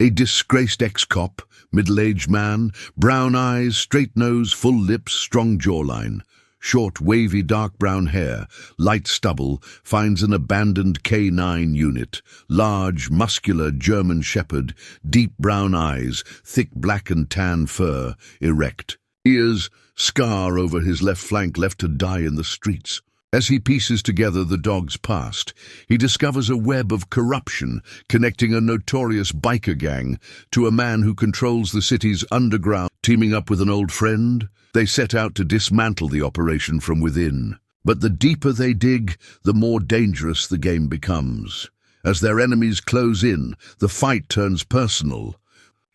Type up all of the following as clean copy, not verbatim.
A disgraced ex-cop, middle-aged man, brown eyes, straight nose, full lips, strong jawline. Short, wavy, dark brown hair, light stubble, finds an abandoned K9 unit. Large, muscular German shepherd, deep brown eyes, thick black and tan fur, erect. Ears, scar over his left flank, left to die in the streets. As he pieces together the dog's past, he discovers a web of corruption connecting a notorious biker gang to a man who controls the city's underground. Teaming up with an old friend, they set out to dismantle the operation from within. But the deeper they dig, the more dangerous the game becomes. As their enemies close in, the fight turns personal.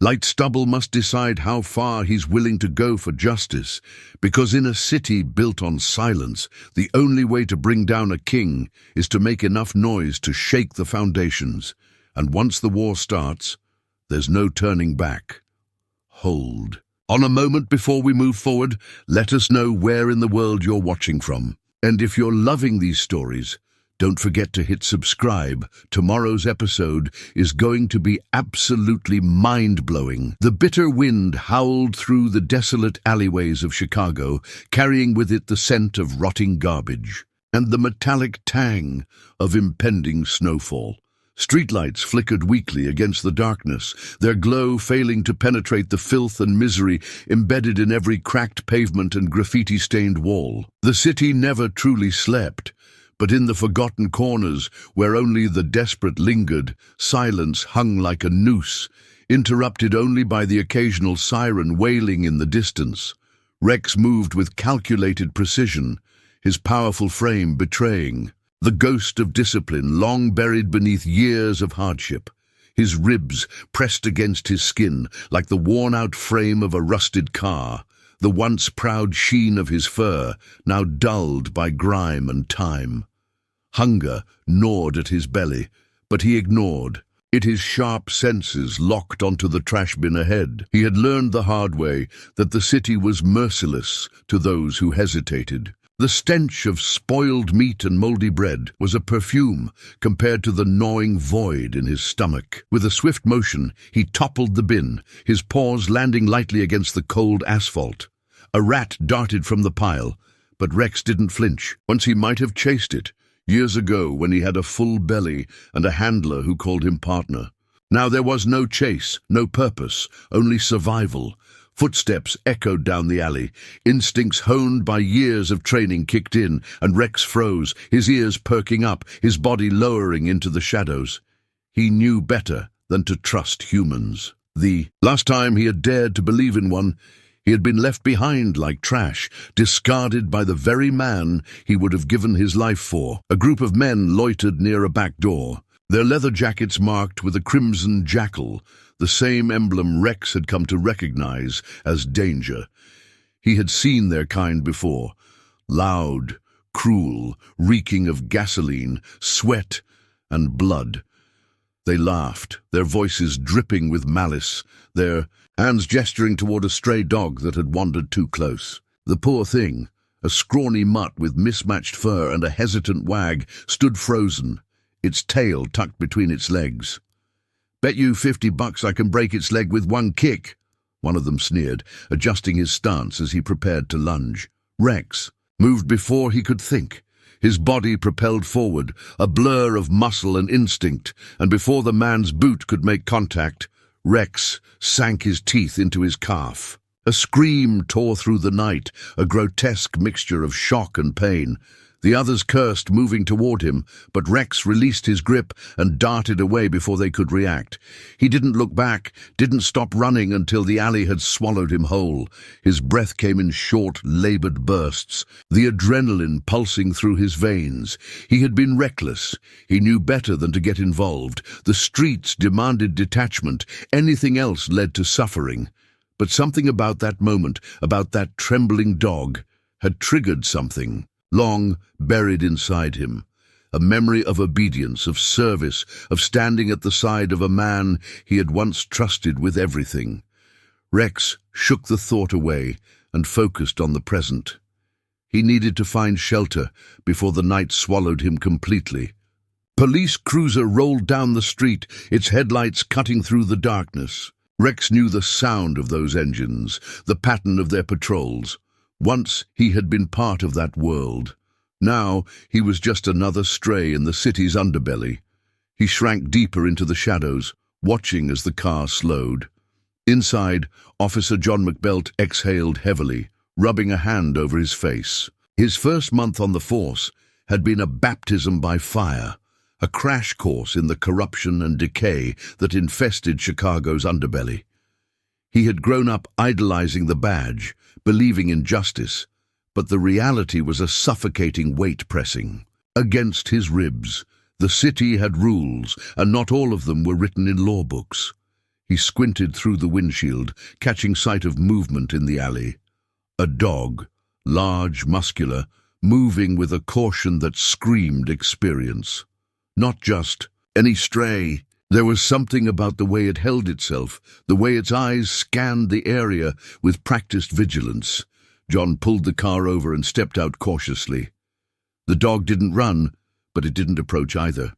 Light Stubble must decide how far he's willing to go for justice, because in a city built on silence, the only way to bring down a king is to make enough noise to shake the foundations. And once the war starts, there's no turning back. Hold. On a moment before we move forward, let us know where in the world you're watching from. And if you're loving these stories, don't forget to hit subscribe. Tomorrow's episode is going to be absolutely mind-blowing. The bitter wind howled through the desolate alleyways of Chicago, carrying with it the scent of rotting garbage and the metallic tang of impending snowfall. Streetlights flickered weakly against the darkness, their glow failing to penetrate the filth and misery embedded in every cracked pavement and graffiti-stained wall. The city never truly slept. But in the forgotten corners, where only the desperate lingered, silence hung like a noose, interrupted only by the occasional siren wailing in the distance. Rex moved with calculated precision, his powerful frame betraying the ghost of discipline long buried beneath years of hardship. His ribs pressed against his skin like the worn-out frame of a rusted car. The once proud sheen of his fur, now dulled by grime and time. Hunger gnawed at his belly, but he ignored it. His sharp senses locked onto the trash bin ahead. He had learned the hard way that the city was merciless to those who hesitated. The stench of spoiled meat and moldy bread was a perfume compared to the gnawing void in his stomach. With a swift motion, he toppled the bin, his paws landing lightly against the cold asphalt. A rat darted from the pile, but Rex didn't flinch. Once he might have chased it, years ago when he had a full belly and a handler who called him partner. Now there was no chase, no purpose, only survival. Footsteps echoed down the alley. Instincts honed by years of training kicked in, and Rex froze, his ears perking up, his body lowering into the shadows. He knew better than to trust humans. The last time he had dared to believe in one, he had been left behind like trash, discarded by the very man he would have given his life for. A group of men loitered near a back door, their leather jackets marked with a crimson jackal, the same emblem Rex had come to recognize as danger. He had seen their kind before, loud, cruel, reeking of gasoline, sweat, and blood. They laughed, their voices dripping with malice, their hands gesturing toward a stray dog that had wandered too close. The poor thing, a scrawny mutt with mismatched fur and a hesitant wag, stood frozen, its tail tucked between its legs. "Bet you $50 I can break its leg with one kick," one of them sneered, adjusting his stance as he prepared to lunge. Rex moved before he could think. His body propelled forward, a blur of muscle and instinct, and before the man's boot could make contact, Rex sank his teeth into his calf. A scream tore through the night, a grotesque mixture of shock and pain. The others cursed, moving toward him, but Rex released his grip and darted away before they could react. He didn't look back, didn't stop running until the alley had swallowed him whole. His breath came in short, labored bursts, the adrenaline pulsing through his veins. He had been reckless. He knew better than to get involved. The streets demanded detachment. Anything else led to suffering. But something about that moment, about that trembling dog, had triggered something long buried inside him, a memory of obedience, of service, of standing at the side of a man he had once trusted with everything. Rex shook the thought away and focused on the present. He needed to find shelter before the night swallowed him completely. Police cruiser rolled down the street, its headlights cutting through the darkness. Rex knew the sound of those engines, the pattern of their patrols. Once he had been part of that world. Now he was just another stray in the city's underbelly. He shrank deeper into the shadows, watching as the car slowed. Inside, Officer John McBelt exhaled heavily, rubbing a hand over his face. His first month on the force had been a baptism by fire, a crash course in the corruption and decay that infested Chicago's underbelly. He had grown up idolizing the badge, believing in justice, but the reality was a suffocating weight pressing against his ribs. The city had rules, and not all of them were written in law books. He squinted through the windshield, catching sight of movement in the alley. A dog, large, muscular, moving with a caution that screamed experience. Not just any stray. There was something about the way it held itself, the way its eyes scanned the area with practiced vigilance. John pulled the car over and stepped out cautiously. The dog didn't run, but it didn't approach either.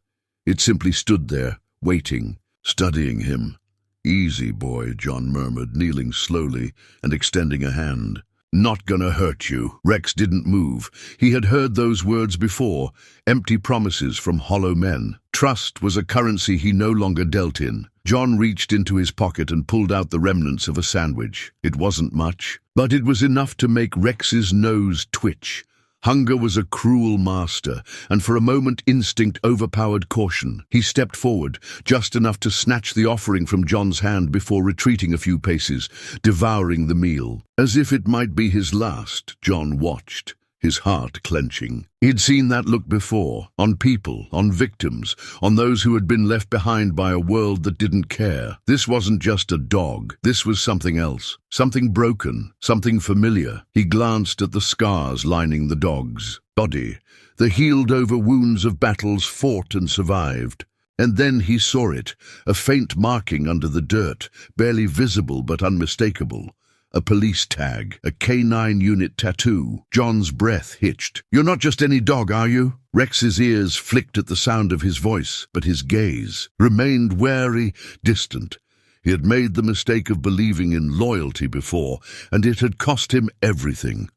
It simply stood there, waiting, studying him. "Easy, boy," John murmured, kneeling slowly and extending a hand. "Not gonna hurt you." Rex didn't move. He had heard those words before, empty promises from hollow men. Trust was a currency he no longer dealt in. John reached into his pocket and pulled out the remnants of a sandwich. It wasn't much, but it was enough to make Rex's nose twitch. Hunger was a cruel master, and for a moment instinct overpowered caution. He stepped forward, just enough to snatch the offering from John's hand before retreating a few paces, devouring the meal. As if it might be his last, John watched, his heart clenching. He'd seen that look before, on people, on victims, on those who had been left behind by a world that didn't care. This wasn't just a dog. This was something else, something broken, something familiar. He glanced at the scars lining the dog's body, the healed-over wounds of battles fought and survived. And then he saw it, a faint marking under the dirt, barely visible but unmistakable. A police tag, a K9 unit tattoo. John's breath hitched. "You're not just any dog, are you?" Rex's ears flicked at the sound of his voice, but his gaze remained wary, distant. He had made the mistake of believing in loyalty before, and it had cost him everything.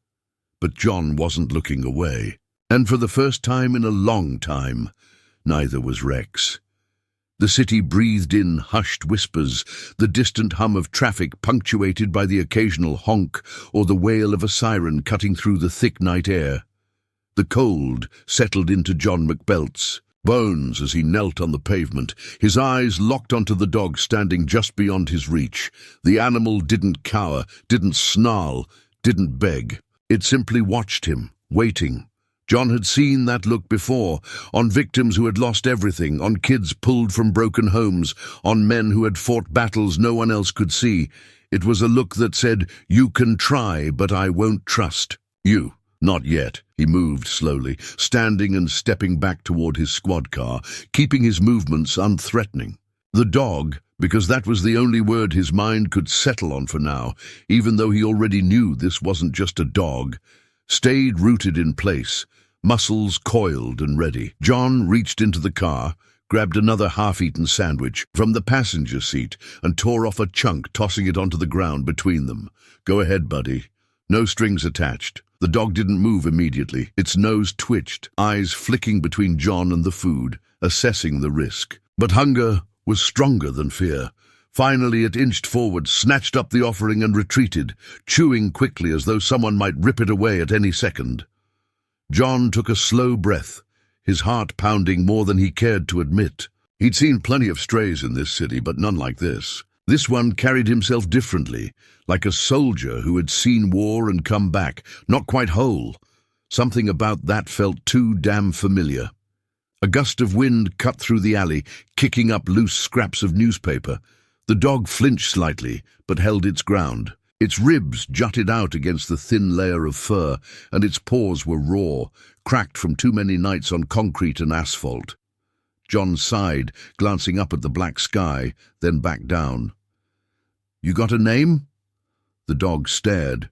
But John wasn't looking away. And for the first time in a long time, neither was Rex. The city breathed in hushed whispers, the distant hum of traffic punctuated by the occasional honk or the wail of a siren cutting through the thick night air. The cold settled into John McBelt's bones as he knelt on the pavement, his eyes locked onto the dog standing just beyond his reach. The animal didn't cower, didn't snarl, didn't beg. It simply watched him, waiting. John had seen that look before, on victims who had lost everything, on kids pulled from broken homes, on men who had fought battles no one else could see. It was a look that said, "You can try, but I won't trust you." Not yet. He moved slowly, standing and stepping back toward his squad car, keeping his movements unthreatening. The dog, because that was the only word his mind could settle on for now, even though he already knew this wasn't just a dog, stayed rooted in place, muscles coiled and ready. John reached into the car, grabbed another half-eaten sandwich from the passenger seat and tore off a chunk, tossing it onto the ground between them. "Go ahead, buddy." No strings attached. The dog didn't move immediately. Its nose twitched, eyes flicking between John and the food, assessing the risk. But hunger was stronger than fear. Finally it inched forward, snatched up the offering and retreated, chewing quickly as though someone might rip it away at any second. John took a slow breath, his heart pounding more than he cared to admit. He'd seen plenty of strays in this city, but none like this. This one carried himself differently, like a soldier who had seen war and come back, not quite whole. Something about that felt too damn familiar. A gust of wind cut through the alley, kicking up loose scraps of newspaper. The dog flinched slightly, but held its ground. Its ribs jutted out against the thin layer of fur, and its paws were raw, cracked from too many nights on concrete and asphalt. John sighed, glancing up at the black sky, then back down. "You got a name?" The dog stared.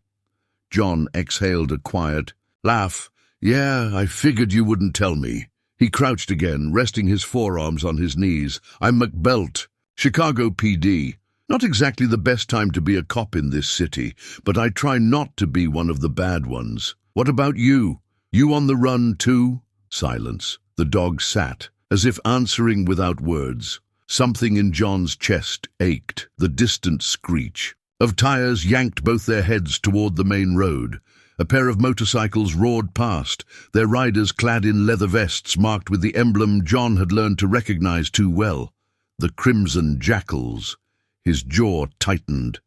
John exhaled a quiet laugh. "Yeah, I figured you wouldn't tell me." He crouched again, resting his forearms on his knees. "I'm McBelt, Chicago PD. Not exactly the best time to be a cop in this city, but I try not to be one of the bad ones. What about you? You on the run too?" Silence. The dog sat, as if answering without words. Something in John's chest ached, the distant screech of tires yanked both their heads toward the main road. A pair of motorcycles roared past, their riders clad in leather vests marked with the emblem John had learned to recognize too well, the Crimson Jackals. His jaw tightened.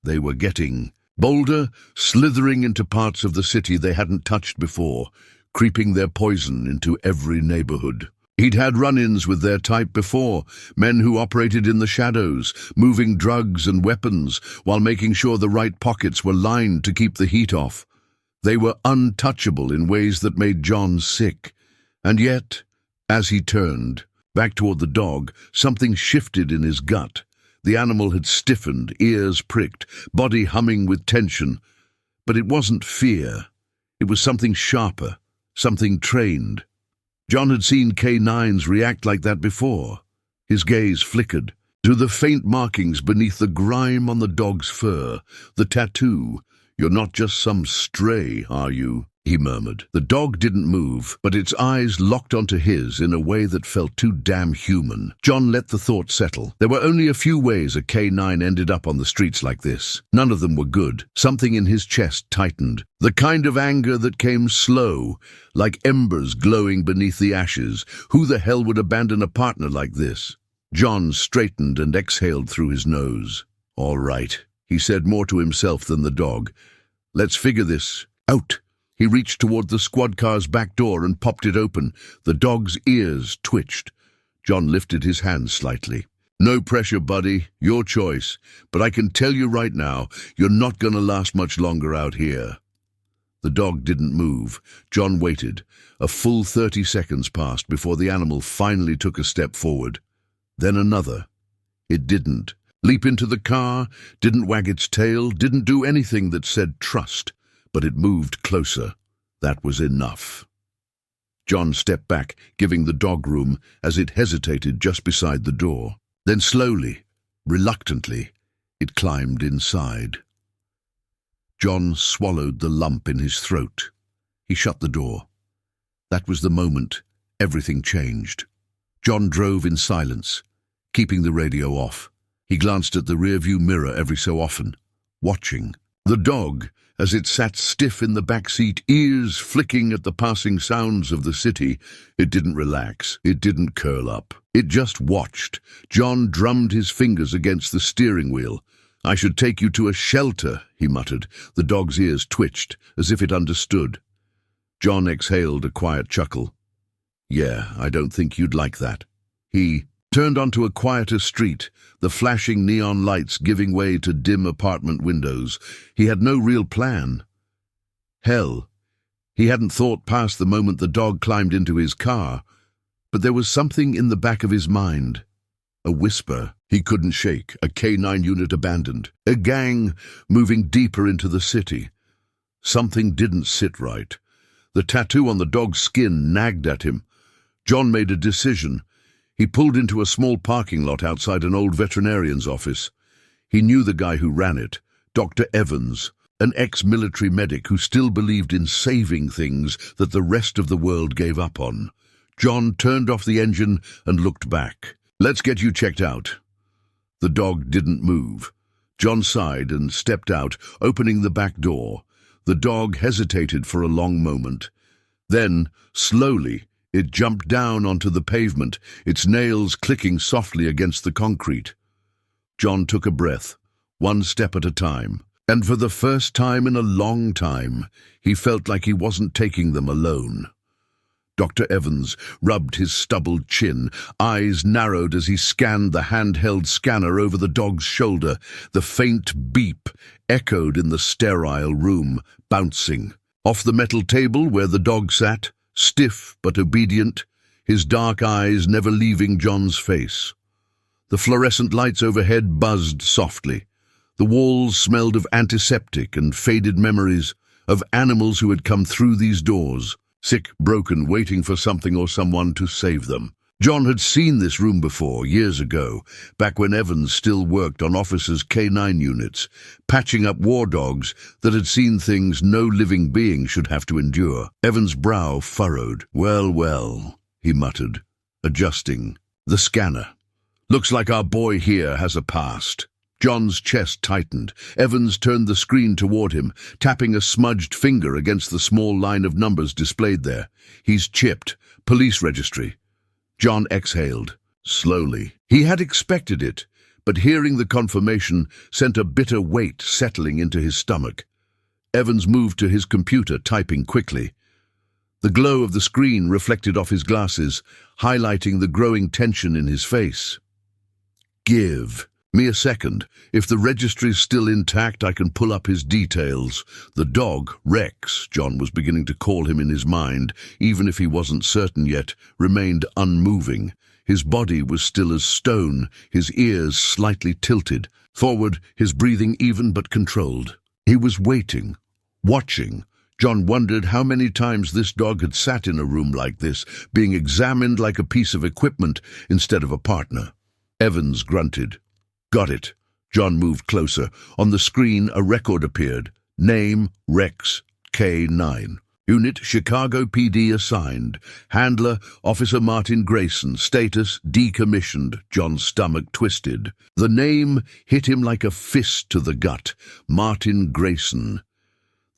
They were getting bolder, slithering into parts of the city they hadn't touched before, creeping their poison into every neighborhood. He'd had run-ins with their type before, men who operated in the shadows, moving drugs and weapons while making sure the right pockets were lined to keep the heat off. They were untouchable in ways that made John sick. And yet, as he turned back toward the dog, something shifted in his gut. The animal had stiffened, ears pricked, body humming with tension. But it wasn't fear. It was something sharper, something trained. John had seen K9s react like that before. His gaze flickered to the faint markings beneath the grime on the dog's fur, the tattoo. "You're not just some stray, are you?" he murmured. The dog didn't move, but its eyes locked onto his in a way that felt too damn human. John let the thought settle. There were only a few ways a K9 ended up on the streets like this. None of them were good. Something in his chest tightened. The kind of anger that came slow, like embers glowing beneath the ashes. Who the hell would abandon a partner like this? John straightened and exhaled through his nose. "All right," he said more to himself than the dog. "Let's figure this out." He reached toward the squad car's back door and popped it open. The dog's ears twitched. John lifted his hand slightly. "No pressure, buddy. Your choice. But I can tell you right now, you're not gonna last much longer out here." The dog didn't move. John waited. A full 30 seconds passed before the animal finally took a step forward. Then another. It didn't leap into the car, didn't wag its tail, didn't do anything that said trust. But it moved closer. That was enough. John stepped back, giving the dog room as it hesitated just beside the door. Then slowly, reluctantly, it climbed inside. John swallowed the lump in his throat. He shut the door. That was the moment everything changed. John drove in silence, keeping the radio off. He glanced at the rearview mirror every so often, watching. The dog, as it sat stiff in the back seat, ears flicking at the passing sounds of the city, it didn't relax, it didn't curl up. It just watched. John drummed his fingers against the steering wheel. "I should take you to a shelter," he muttered. The dog's ears twitched, as if it understood. John exhaled a quiet chuckle. "Yeah, I don't think you'd like that." He turned onto a quieter street, the flashing neon lights giving way to dim apartment windows. He had no real plan. Hell, he hadn't thought past the moment the dog climbed into his car, but there was something in the back of his mind. A whisper he couldn't shake, a K9 unit abandoned, a gang moving deeper into the city. Something didn't sit right. The tattoo on the dog's skin nagged at him. John made a decision. He pulled into a small parking lot outside an old veterinarian's office. He knew the guy who ran it, Dr. Evans, an ex-military medic who still believed in saving things that the rest of the world gave up on. John turned off the engine and looked back. "Let's get you checked out." The dog didn't move. John sighed and stepped out, opening the back door. The dog hesitated for a long moment. Then, slowly, it jumped down onto the pavement, its nails clicking softly against the concrete. John took a breath, one step at a time, and for the first time in a long time, he felt like he wasn't taking them alone. Dr. Evans rubbed his stubbled chin, eyes narrowed as he scanned the handheld scanner over the dog's shoulder. The faint beep echoed in the sterile room, bouncing. Off the metal table where the dog sat, stiff but obedient, his dark eyes never leaving John's face. The fluorescent lights overhead buzzed softly. The walls smelled of antiseptic and faded memories of animals who had come through these doors. sick, broken, waiting for something or someone to save them. John had seen this room before, years ago, back when Evans still worked on officers' K9 units, patching up war dogs that had seen things no living being should have to endure. Evans' brow furrowed. "Well, well," he muttered, adjusting the scanner. "Looks like our boy here has a past." John's chest tightened. Evans turned the screen toward him, tapping a smudged finger against the small line of numbers displayed there. "He's chipped. Police registry." John exhaled, slowly. He had expected it, but hearing the confirmation sent a bitter weight settling into his stomach. Evans moved to his computer, typing quickly. The glow of the screen reflected off his glasses, highlighting the growing tension in his face. "Give me a second. If the registry's still intact, I can pull up his details." The dog, Rex, John was beginning to call him in his mind, even if he wasn't certain yet, remained unmoving. His body was still as stone, his ears slightly tilted. Forward, his breathing even but controlled. He was waiting, watching. John wondered how many times this dog had sat in a room like this, being examined like a piece of equipment instead of a partner. Evans grunted. "Got it." John moved closer. On the screen, a record appeared. Name, Rex, K9. Unit, Chicago PD assigned. Handler, Officer Martin Grayson. Status, decommissioned. John's stomach twisted. The name hit him like a fist to the gut. Martin Grayson.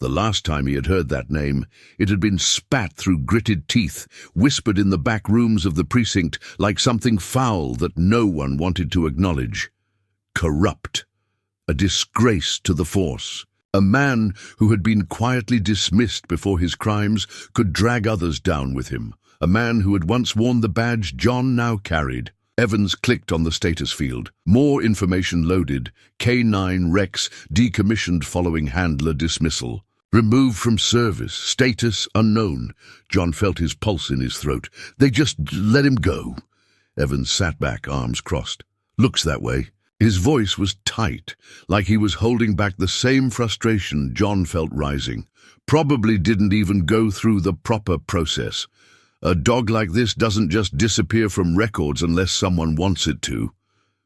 The last time he had heard that name, it had been spat through gritted teeth, whispered in the back rooms of the precinct like something foul that no one wanted to acknowledge. Corrupt. A disgrace to the force. A man who had been quietly dismissed before his crimes could drag others down with him. A man who had once worn the badge John now carried. Evans clicked on the status field. More information loaded. K9 Rex decommissioned following handler dismissal. Removed from service. Status unknown. John felt his pulse in his throat. They just let him go. Evans sat back, arms crossed. "Looks that way." His voice was tight, like he was holding back the same frustration John felt rising. Probably didn't even go through the proper process. A dog like this doesn't just disappear from records unless someone wants it to.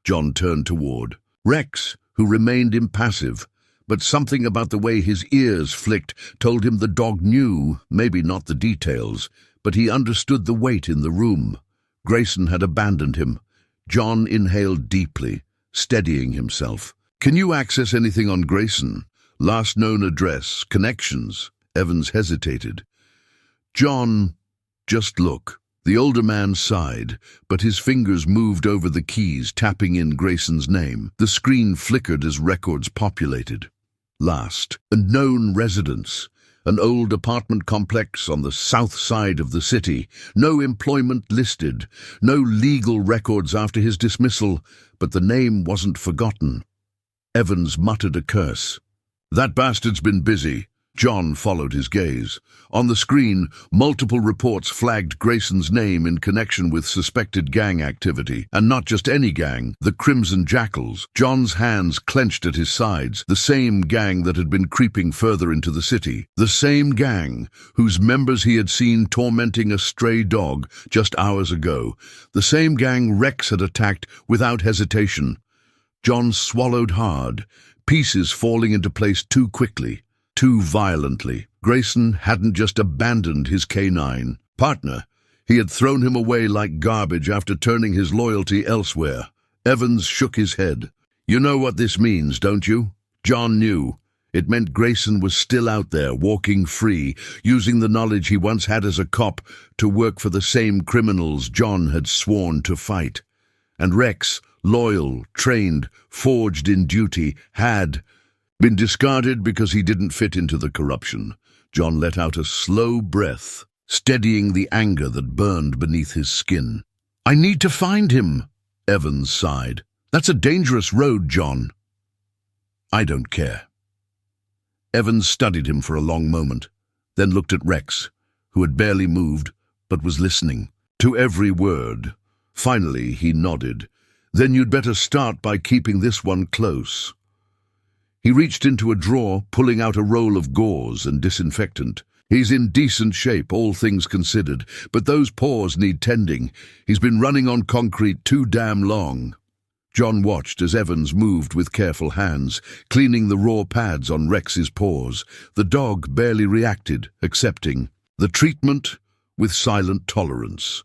John turned toward Rex, who remained impassive, but something about the way his ears flicked told him the dog knew, maybe not the details, but he understood the weight in the room. Grayson had abandoned him. John inhaled deeply, steadying himself. "Can you access anything on Grayson? Last known address, connections?" Evans hesitated. "John, just look." The older man sighed, but his fingers moved over the keys, tapping in Grayson's name. The screen flickered as records populated. Last, a known residence. An old apartment complex on the south side of the city. No employment listed. No legal records after his dismissal, but the name wasn't forgotten. Evans muttered a curse. "That bastard's been busy." John followed his gaze. On the screen, multiple reports flagged Grayson's name in connection with suspected gang activity. And not just any gang, the Crimson Jackals. John's hands clenched at his sides. The same gang that had been creeping further into the city. The same gang whose members he had seen tormenting a stray dog just hours ago. The same gang Rex had attacked without hesitation. John swallowed hard, pieces falling into place too quickly. Too violently. Grayson hadn't just abandoned his K9 partner. He had thrown him away like garbage after turning his loyalty elsewhere. Evans shook his head. "You know what this means, don't you?" John knew. It meant Grayson was still out there, walking free, using the knowledge he once had as a cop to work for the same criminals John had sworn to fight. And Rex, loyal, trained, forged in duty, had been discarded because he didn't fit into the corruption. John let out a slow breath, steadying the anger that burned beneath his skin. "I need to find him," Evans sighed. "That's a dangerous road, John." "I don't care." Evans studied him for a long moment, then looked at Rex, who had barely moved, but was listening to every word. Finally, he nodded. "Then you'd better start by keeping this one close." He reached into a drawer, pulling out a roll of gauze and disinfectant. He's in decent shape, all things considered, but those paws need tending. He's been running on concrete too damn long. John watched as Evans moved with careful hands, cleaning the raw pads on Rex's paws. The dog barely reacted, accepting the treatment with silent tolerance.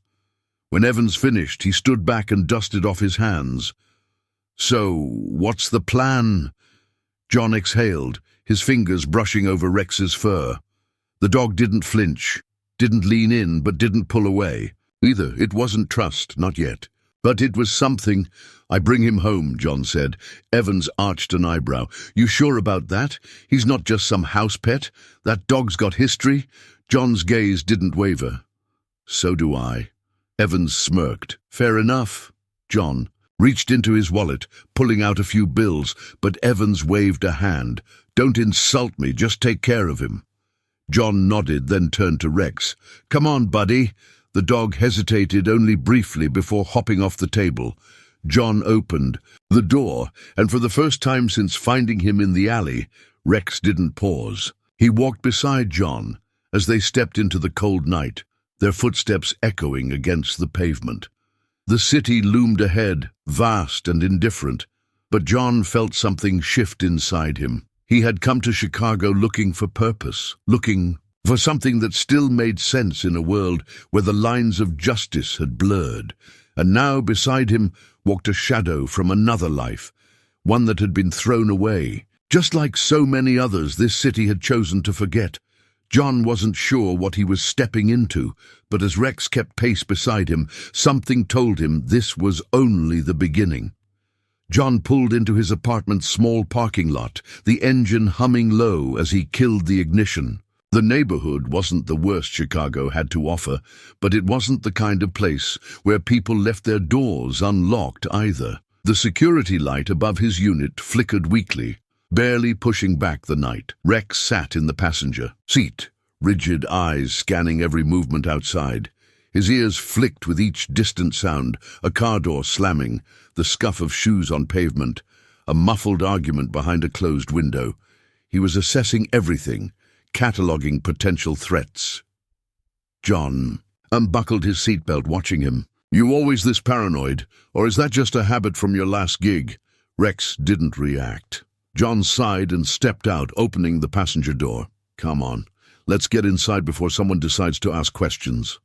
When Evans finished, he stood back and dusted off his hands. "So, what's the plan?" John exhaled, his fingers brushing over Rex's fur. The dog didn't flinch, didn't lean in, but didn't pull away. Either it wasn't trust, not yet. But it was something. "I bring him home," John said. Evans arched an eyebrow. "You sure about that? He's not just some house pet? That dog's got history?" John's gaze didn't waver. "So do I." Evans smirked. "Fair enough." John reached into his wallet, pulling out a few bills, but Evans waved a hand. "Don't insult me, just take care of him." John nodded, then turned to Rex. "Come on, buddy." The dog hesitated only briefly before hopping off the table. John opened the door, and for the first time since finding him in the alley, Rex didn't pause. He walked beside John as they stepped into the cold night, their footsteps echoing against the pavement. The city loomed ahead, vast and indifferent, but John felt something shift inside him. He had come to Chicago looking for purpose, looking for something that still made sense in a world where the lines of justice had blurred. And now beside him walked a shadow from another life, one that had been thrown away. Just like so many others this city had chosen to forget. John wasn't sure what he was stepping into, but as Rex kept pace beside him, something told him this was only the beginning. John pulled into his apartment's small parking lot, the engine humming low as he killed the ignition. The neighborhood wasn't the worst Chicago had to offer, but it wasn't the kind of place where people left their doors unlocked either. The security light above his unit flickered weakly, barely pushing back the night. Rex sat in the passenger seat, rigid eyes scanning every movement outside. His ears flicked with each distant sound, a car door slamming, the scuff of shoes on pavement, a muffled argument behind a closed window. He was assessing everything, cataloguing potential threats. John unbuckled his seatbelt, watching him. "You always this paranoid, or is that just a habit from your last gig?" Rex didn't react. John sighed and stepped out, opening the passenger door. "Come on, let's get inside before someone decides to ask questions."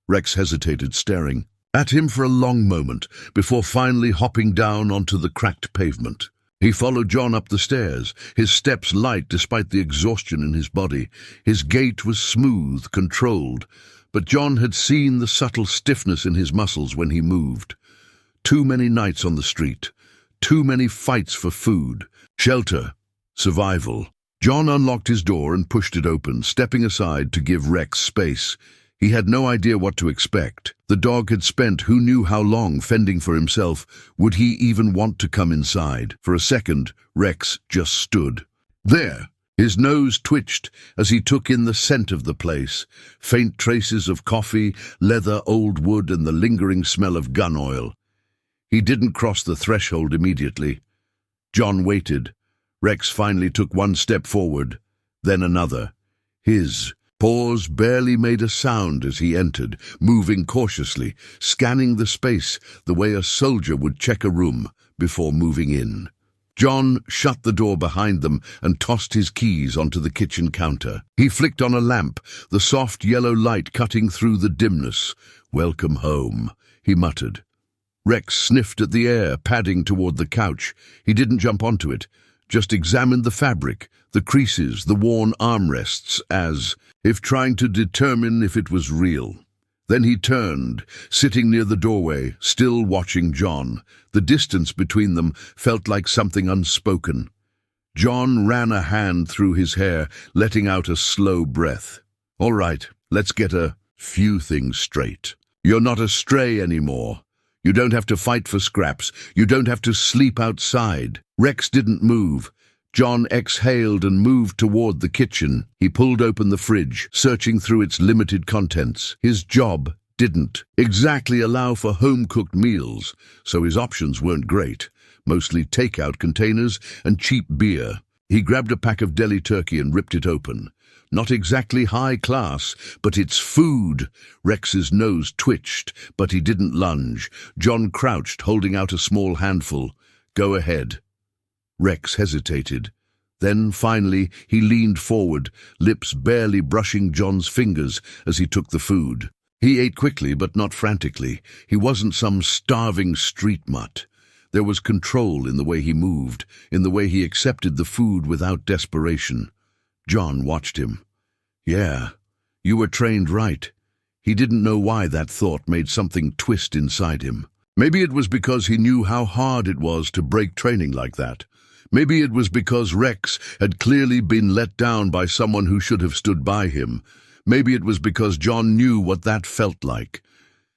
Rex hesitated, staring at him for a long moment, before finally hopping down onto the cracked pavement. He followed John up the stairs, his steps light despite the exhaustion in his body. His gait was smooth, controlled, but John had seen the subtle stiffness in his muscles when he moved. Too many nights on the street, too many fights for food, shelter, survival. John unlocked his door and pushed it open, stepping aside to give Rex space. He had no idea what to expect. The dog had spent who knew how long fending for himself. Would he even want to come inside? For a second, Rex just stood there. His nose twitched as he took in the scent of the place. Faint traces of coffee, leather, old wood, and the lingering smell of gun oil. He didn't cross the threshold immediately. John waited. Rex finally took one step forward, then another. His paws barely made a sound as he entered, moving cautiously, scanning the space the way a soldier would check a room before moving in. John shut the door behind them and tossed his keys onto the kitchen counter. He flicked on a lamp, the soft yellow light cutting through the dimness. "Welcome home," he muttered. Rex sniffed at the air, padding toward the couch. He didn't jump onto it, just examined the fabric, the creases, the worn armrests, as if trying to determine if it was real. Then he turned, sitting near the doorway, still watching John. The distance between them felt like something unspoken. John ran a hand through his hair, letting out a slow breath. "All right, let's get a few things straight. You're not a stray anymore. You don't have to fight for scraps. You don't have to sleep outside." Rex didn't move. John exhaled and moved toward the kitchen. He pulled open the fridge, searching through its limited contents. His job didn't exactly allow for home-cooked meals, so his options weren't great. Mostly takeout containers and cheap beer. He grabbed a pack of deli turkey and ripped it open. Not exactly high class, but it's food. Rex's nose twitched, but he didn't lunge. John crouched, holding out a small handful. "Go ahead." Rex hesitated. Then, finally, he leaned forward, lips barely brushing John's fingers as he took the food. He ate quickly, but not frantically. He wasn't some starving street mutt. There was control in the way he moved, in the way he accepted the food without desperation. John watched him. "Yeah, you were trained right." He didn't know why that thought made something twist inside him. Maybe it was because he knew how hard it was to break training like that. Maybe it was because Rex had clearly been let down by someone who should have stood by him. Maybe it was because John knew what that felt like.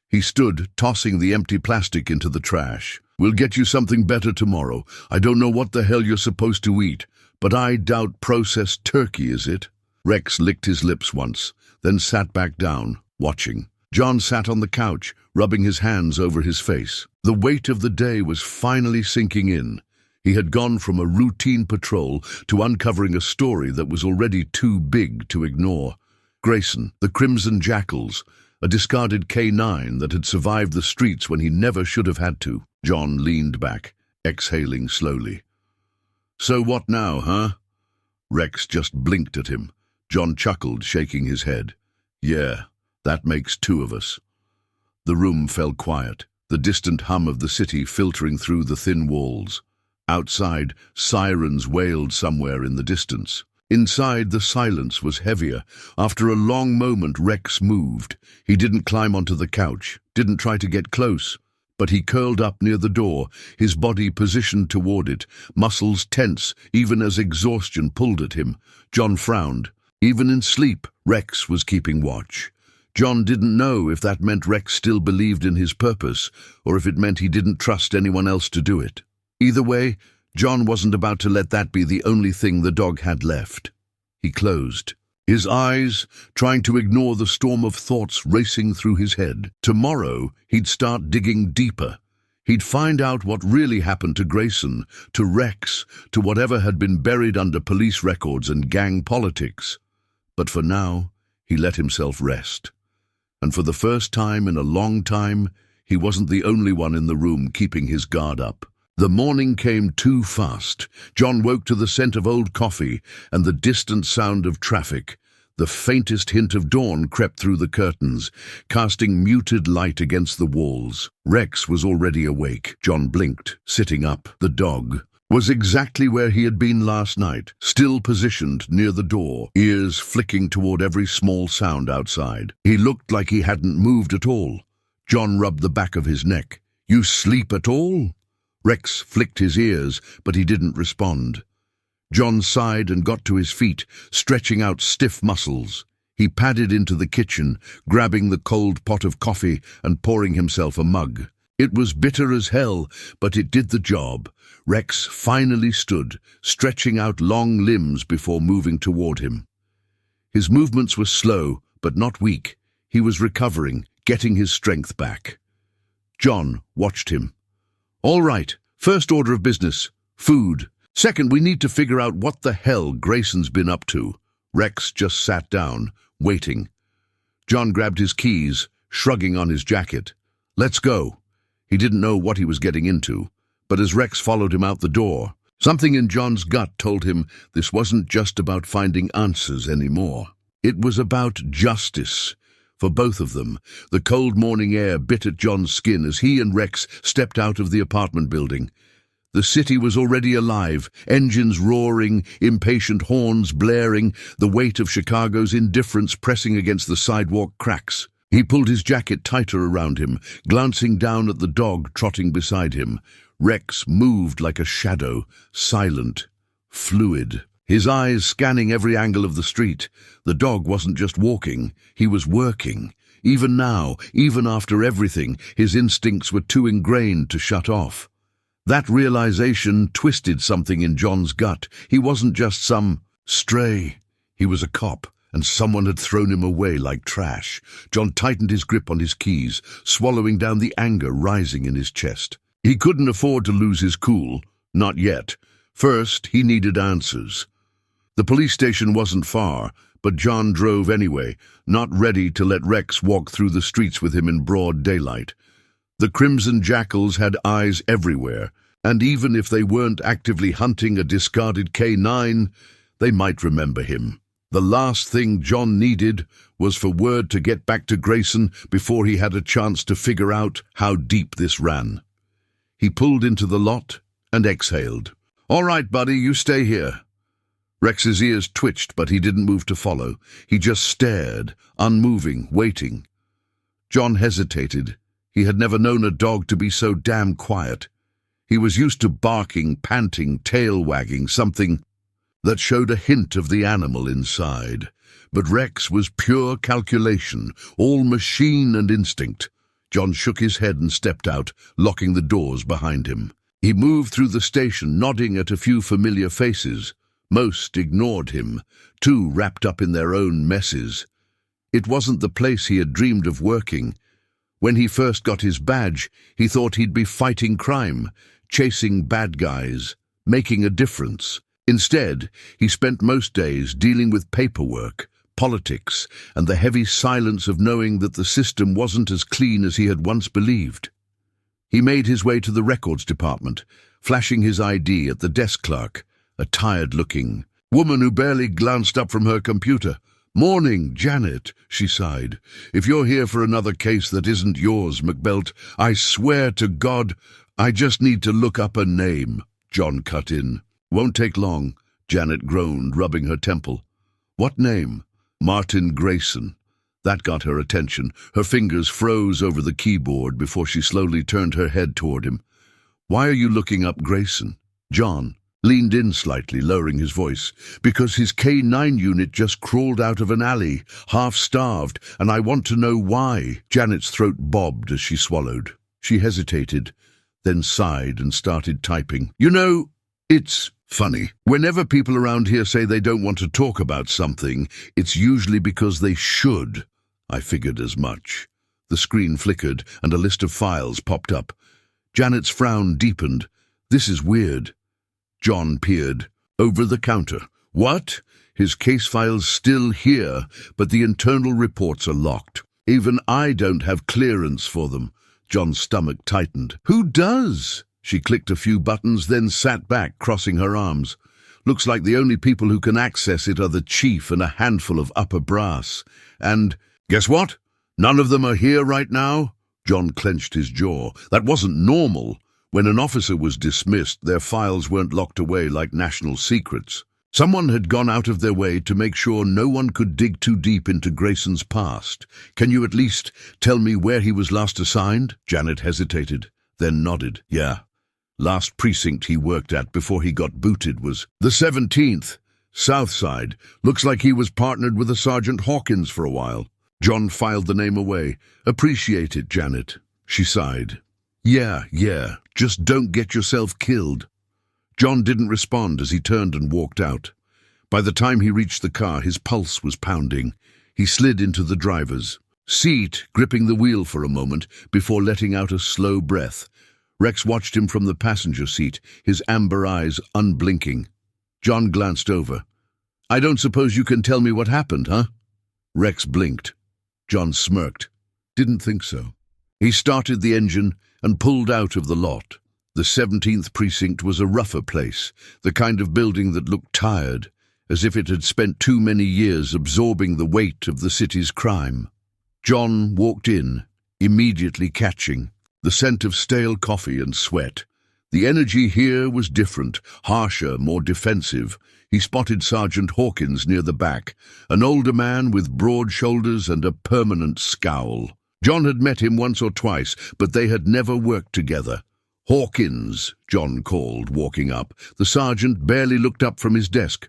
He stood, tossing the empty plastic into the trash. "We'll get you something better tomorrow. I don't know what the hell you're supposed to eat, but I doubt processed turkey, is it?" Rex licked his lips once, then sat back down, watching. John sat on the couch, rubbing his hands over his face. The weight of the day was finally sinking in. He had gone from a routine patrol to uncovering a story that was already too big to ignore. Grayson, the Crimson Jackals, a discarded K9 that had survived the streets when he never should have had to. John leaned back, exhaling slowly. "So what now, huh?" Rex just blinked at him. John chuckled, shaking his head. "Yeah, that makes two of us." The room fell quiet, the distant hum of the city filtering through the thin walls. Outside, sirens wailed somewhere in the distance. Inside, the silence was heavier. After a long moment, Rex moved. He didn't climb onto the couch, didn't try to get close, but he curled up near the door, his body positioned toward it, muscles tense even as exhaustion pulled at him. John frowned. Even in sleep, Rex was keeping watch. John didn't know if that meant Rex still believed in his purpose, or if it meant he didn't trust anyone else to do it. Either way, John wasn't about to let that be the only thing the dog had left. He closed his eyes, trying to ignore the storm of thoughts racing through his head. Tomorrow, he'd start digging deeper. He'd find out what really happened to Grayson, to Rex, to whatever had been buried under police records and gang politics. But for now, he let himself rest. And for the first time in a long time, he wasn't the only one in the room keeping his guard up. The morning came too fast. John woke to the scent of old coffee and the distant sound of traffic. The faintest hint of dawn crept through the curtains, casting muted light against the walls. Rex was already awake. John blinked, sitting up. The dog was exactly where he had been last night, still positioned near the door, ears flicking toward every small sound outside. He looked like he hadn't moved at all. John rubbed the back of his neck. "You sleep at all?" Rex flicked his ears, but he didn't respond. John sighed and got to his feet, stretching out stiff muscles. He padded into the kitchen, grabbing the cold pot of coffee and pouring himself a mug. It was bitter as hell, but it did the job. Rex finally stood, stretching out long limbs before moving toward him. His movements were slow, but not weak. He was recovering, getting his strength back. John watched him. "All right, first order of business, food. Second, we need to figure out what the hell Grayson's been up to." Rex just sat down, waiting. John grabbed his keys, shrugging on his jacket. "Let's go." He didn't know what he was getting into, but as Rex followed him out the door, something in John's gut told him this wasn't just about finding answers anymore. It was about justice. For both of them, the cold morning air bit at John's skin as he and Rex stepped out of the apartment building. The city was already alive, engines roaring, impatient horns blaring, the weight of Chicago's indifference pressing against the sidewalk cracks. He pulled his jacket tighter around him, glancing down at the dog trotting beside him. Rex moved like a shadow, silent, fluid. His eyes scanning every angle of the street. The dog wasn't just walking, he was working. Even now, even after everything, his instincts were too ingrained to shut off. That realization twisted something in John's gut. He wasn't just some stray. He was a cop, and someone had thrown him away like trash. John tightened his grip on his keys, swallowing down the anger rising in his chest. He couldn't afford to lose his cool, not yet. First, he needed answers. The police station wasn't far, but John drove anyway, not ready to let Rex walk through the streets with him in broad daylight. The Crimson Jackals had eyes everywhere, and even if they weren't actively hunting a discarded K9, they might remember him. The last thing John needed was for word to get back to Grayson before he had a chance to figure out how deep this ran. He pulled into the lot and exhaled. "All right, buddy, you stay here." Rex's ears twitched, but he didn't move to follow. He just stared, unmoving, waiting. John hesitated. He had never known a dog to be so damn quiet. He was used to barking, panting, tail-wagging, something that showed a hint of the animal inside. But Rex was pure calculation, all machine and instinct. John shook his head and stepped out, locking the doors behind him. He moved through the station, nodding at a few familiar faces. Most ignored him, too wrapped up in their own messes. It wasn't the place he had dreamed of working. When he first got his badge, he thought he'd be fighting crime, chasing bad guys, making a difference. Instead, he spent most days dealing with paperwork, politics, and the heavy silence of knowing that the system wasn't as clean as he had once believed. He made his way to the records department, flashing his ID at the desk clerk, a tired-looking woman who barely glanced up from her computer. "Morning, Janet," she sighed. "If you're here for another case that isn't yours, McBelt, I swear to God, I just need to look up a name," John cut in. "Won't take long," Janet groaned, rubbing her temple. "What name?" "Martin Grayson." That got her attention. Her fingers froze over the keyboard before she slowly turned her head toward him. "Why are you looking up Grayson?" John leaned in slightly, lowering his voice. "Because his K9 unit just crawled out of an alley, half-starved, and I want to know why." Janet's throat bobbed as she swallowed. She hesitated, then sighed and started typing. "You know, it's funny. Whenever people around here say they don't want to talk about something, it's usually because they should." I figured as much. The screen flickered, and a list of files popped up. Janet's frown deepened. "This is weird." John peered. "Over the counter." "What?" "His case file's still here, but the internal reports are locked. Even I don't have clearance for them." John's stomach tightened. "Who does?" She clicked a few buttons, then sat back, crossing her arms. "Looks like the only people who can access it are the chief and a handful of upper brass. And guess what? None of them are here right now." John clenched his jaw. That wasn't normal. When an officer was dismissed, their files weren't locked away like national secrets. Someone had gone out of their way to make sure no one could dig too deep into Grayson's past. "Can you at least tell me where he was last assigned?" Janet hesitated, then nodded. "Yeah. Last precinct he worked at before he got booted was the 17th, South Side. Looks like he was partnered with a Sergeant Hawkins for a while." John filed the name away. "Appreciate it, Janet." She sighed. Yeah, just don't get yourself killed." John didn't respond as he turned and walked out. By the time he reached the car, his pulse was pounding. He slid into the driver's seat, gripping the wheel for a moment before letting out a slow breath. Rex watched him from the passenger seat, his amber eyes unblinking. John glanced over. "I don't suppose you can tell me what happened, huh?" Rex blinked. John smirked. "Didn't think so." He started the engine and pulled out of the lot. The 17th precinct was a rougher place, the kind of building that looked tired, as if it had spent too many years absorbing the weight of the city's crime. John walked in, immediately catching the scent of stale coffee and sweat. The energy here was different, harsher, more defensive. He spotted Sergeant Hawkins near the back, an older man with broad shoulders and a permanent scowl. John had met him once or twice, but they had never worked together. "Hawkins," John called, walking up. The sergeant barely looked up from his desk.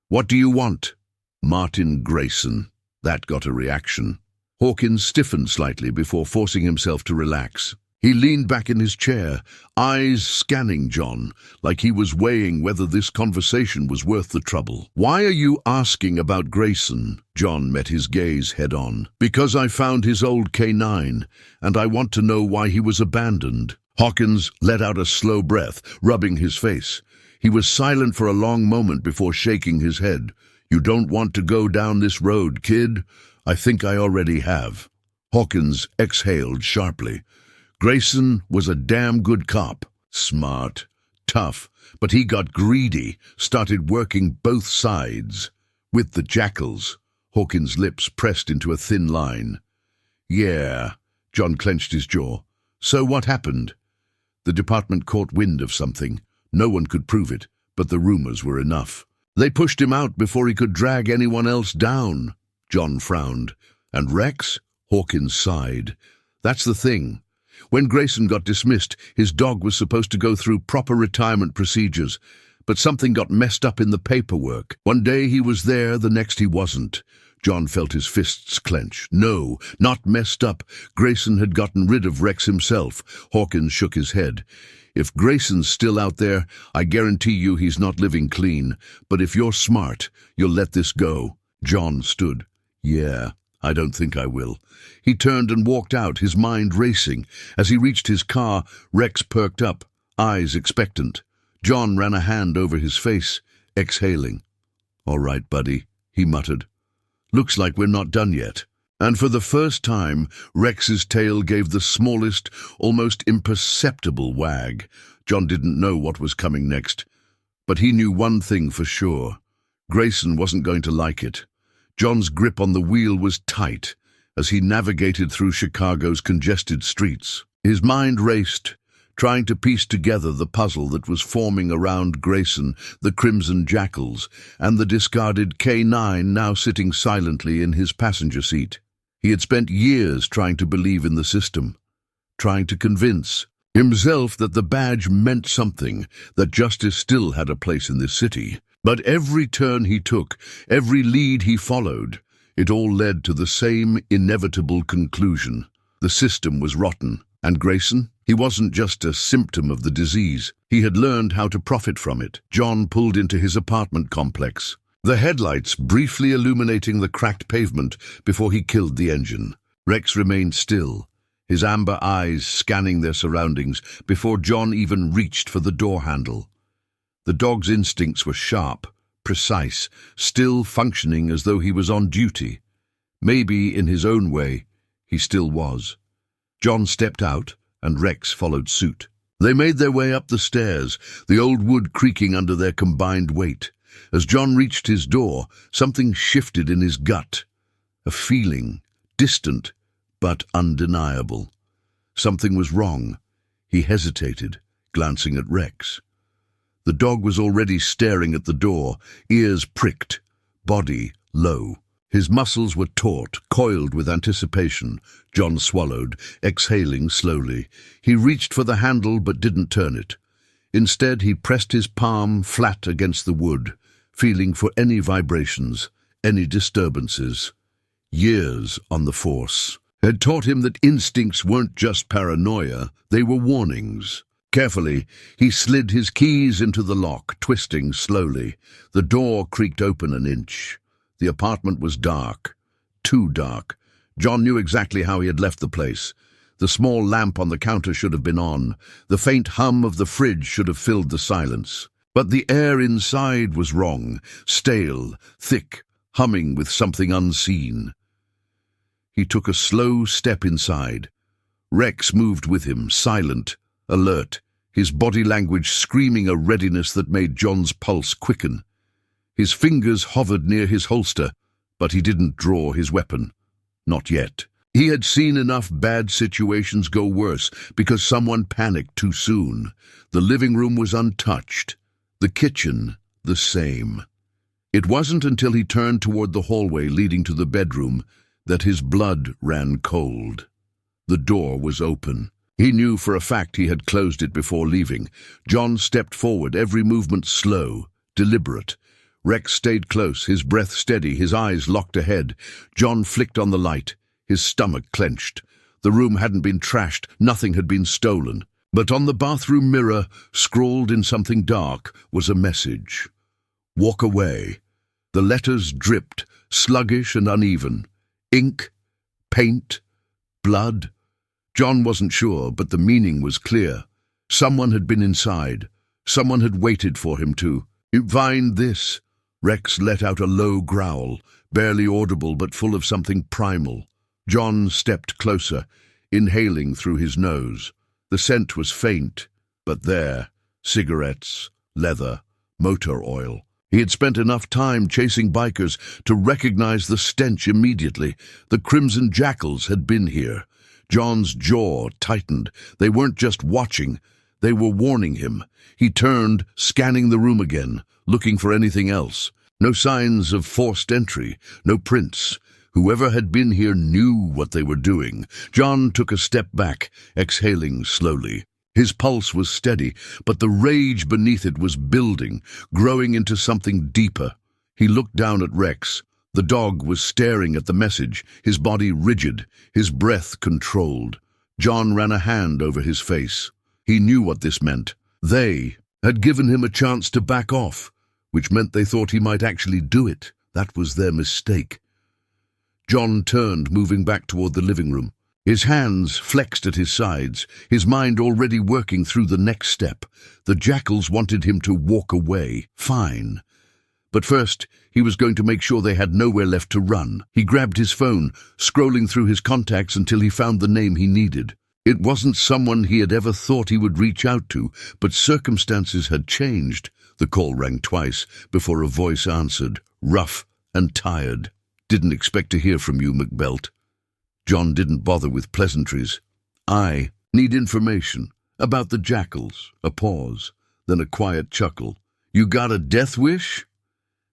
"What do you want?" "Martin Grayson." That got a reaction. Hawkins stiffened slightly before forcing himself to relax. He leaned back in his chair, eyes scanning John, like he was weighing whether this conversation was worth the trouble. "Why are you asking about Grayson?" John met his gaze head-on. "Because I found his old K9, and I want to know why he was abandoned." Hawkins let out a slow breath, rubbing his face. He was silent for a long moment before shaking his head. "You don't want to go down this road, kid? I think I already have." Hawkins exhaled sharply. Grayson was a damn good cop. Smart, tough, but he got greedy, started working both sides. With the jackals, Hawkins' lips pressed into a thin line. "Yeah," John clenched his jaw. "So what happened?" "The department caught wind of something. No one could prove it, but the rumors were enough. They pushed him out before he could drag anyone else down." John frowned. "And Rex?" Hawkins sighed. "That's the thing. When Grayson got dismissed, his dog was supposed to go through proper retirement procedures, but something got messed up in the paperwork. One day he was there, the next he wasn't." John felt his fists clench. "No, not messed up. Grayson had gotten rid of Rex himself." Hawkins shook his head. "If Grayson's still out there, I guarantee you he's not living clean. But if you're smart, you'll let this go." John stood. "Yeah, I don't think I will." He turned and walked out, his mind racing. As he reached his car, Rex perked up, eyes expectant. John ran a hand over his face, exhaling. "All right, buddy," he muttered. "Looks like we're not done yet." And for the first time, Rex's tail gave the smallest, almost imperceptible wag. John didn't know what was coming next, but he knew one thing for sure. Grayson wasn't going to like it. John's grip on the wheel was tight as he navigated through Chicago's congested streets. His mind raced, trying to piece together the puzzle that was forming around Grayson, the crimson jackals, and the discarded K9 now sitting silently in his passenger seat. He had spent years trying to believe in the system, trying to convince himself that the badge meant something, that justice still had a place in this city. But every turn he took, every lead he followed, it all led to the same inevitable conclusion. The system was rotten, and Grayson? He wasn't just a symptom of the disease. He had learned how to profit from it. John pulled into his apartment complex, the headlights briefly illuminating the cracked pavement before he killed the engine. Rex remained still, his amber eyes scanning their surroundings before John even reached for the door handle. The dog's instincts were sharp, precise, still functioning as though he was on duty. Maybe, in his own way, he still was. John stepped out, and Rex followed suit. They made their way up the stairs, the old wood creaking under their combined weight. As John reached his door, something shifted in his gut. A feeling, distant, but undeniable. Something was wrong. He hesitated, glancing at Rex. The dog was already staring at the door, ears pricked, body low. His muscles were taut, coiled with anticipation. John swallowed, exhaling slowly. He reached for the handle but didn't turn it. Instead, he pressed his palm flat against the wood, feeling for any vibrations, any disturbances. Years on the force had taught him that instincts weren't just paranoia, they were warnings. Carefully, he slid his keys into the lock, twisting slowly. The door creaked open an inch. The apartment was dark, too dark. John knew exactly how he had left the place. The small lamp on the counter should have been on. The faint hum of the fridge should have filled the silence. But the air inside was wrong, stale, thick, humming with something unseen. He took a slow step inside. Rex moved with him, silent, alert, his body language screaming a readiness that made John's pulse quicken. His fingers hovered near his holster, but he didn't draw his weapon. Not yet. He had seen enough bad situations go worse because someone panicked too soon. The living room was untouched. The kitchen, the same. It wasn't until he turned toward the hallway leading to the bedroom that his blood ran cold. The door was open. He knew for a fact he had closed it before leaving. John stepped forward, every movement slow, deliberate. Rex stayed close, his breath steady, his eyes locked ahead. John flicked on the light, his stomach clenched. The room hadn't been trashed, nothing had been stolen. But on the bathroom mirror, scrawled in something dark, was a message. Walk away. The letters dripped, sluggish and uneven. Ink, paint, blood. John wasn't sure, but the meaning was clear. Someone had been inside, Someone had waited for him to find this. Rex let out a low growl, barely audible but full of something primal. John stepped closer, inhaling through his nose. The scent was faint, but there, cigarettes, leather, motor oil. He had spent enough time chasing bikers to recognize the stench immediately. The Crimson Jackals had been here. John's jaw tightened. They weren't just watching, they were warning him. He turned, scanning the room again, looking for anything else. No signs of forced entry, no prints. Whoever had been here knew what they were doing. John took a step back, exhaling slowly. His pulse was steady, but the rage beneath it was building, growing into something deeper. He looked down at Rex. The dog was staring at the message, his body rigid, his breath controlled. John ran a hand over his face. He knew what this meant. They had given him a chance to back off, which meant they thought he might actually do it. That was their mistake. John turned, moving back toward the living room. His hands flexed at his sides, his mind already working through the next step. The Jackals wanted him to walk away. Fine. But first, he was going to make sure they had nowhere left to run. He grabbed his phone, scrolling through his contacts until he found the name he needed. It wasn't someone he had ever thought he would reach out to, but circumstances had changed. The call rang twice before a voice answered, rough and tired. "Didn't expect to hear from you, McBelt." John didn't bother with pleasantries. "I need information about the Jackals." A pause, then a quiet chuckle. "You got a death wish?"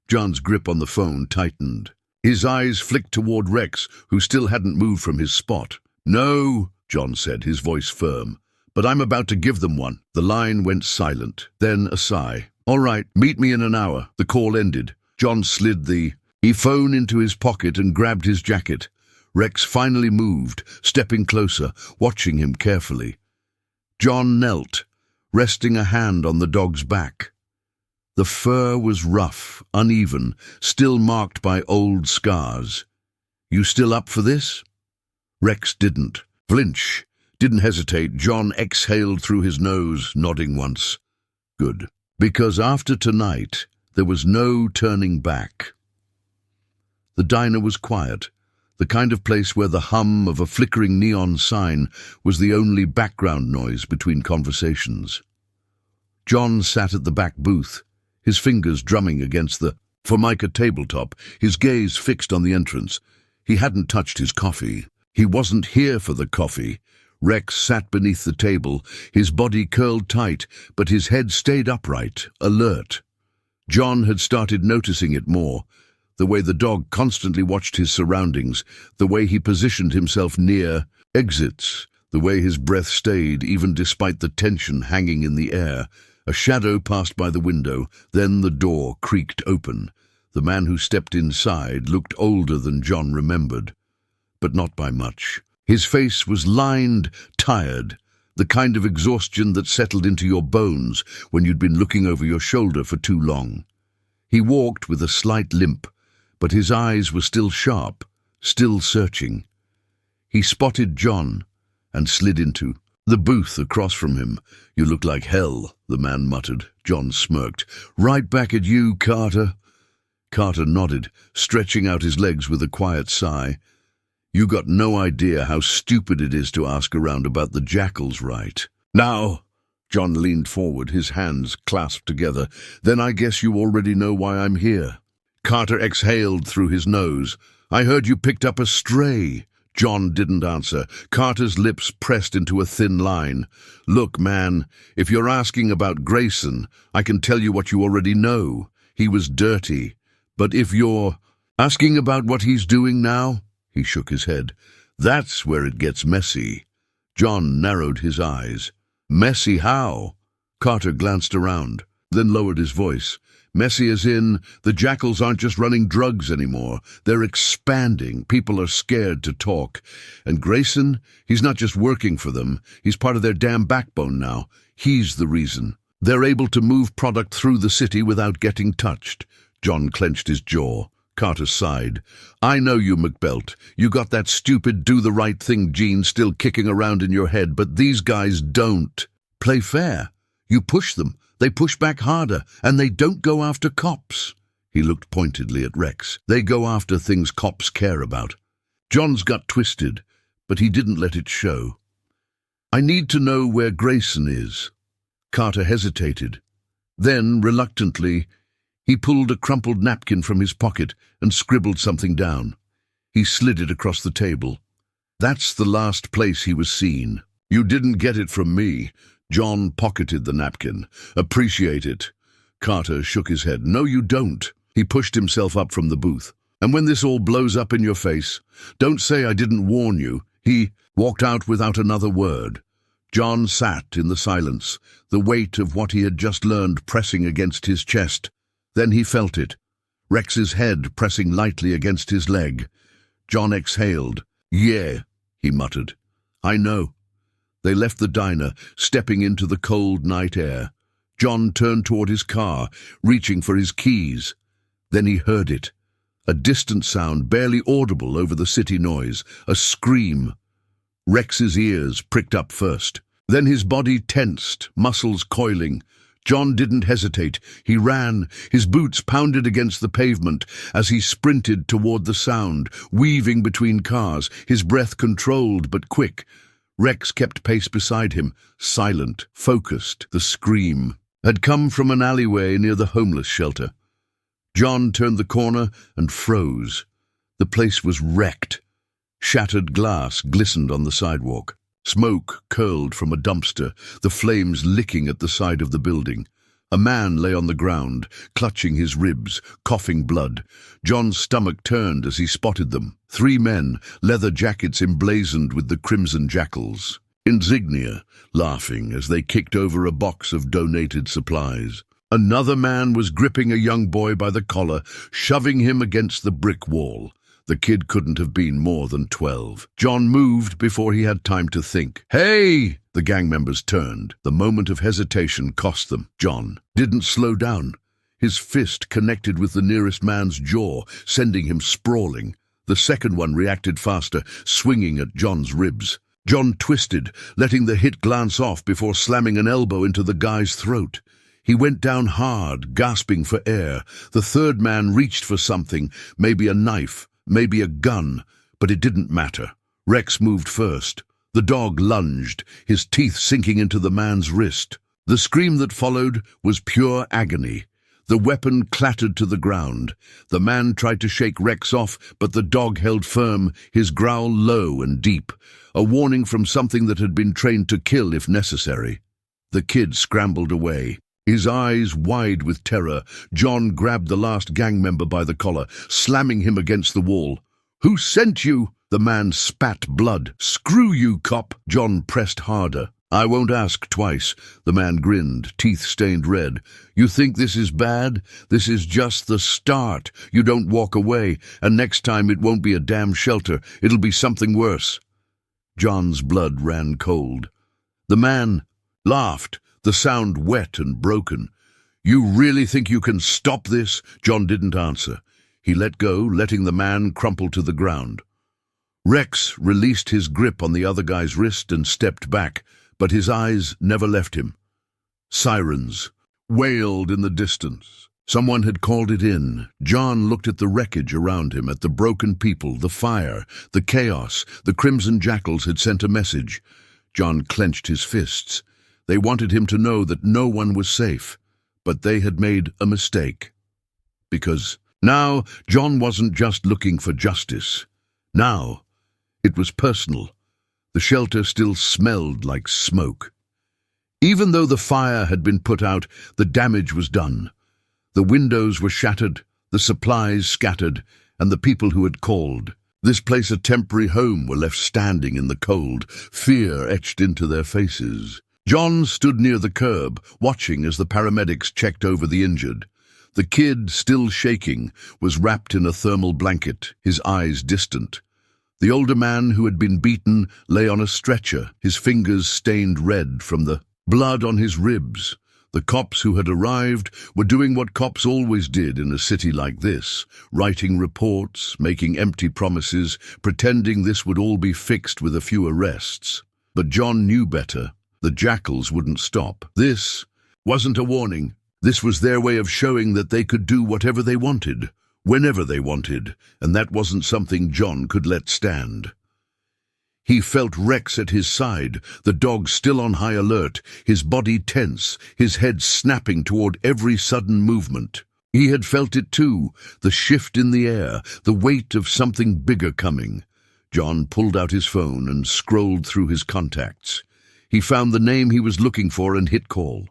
John's grip on the phone tightened. His eyes flicked toward Rex, who still hadn't moved from his spot. "No," John said, his voice firm, "but I'm about to give them one." The line went silent, then a sigh. "All right, meet me in an hour." The call ended. John slid the phone into his pocket and grabbed his jacket. Rex finally moved, stepping closer, watching him carefully. John knelt, resting a hand on the dog's back. The fur was rough, uneven, still marked by old scars. "You still up for this?" Rex didn't flinch, didn't hesitate. John exhaled through his nose, nodding once. Good. Because after tonight, there was no turning back. The diner was quiet, the kind of place where the hum of a flickering neon sign was the only background noise between conversations. John sat at the back booth, his fingers drumming against the Formica tabletop, his gaze fixed on the entrance. He hadn't touched his coffee. He wasn't here for the coffee. Rex sat beneath the table, his body curled tight, but his head stayed upright, alert. John had started noticing it more. The way the dog constantly watched his surroundings, the way he positioned himself near exits, the way his breath stayed even despite the tension hanging in the air. A shadow passed by the window, then the door creaked open. The man who stepped inside looked older than John remembered, but not by much. His face was lined, tired, the kind of exhaustion that settled into your bones when you'd been looking over your shoulder for too long. He walked with a slight limp, but his eyes were still sharp, still searching. He spotted John and slid into the booth across from him. "You look like hell," the man muttered. John smirked. "Right back at you, Carter." Carter nodded, stretching out his legs with a quiet sigh. "You got no idea how stupid it is to ask around about the Jackals, right?" "Now," John leaned forward, his hands clasped together, "then I guess you already know why I'm here." Carter exhaled through his nose. "I heard you picked up a stray." John didn't answer. Carter's lips pressed into a thin line. "Look, man, if you're asking about Grayson, I can tell you what you already know. He was dirty. But if you're asking about what he's doing now," he shook his head, "that's where it gets messy." John narrowed his eyes. "Messy how?" Carter glanced around, then lowered his voice. "Messy as in, the Jackals aren't just running drugs anymore. They're expanding. People are scared to talk. And Grayson, he's not just working for them. He's part of their damn backbone now. He's the reason. They're able to move product through the city without getting touched." John clenched his jaw. Carter sighed. "I know you, McBelt. You got that stupid do-the-right-thing gene still kicking around in your head, but these guys don't. Play fair. You push them. They push back harder, and they don't go after cops." He looked pointedly at Rex. "They go after things cops care about." John's gut twisted, but he didn't let it show. "I need to know where Grayson is." Carter hesitated. Then, reluctantly, he pulled a crumpled napkin from his pocket and scribbled something down. He slid it across the table. "That's the last place he was seen." "You didn't get it from me." John pocketed the napkin. "Appreciate it." Carter shook his head. "No, you don't." He pushed himself up from the booth. "And when this all blows up in your face, don't say I didn't warn you." He walked out without another word. John sat in the silence, the weight of what he had just learned pressing against his chest. Then he felt it, Rex's head pressing lightly against his leg. John exhaled. "Yeah," he muttered. "I know." They left the diner, stepping into the cold night air. John turned toward his car, reaching for his keys. Then he heard it. A distant sound, barely audible over the city noise. A scream. Rex's ears pricked up first. Then his body tensed, muscles coiling. John didn't hesitate. He ran. His boots pounded against the pavement as he sprinted toward the sound, weaving between cars, his breath controlled but quick. Rex kept pace beside him, silent, focused. The scream had come from an alleyway near the homeless shelter. John turned the corner and froze. The place was wrecked. Shattered glass glistened on the sidewalk. Smoke curled from a dumpster, the flames licking at the side of the building. A man lay on the ground, clutching his ribs, coughing blood. John's stomach turned as he spotted them. 3 men, leather jackets emblazoned with the crimson jackals. Insignia, laughing as they kicked over a box of donated supplies. Another man was gripping a young boy by the collar, shoving him against the brick wall. The kid couldn't have been more than 12. John moved before he had time to think. "Hey!" The gang members turned. The moment of hesitation cost them. John didn't slow down. His fist connected with the nearest man's jaw, sending him sprawling. The second one reacted faster, swinging at John's ribs. John twisted, letting the hit glance off before slamming an elbow into the guy's throat. He went down hard, gasping for air. The third man reached for something, maybe a knife, maybe a gun, but it didn't matter. Rex moved first. The dog lunged, his teeth sinking into the man's wrist. The scream that followed was pure agony. The weapon clattered to the ground. The man tried to shake Rex off, but the dog held firm, his growl low and deep, a warning from something that had been trained to kill if necessary. The kid scrambled away. His eyes wide with terror, John grabbed the last gang member by the collar, slamming him against the wall. "Who sent you?" The man spat blood. "Screw you, cop!" John pressed harder. "I won't ask twice." The man grinned, teeth stained red. "You think this is bad? This is just the start. You don't walk away, and next time it won't be a damn shelter. It'll be something worse." John's blood ran cold. The man laughed, the sound wet and broken. "You really think you can stop this?" John didn't answer. He let go, letting the man crumple to the ground. Rex released his grip on the other guy's wrist and stepped back, but his eyes never left him. Sirens wailed in the distance. Someone had called it in. John looked at the wreckage around him, at the broken people, the fire, the chaos. The crimson jackals had sent a message. John clenched his fists. They wanted him to know that no one was safe, but they had made a mistake. Because now John wasn't just looking for justice. Now it was personal. The shelter still smelled like smoke. Even though the fire had been put out, the damage was done. The windows were shattered, the supplies scattered, and the people who had called this place a temporary home were left standing in the cold, fear etched into their faces. John stood near the curb, watching as the paramedics checked over the injured. The kid, still shaking, was wrapped in a thermal blanket, his eyes distant. The older man who had been beaten lay on a stretcher, his fingers stained red from the blood on his ribs. The cops who had arrived were doing what cops always did in a city like this, writing reports, making empty promises, pretending this would all be fixed with a few arrests. But John knew better. The jackals wouldn't stop. This wasn't a warning. This was their way of showing that they could do whatever they wanted, whenever they wanted, and that wasn't something John could let stand. He felt Rex at his side, the dog still on high alert, his body tense, his head snapping toward every sudden movement. He had felt it too, the shift in the air, the weight of something bigger coming. John pulled out his phone and scrolled through his contacts. He found the name he was looking for and hit call.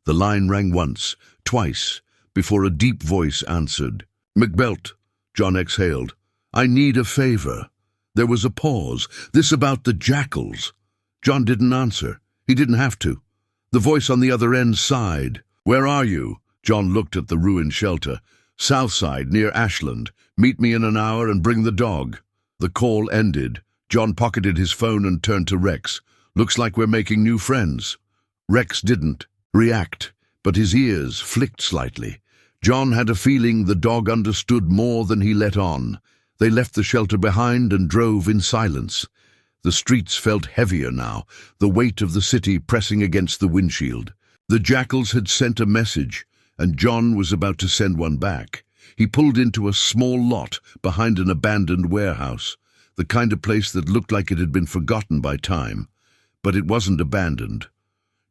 The line rang once, twice, before a deep voice answered. "McBelt," John exhaled. "I need a favor." There was a pause. "This about the jackals." John didn't answer. He didn't have to. The voice on the other end sighed. "Where are you?" John looked at the ruined shelter. "South side, near Ashland. Meet me in an hour and bring the dog." The call ended. John pocketed his phone and turned to Rex. "Looks like we're making new friends." Rex didn't react, but his ears flicked slightly. John had a feeling the dog understood more than he let on. They left the shelter behind and drove in silence. The streets felt heavier now, the weight of the city pressing against the windshield. The jackals had sent a message, and John was about to send one back. He pulled into a small lot behind an abandoned warehouse, the kind of place that looked like it had been forgotten by time. But it wasn't abandoned.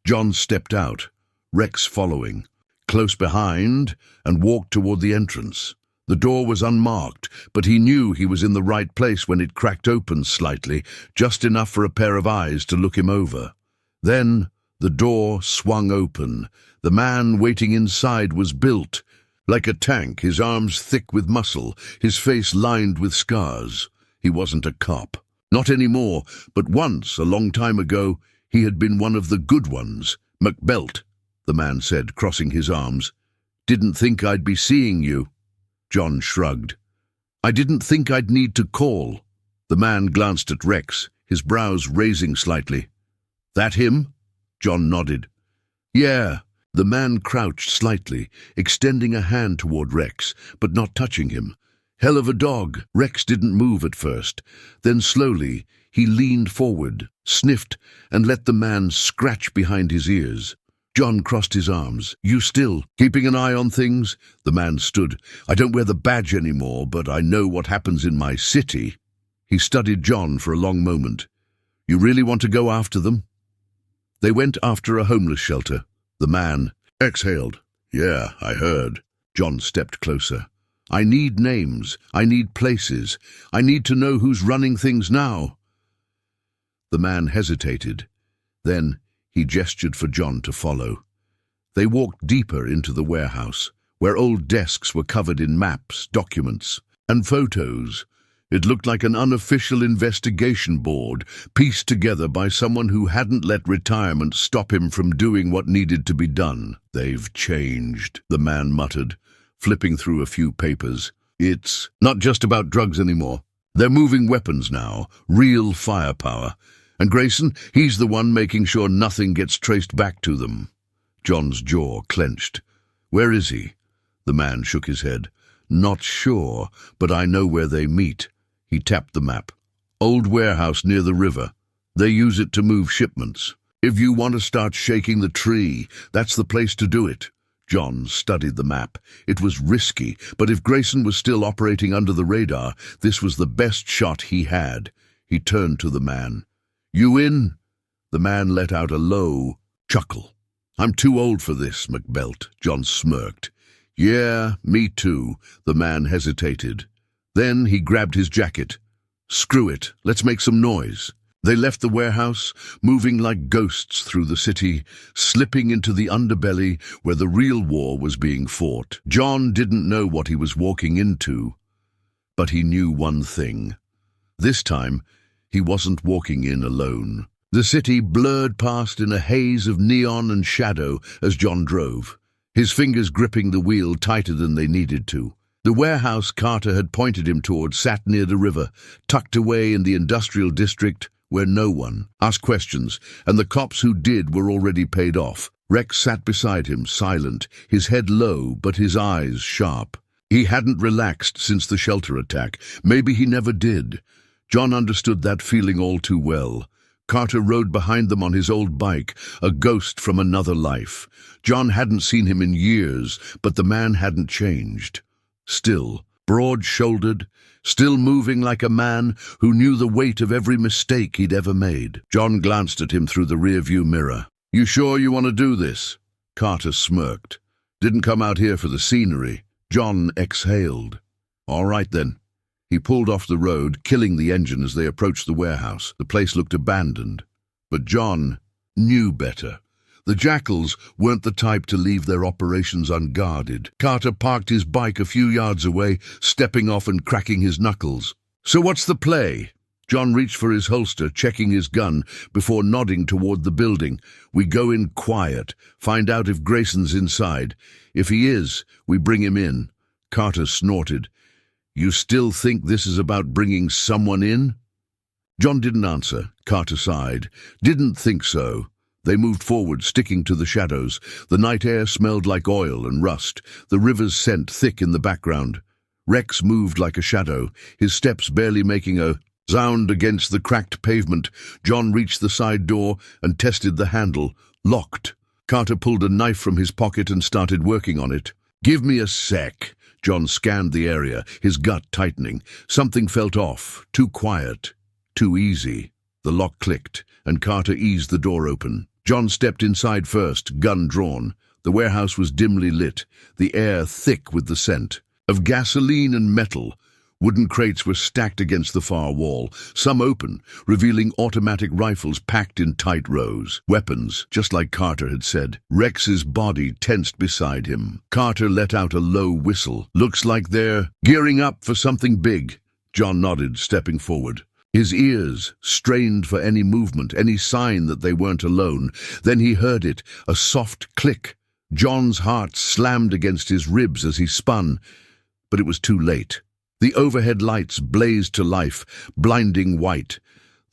John stepped out, Rex following, close behind, and walked toward the entrance. The door was unmarked, but he knew he was in the right place when it cracked open slightly, just enough for a pair of eyes to look him over. Then the door swung open. The man waiting inside was built like a tank, his arms thick with muscle, his face lined with scars. He wasn't a cop. Not anymore, but once, a long time ago, he had been one of the good ones. "McBelt," the man said, crossing his arms. "Didn't think I'd be seeing you." John shrugged. "I didn't think I'd need to call." The man glanced at Rex, his brows raising slightly. "That him?" John nodded. "Yeah." The man crouched slightly, extending a hand toward Rex, but not touching him. "Hell of a dog." Rex didn't move at first. Then slowly, he leaned forward, sniffed, and let the man scratch behind his ears. John crossed his arms. "You still keeping an eye on things?" The man stood. "I don't wear the badge anymore, but I know what happens in my city." He studied John for a long moment. "You really want to go after them?" They went after a homeless shelter. The man exhaled. "Yeah, I heard." John stepped closer. "I need names. I need places. I need to know who's running things now." The man hesitated. Then he gestured for John to follow. They walked deeper into the warehouse, where old desks were covered in maps, documents, and photos. It looked like an unofficial investigation board, pieced together by someone who hadn't let retirement stop him from doing what needed to be done. "They've changed," the man muttered, flipping through a few papers. "It's not just about drugs anymore. They're moving weapons now, real firepower. And Grayson, he's the one making sure nothing gets traced back to them." John's jaw clenched. "Where is he?" The man shook his head. "Not sure, but I know where they meet." He tapped the map. "Old warehouse near the river. They use it to move shipments. If you want to start shaking the tree, that's the place to do it." John studied the map. It was risky, but if Grayson was still operating under the radar, this was the best shot he had. He turned to the man. "You in?" The man let out a low chuckle. "I'm too old for this, McBelt," John smirked. "Yeah, me too." The man hesitated. Then he grabbed his jacket. "Screw it, let's make some noise." They left the warehouse, moving like ghosts through the city, slipping into the underbelly where the real war was being fought. John didn't know what he was walking into, but he knew one thing. This time, he wasn't walking in alone. The city blurred past in a haze of neon and shadow as John drove, his fingers gripping the wheel tighter than they needed to. The warehouse Carter had pointed him toward sat near the river, tucked away in the industrial district where no one asked questions, and the cops who did were already paid off. Rex sat beside him, silent, his head low but his eyes sharp. He hadn't relaxed since the shelter attack. Maybe he never did. John understood that feeling all too well. Carter rode behind them on his old bike, a ghost from another life. John hadn't seen him in years, but the man hadn't changed. Still, broad-shouldered, still moving like a man who knew the weight of every mistake he'd ever made. John glanced at him through the rearview mirror. "You sure you want to do this?" Carter smirked. "Didn't come out here for the scenery." John exhaled. "All right then." He pulled off the road, killing the engine as they approached the warehouse. The place looked abandoned. But John knew better. The jackals weren't the type to leave their operations unguarded. Carter parked his bike a few yards away, stepping off and cracking his knuckles. "So what's the play?" John reached for his holster, checking his gun, before nodding toward the building. "We go in quiet, find out if Grayson's inside. If he is, we bring him in." Carter snorted. "You still think this is about bringing someone in?" John didn't answer. Carter sighed. "Didn't think so." They moved forward, sticking to the shadows. The night air smelled like oil and rust, the river's scent thick in the background. Rex moved like a shadow, his steps barely making a sound against the cracked pavement. John reached the side door and tested the handle. Locked. Carter pulled a knife from his pocket and started working on it. "Give me a sec." John scanned the area, his gut tightening. Something felt off, too quiet, too easy. The lock clicked, and Carter eased the door open. John stepped inside first, gun drawn. The warehouse was dimly lit, the air thick with the scent of gasoline and metal. Wooden crates were stacked against the far wall, some open, revealing automatic rifles packed in tight rows. Weapons, just like Carter had said. Rex's body tensed beside him. Carter let out a low whistle. "Looks like they're gearing up for something big." John nodded, stepping forward. His ears strained for any movement, any sign that they weren't alone. Then he heard it, a soft click. John's heart slammed against his ribs as he spun, but it was too late. The overhead lights blazed to life, blinding white.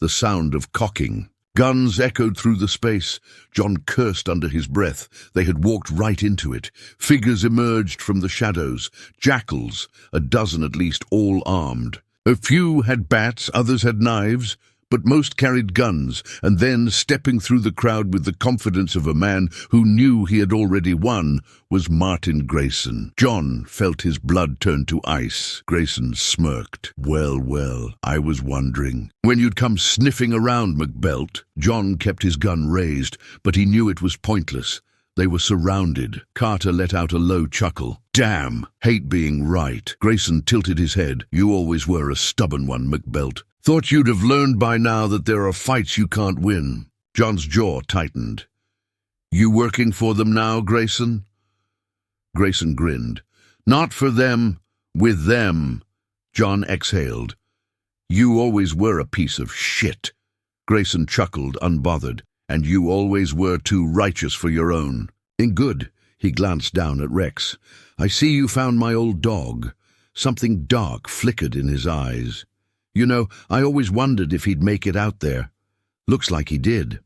The sound of cocking. Guns echoed through the space. John cursed under his breath. They had walked right into it. Figures emerged from the shadows. Jackals, a dozen at least, all armed. A few had bats, others had knives, but most carried guns, and then, stepping through the crowd with the confidence of a man who knew he had already won, was Martin Grayson. John felt his blood turn to ice. Grayson smirked. Well, I was wondering. When you'd come sniffing around, McBelt." John kept his gun raised, but he knew it was pointless. They were surrounded. Carter let out a low chuckle. "Damn, hate being right." Grayson tilted his head. "You always were a stubborn one, McBelt. Thought you'd have learned by now that there are fights you can't win." John's jaw tightened. "You working for them now, Grayson?" Grayson grinned. "Not for them, with them." John exhaled. "You always were a piece of shit." Grayson chuckled, unbothered. "And you always were too righteous for your own." "In good." He glanced down at Rex. "I see you found my old dog." Something dark flickered in his eyes. "You know, I always wondered if he'd make it out there. Looks like he did."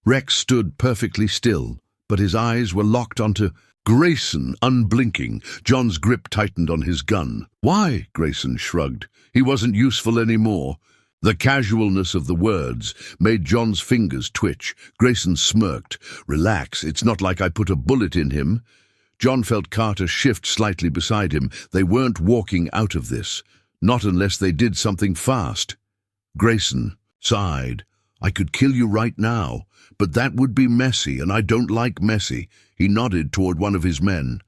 Rex stood perfectly still, but his eyes were locked onto Grayson, unblinking. John's grip tightened on his gun. "Why?" Grayson shrugged. He wasn't useful anymore. The casualness of the words made John's fingers twitch. Grayson smirked. "Relax, it's not like I put a bullet in him." John felt Carter shift slightly beside him. They weren't walking out of this. Not unless they did something fast. Grayson sighed. "I could kill you right now, but that would be messy, and I don't like messy." He nodded toward one of his men.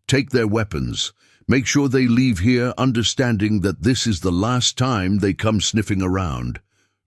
"Take their weapons. Make sure they leave here understanding that this is the last time they come sniffing around."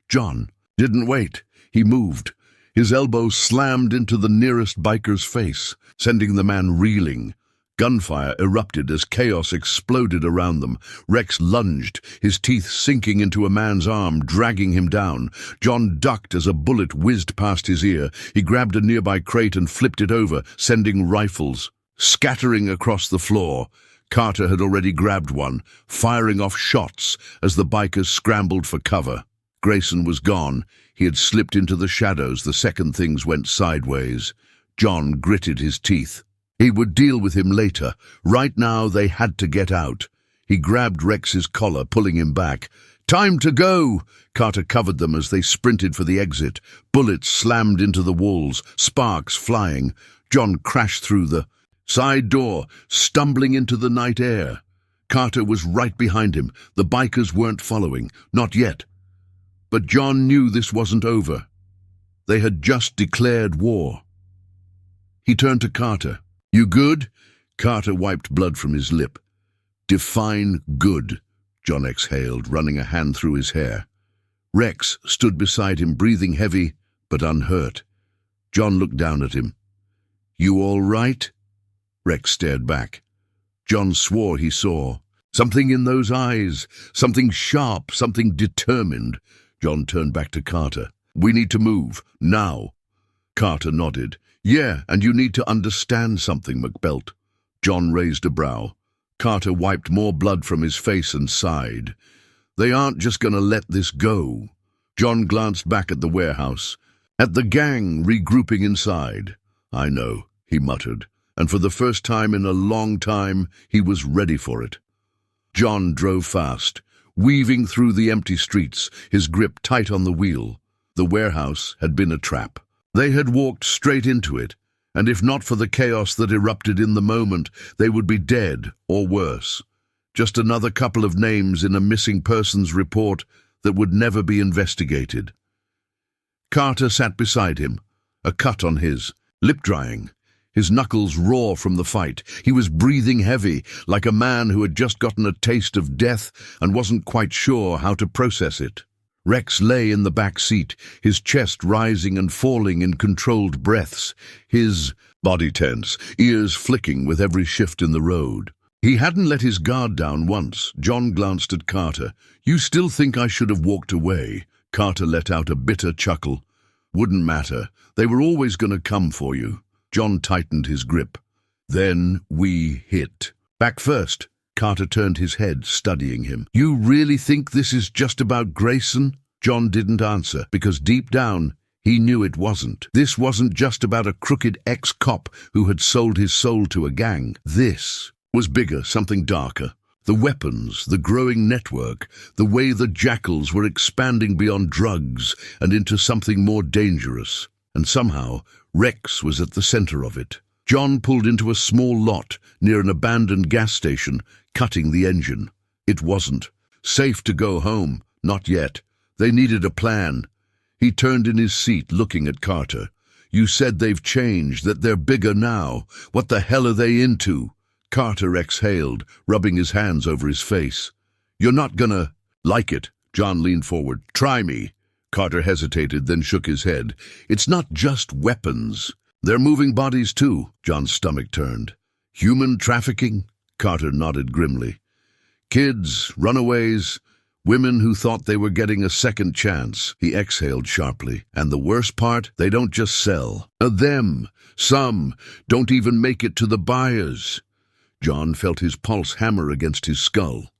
John didn't wait. He moved. His elbow slammed into the nearest biker's face, sending the man reeling. Gunfire erupted as chaos exploded around them. Rex lunged, his teeth sinking into a man's arm, dragging him down. John ducked as a bullet whizzed past his ear. He grabbed a nearby crate and flipped it over, sending rifles scattering across the floor. Carter had already grabbed one, firing off shots as the bikers scrambled for cover. Grayson was gone. He had slipped into the shadows the second things went sideways. John gritted his teeth. He would deal with him later. Right now they had to get out. He grabbed Rex's collar, pulling him back. "Time to go!" Carter covered them as they sprinted for the exit. Bullets slammed into the walls, sparks flying. John crashed through the side door, stumbling into the night air. Carter was right behind him. The bikers weren't following, not yet. But John knew this wasn't over. They had just declared war. He turned to Carter. "You good?" Carter wiped blood from his lip. "Define good," John exhaled, running a hand through his hair. Rex stood beside him, breathing heavy but unhurt. John looked down at him. "You all right?" Rex stared back. John swore he saw something in those eyes, something sharp, something determined. John turned back to Carter. "We need to move, now." Carter nodded. "Yeah, and you need to understand something, McBelt." John raised a brow. Carter wiped more blood from his face and sighed. "They aren't just going to let this go." John glanced back at the warehouse, at the gang regrouping inside. "I know," he muttered, and for the first time in a long time, he was ready for it. John drove fast, weaving through the empty streets, his grip tight on the wheel. The warehouse had been a trap. They had walked straight into it, and if not for the chaos that erupted in the moment, they would be dead or worse. Just another couple of names in a missing persons report that would never be investigated. Carter sat beside him, a cut on his lip drying. His knuckles raw from the fight. He was breathing heavy, like a man who had just gotten a taste of death and wasn't quite sure how to process it. Rex lay in the back seat, his chest rising and falling in controlled breaths, his body tense, ears flicking with every shift in the road. He hadn't let his guard down once. John glanced at Carter. "You still think I should have walked away?" Carter let out a bitter chuckle. "Wouldn't matter. They were always going to come for you." John tightened his grip. "Then we hit. Back first." Carter turned his head, studying him. "You really think this is just about Grayson?" John didn't answer, because deep down, he knew it wasn't. This wasn't just about a crooked ex-cop who had sold his soul to a gang. This was bigger, something darker. The weapons, the growing network, the way the jackals were expanding beyond drugs and into something more dangerous. And somehow, Rex was at the center of it. John pulled into a small lot near an abandoned gas station, cutting the engine. It wasn't safe to go home, not yet. They needed a plan. He turned in his seat, looking at Carter. "You said they've changed, that they're bigger now. What the hell are they into?" Carter exhaled, rubbing his hands over his face. "You're not gonna like it." John leaned forward. "Try me." Carter hesitated, then shook his head. "It's not just weapons. They're moving bodies too." John's stomach turned. "Human trafficking?" Carter nodded grimly. "Kids, runaways, women who thought they were getting a second chance." He exhaled sharply. "And the worst part, they don't just sell. Some don't even make it to the buyers." John felt his pulse hammer against his skull.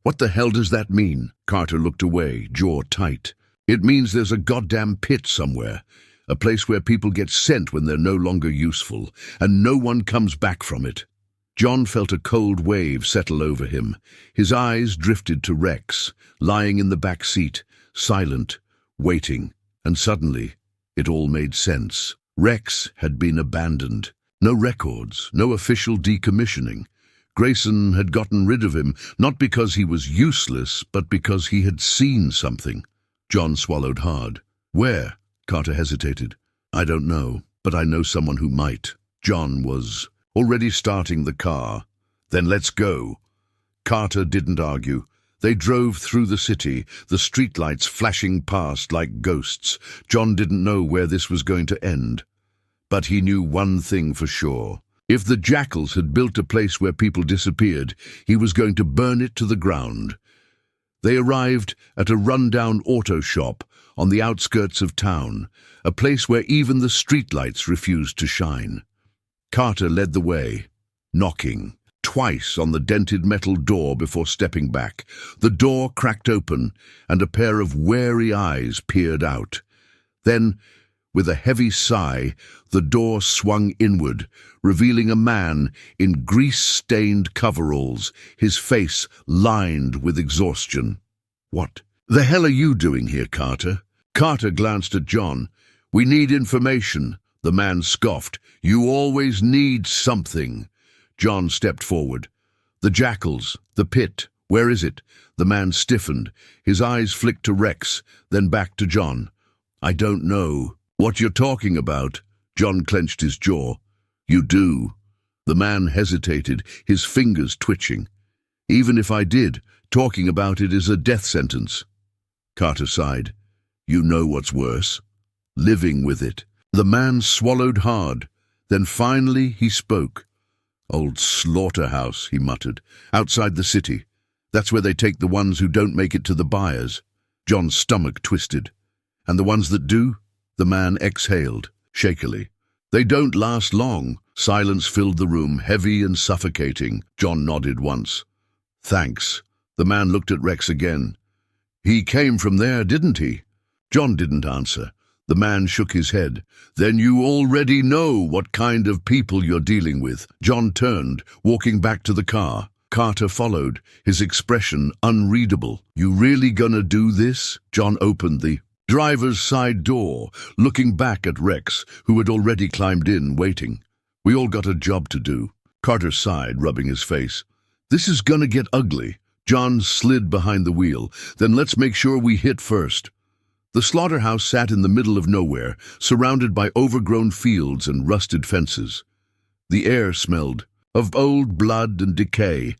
"What the hell does that mean?" Carter looked away, jaw tight. "It means there's a goddamn pit somewhere, a place where people get sent when they're no longer useful, and no one comes back from it." John felt a cold wave settle over him. His eyes drifted to Rex, lying in the back seat, silent, waiting, and suddenly it all made sense. Rex had been abandoned. No records, no official decommissioning. Grayson had gotten rid of him, not because he was useless, but because he had seen something. John swallowed hard. "Where?" Carter hesitated. "I don't know, but I know someone who might." John was already starting the car. "Then let's go." Carter didn't argue. They drove through the city, the streetlights flashing past like ghosts. John didn't know where this was going to end. But he knew one thing for sure. If the jackals had built a place where people disappeared, he was going to burn it to the ground. They arrived at a rundown auto shop on the outskirts of town, a place where even the streetlights refused to shine. Carter led the way, knocking twice on the dented metal door before stepping back. The door cracked open, and a pair of wary eyes peered out. Then, with a heavy sigh, the door swung inward, revealing a man in grease-stained coveralls, his face lined with exhaustion. What the hell are you doing here, Carter? Carter glanced at John. We need information. The man scoffed. You always need something. John stepped forward. The jackals, the pit, where is it? The man stiffened. His eyes flicked to Rex, then back to John. I don't know what you're talking about. John clenched his jaw. You do. The man hesitated, his fingers twitching. Even if I did, talking about it is a death sentence. Carter sighed. You know what's worse. Living with it. The man swallowed hard. Then finally he spoke. Old slaughterhouse, he muttered. Outside the city. That's where they take the ones who don't make it to the buyers. John's stomach twisted. And the ones that do? The man exhaled, shakily. They don't last long. Silence filled the room, heavy and suffocating. John nodded once. Thanks. The man looked at Rex again. He came from there, didn't he? John didn't answer. The man shook his head. Then you already know what kind of people you're dealing with. John turned, walking back to the car. Carter followed, his expression unreadable. You really gonna do this? John opened the driver's side door, looking back at Rex, who had already climbed in, waiting. We all got a job to do. Carter sighed, rubbing his face. This is gonna get ugly. John slid behind the wheel. Then let's make sure we hit first. The slaughterhouse sat in the middle of nowhere, surrounded by overgrown fields and rusted fences. The air smelled of old blood and decay,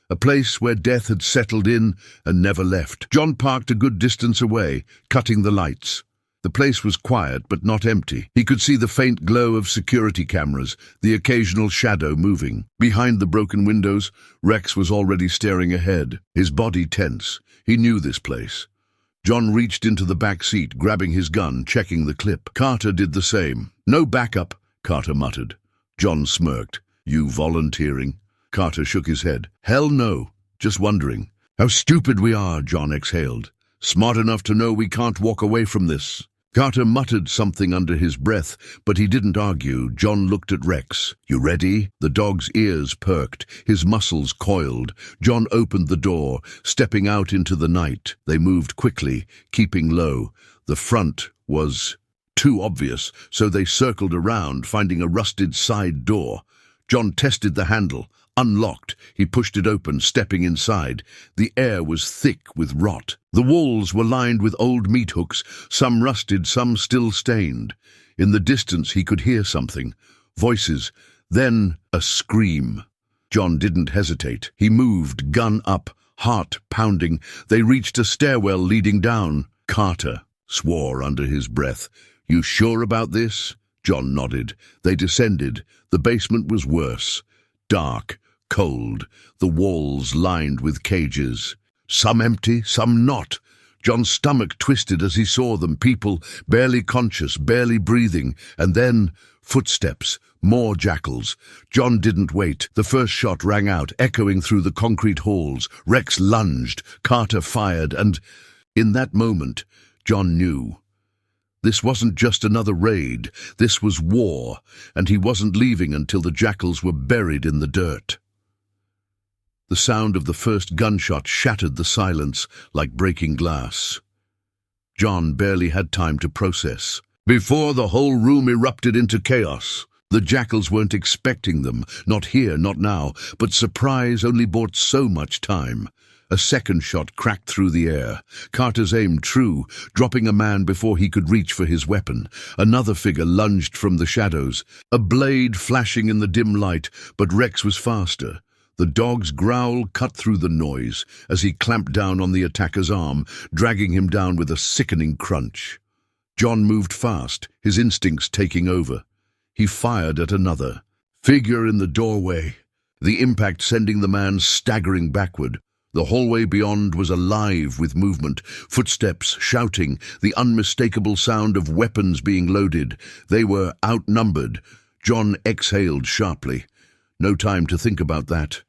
a place where death had settled in and never left. John parked a good distance away, cutting the lights. The place was quiet but not empty. He could see the faint glow of security cameras, the occasional shadow moving. Behind the broken windows, Rex was already staring ahead, his body tense. He knew this place. John reached into the back seat, grabbing his gun, checking the clip. Carter did the same. No backup, Carter muttered. John smirked. You volunteering? Carter shook his head. Hell no. Just wondering. How stupid we are, John exhaled. Smart enough to know we can't walk away from this. Carter muttered something under his breath, but he didn't argue. John looked at Rex. You ready? The dog's ears perked, his muscles coiled. John opened the door, stepping out into the night. They moved quickly, keeping low. The front was too obvious, so they circled around, finding a rusted side door. John tested the handle. Unlocked, he pushed it open, stepping inside. The air was thick with rot. The walls were lined with old meat hooks, some rusted, some still stained. In the distance he could hear something. Voices, then a scream. John didn't hesitate. He moved, gun up, heart pounding. They reached a stairwell leading down. Carter swore under his breath. You sure about this? John nodded. They descended. The basement was worse. Dark, cold, the walls lined with cages. Some empty, some not. John's stomach twisted as he saw them, people barely conscious, barely breathing, and then footsteps, more jackals. John didn't wait. The first shot rang out, echoing through the concrete halls. Rex lunged, Carter fired, and in that moment, John knew. This wasn't just another raid, this was war, and he wasn't leaving until the jackals were buried in the dirt. The sound of the first gunshot shattered the silence like breaking glass. John barely had time to process. Before the whole room erupted into chaos. The jackals weren't expecting them, not here, not now, but surprise only bought so much time. A second shot cracked through the air. Carter's aim true, dropping a man before he could reach for his weapon. Another figure lunged from the shadows, a blade flashing in the dim light, but Rex was faster. The dog's growl cut through the noise as he clamped down on the attacker's arm, dragging him down with a sickening crunch. John moved fast, his instincts taking over. He fired at another figure in the doorway, the impact sending the man staggering backward. The hallway beyond was alive with movement, footsteps, shouting, the unmistakable sound of weapons being loaded. They were outnumbered. John exhaled sharply. No time to think about that.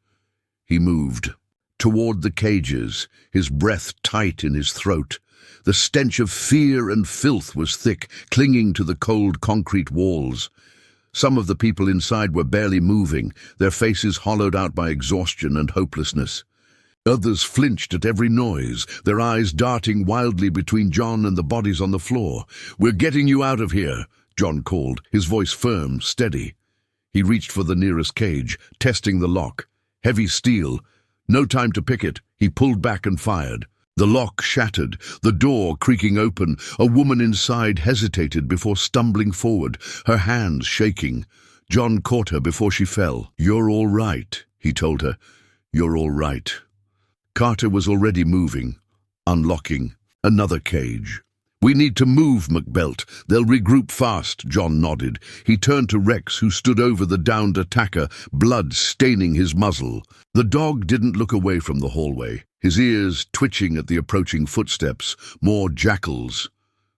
He moved toward the cages, his breath tight in his throat. The stench of fear and filth was thick, clinging to the cold concrete walls. Some of the people inside were barely moving, their faces hollowed out by exhaustion and hopelessness. Others flinched at every noise, their eyes darting wildly between John and the bodies on the floor. "We're getting you out of here," John called, his voice firm, steady. He reached for the nearest cage, testing the lock. Heavy steel. No time to pick it. He pulled back and fired. The lock shattered, the door creaking open. A woman inside hesitated before stumbling forward, her hands shaking. John caught her before she fell. "You're all right," he told her. "You're all right." Carter was already moving, unlocking. Another cage. "We need to move, McBelt. They'll regroup fast," John nodded. He turned to Rex, who stood over the downed attacker, blood staining his muzzle. The dog didn't look away from the hallway, his ears twitching at the approaching footsteps. More jackals.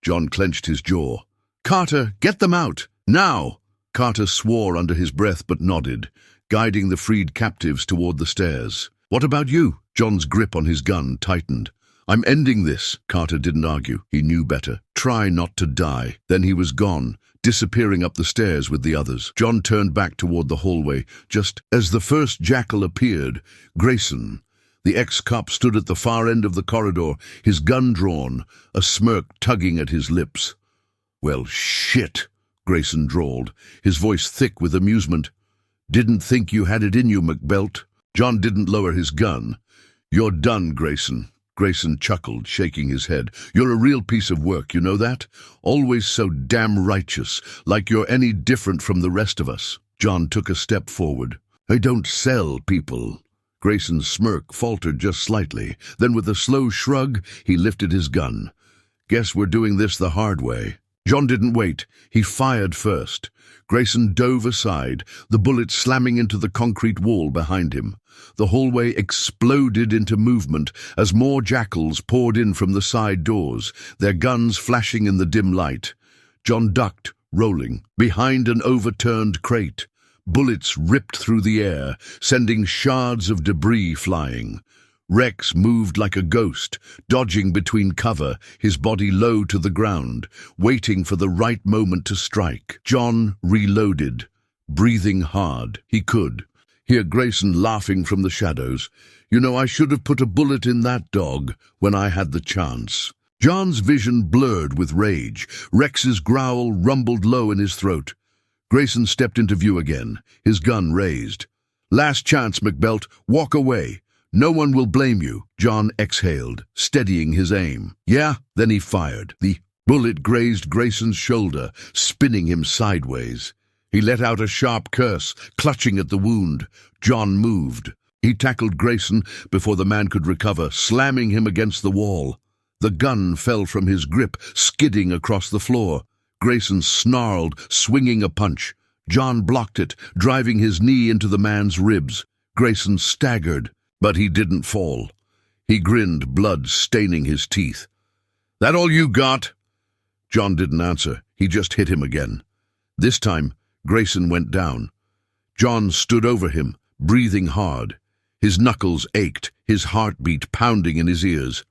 John clenched his jaw. "Carter, get them out! Now!" Carter swore under his breath but nodded, guiding the freed captives toward the stairs. "What about you?" John's grip on his gun tightened. "I'm ending this." Carter didn't argue. He knew better. Try not to die. Then he was gone, disappearing up the stairs with the others. John turned back toward the hallway. Just as the first jackal appeared, Grayson, the ex-cop, stood at the far end of the corridor, his gun drawn, a smirk tugging at his lips. "Well, shit," Grayson drawled, his voice thick with amusement. "Didn't think you had it in you, McBelt." John didn't lower his gun. "You're done, Grayson." Grayson chuckled, shaking his head. "You're a real piece of work, you know that? Always so damn righteous, like you're any different from the rest of us." John took a step forward. "I don't sell people." Grayson's smirk faltered just slightly. Then with a slow shrug, he lifted his gun. "Guess we're doing this the hard way." John didn't wait. He fired first. Grayson dove aside, the bullet slamming into the concrete wall behind him. The hallway exploded into movement as more jackals poured in from the side doors, their guns flashing in the dim light. John ducked, rolling, behind an overturned crate. Bullets ripped through the air, sending shards of debris flying. Rex moved like a ghost, dodging between cover, his body low to the ground, waiting for the right moment to strike. John reloaded, breathing hard. He could hear Grayson laughing from the shadows. "You know, I should have put a bullet in that dog when I had the chance." John's vision blurred with rage. Rex's growl rumbled low in his throat. Grayson stepped into view again, his gun raised. "Last chance, McBelt. Walk away. No one will blame you." John exhaled, steadying his aim. "Yeah?" Then he fired. The bullet grazed Grayson's shoulder, spinning him sideways. He let out a sharp curse, clutching at the wound. John moved. He tackled Grayson before the man could recover, slamming him against the wall. The gun fell from his grip, skidding across the floor. Grayson snarled, swinging a punch. John blocked it, driving his knee into the man's ribs. Grayson staggered, but he didn't fall. He grinned, blood staining his teeth. "That all you got?" John didn't answer. He just hit him again. This time, Grayson went down. John stood over him, breathing hard. His knuckles ached, his heartbeat pounding in his ears.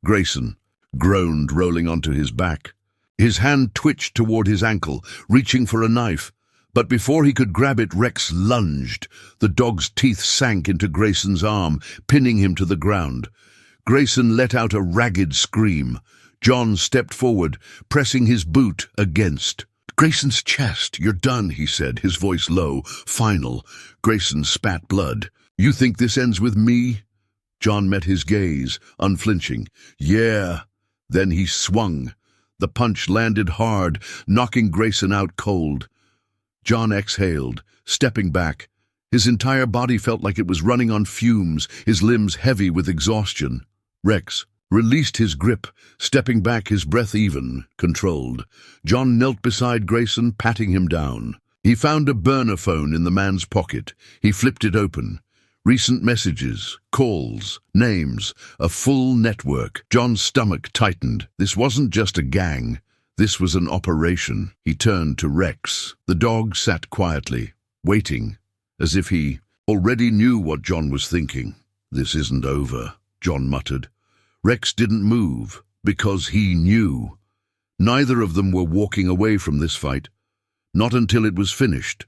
Grayson groaned, rolling onto his back. His hand twitched toward his ankle, reaching for a knife. But before he could grab it, Rex lunged. The dog's teeth sank into Grayson's arm, pinning him to the ground. Grayson let out a ragged scream. John stepped forward, pressing his boot against Grayson's chest. "You're done," he said, his voice low, final. Grayson spat blood. "You think this ends with me?" John met his gaze, unflinching. "Yeah." Then he swung. The punch landed hard, knocking Grayson out cold. John exhaled, stepping back. His entire body felt like it was running on fumes, his limbs heavy with exhaustion. Rex released his grip, stepping back, his breath even, controlled. John knelt beside Grayson, patting him down. He found a burner phone in the man's pocket. He flipped it open. Recent messages, calls, names, a full network. John's stomach tightened. This wasn't just a gang. This was an operation. He turned to Rex. The dog sat quietly, waiting, as if he already knew what John was thinking. "This isn't over," John muttered. Rex didn't move, because he knew. Neither of them were walking away from this fight. Not until it was finished.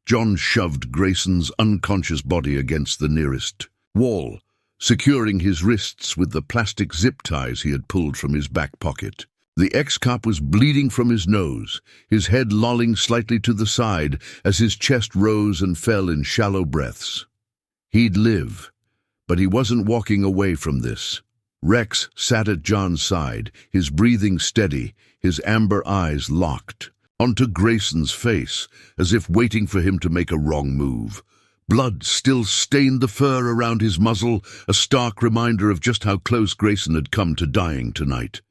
John shoved Grayson's unconscious body against the nearest wall, securing his wrists with the plastic zip ties he had pulled from his back pocket. The ex-cop was bleeding from his nose, his head lolling slightly to the side as his chest rose and fell in shallow breaths. He'd live, but he wasn't walking away from this. Rex sat at John's side, his breathing steady, his amber eyes locked onto Grayson's face, as if waiting for him to make a wrong move. Blood still stained the fur around his muzzle, a stark reminder of just how close Grayson had come to dying tonight.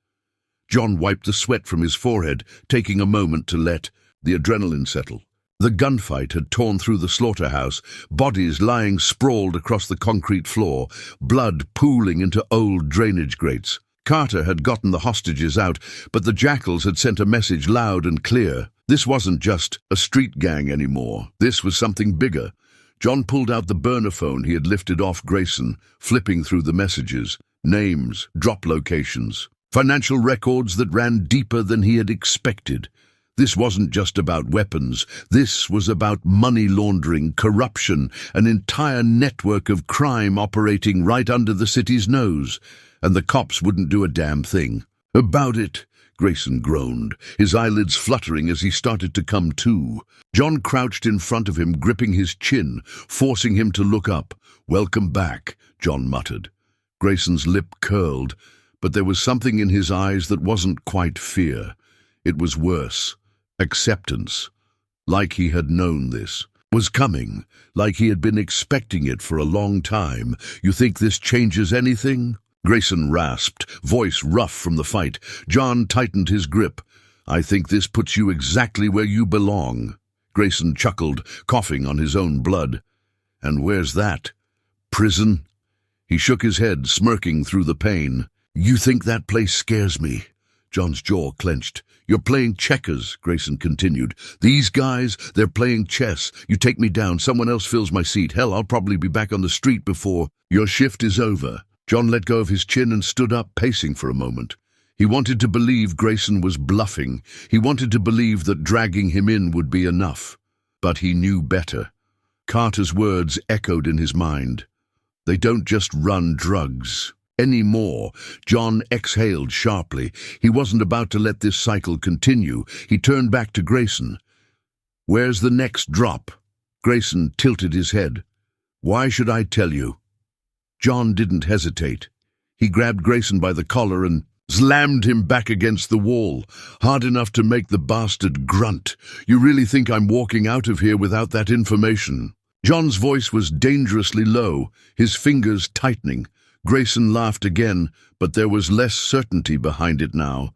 John wiped the sweat from his forehead, taking a moment to let the adrenaline settle. The gunfight had torn through the slaughterhouse, bodies lying sprawled across the concrete floor, blood pooling into old drainage grates. Carter had gotten the hostages out, but the jackals had sent a message loud and clear. This wasn't just a street gang anymore. This was something bigger. John pulled out the burner phone he had lifted off Grayson, flipping through the messages. Names, drop locations, financial records that ran deeper than he had expected. This wasn't just about weapons. This was about money laundering, corruption, an entire network of crime operating right under the city's nose. And the cops wouldn't do a damn thing about it. Grayson groaned, his eyelids fluttering as he started to come to. John crouched in front of him, gripping his chin, forcing him to look up. "Welcome back," John muttered. Grayson's lip curled, but there was something in his eyes that wasn't quite fear. It was worse. Acceptance. Like he had known this was coming, like he had been expecting it for a long time. "You think this changes anything?" Grayson rasped, voice rough from the fight. John tightened his grip. "I think this puts you exactly where you belong." Grayson chuckled, coughing on his own blood. "And where's that? Prison?" He shook his head, smirking through the pain. "You think that place scares me?" John's jaw clenched. "You're playing checkers," Grayson continued. "These guys, they're playing chess. You take me down, someone else fills my seat. Hell, I'll probably be back on the street before your shift is over." John let go of his chin and stood up, pacing for a moment. He wanted to believe Grayson was bluffing. He wanted to believe that dragging him in would be enough. But he knew better. Carter's words echoed in his mind. "They don't just run drugs anymore." John exhaled sharply. He wasn't about to let this cycle continue. He turned back to Grayson. "Where's the next drop?" Grayson tilted his head. "Why should I tell you?" John didn't hesitate. He grabbed Grayson by the collar and slammed him back against the wall, hard enough to make the bastard grunt. "You really think I'm walking out of here without that information?" John's voice was dangerously low, his fingers tightening. Grayson laughed again, but there was less certainty behind it now.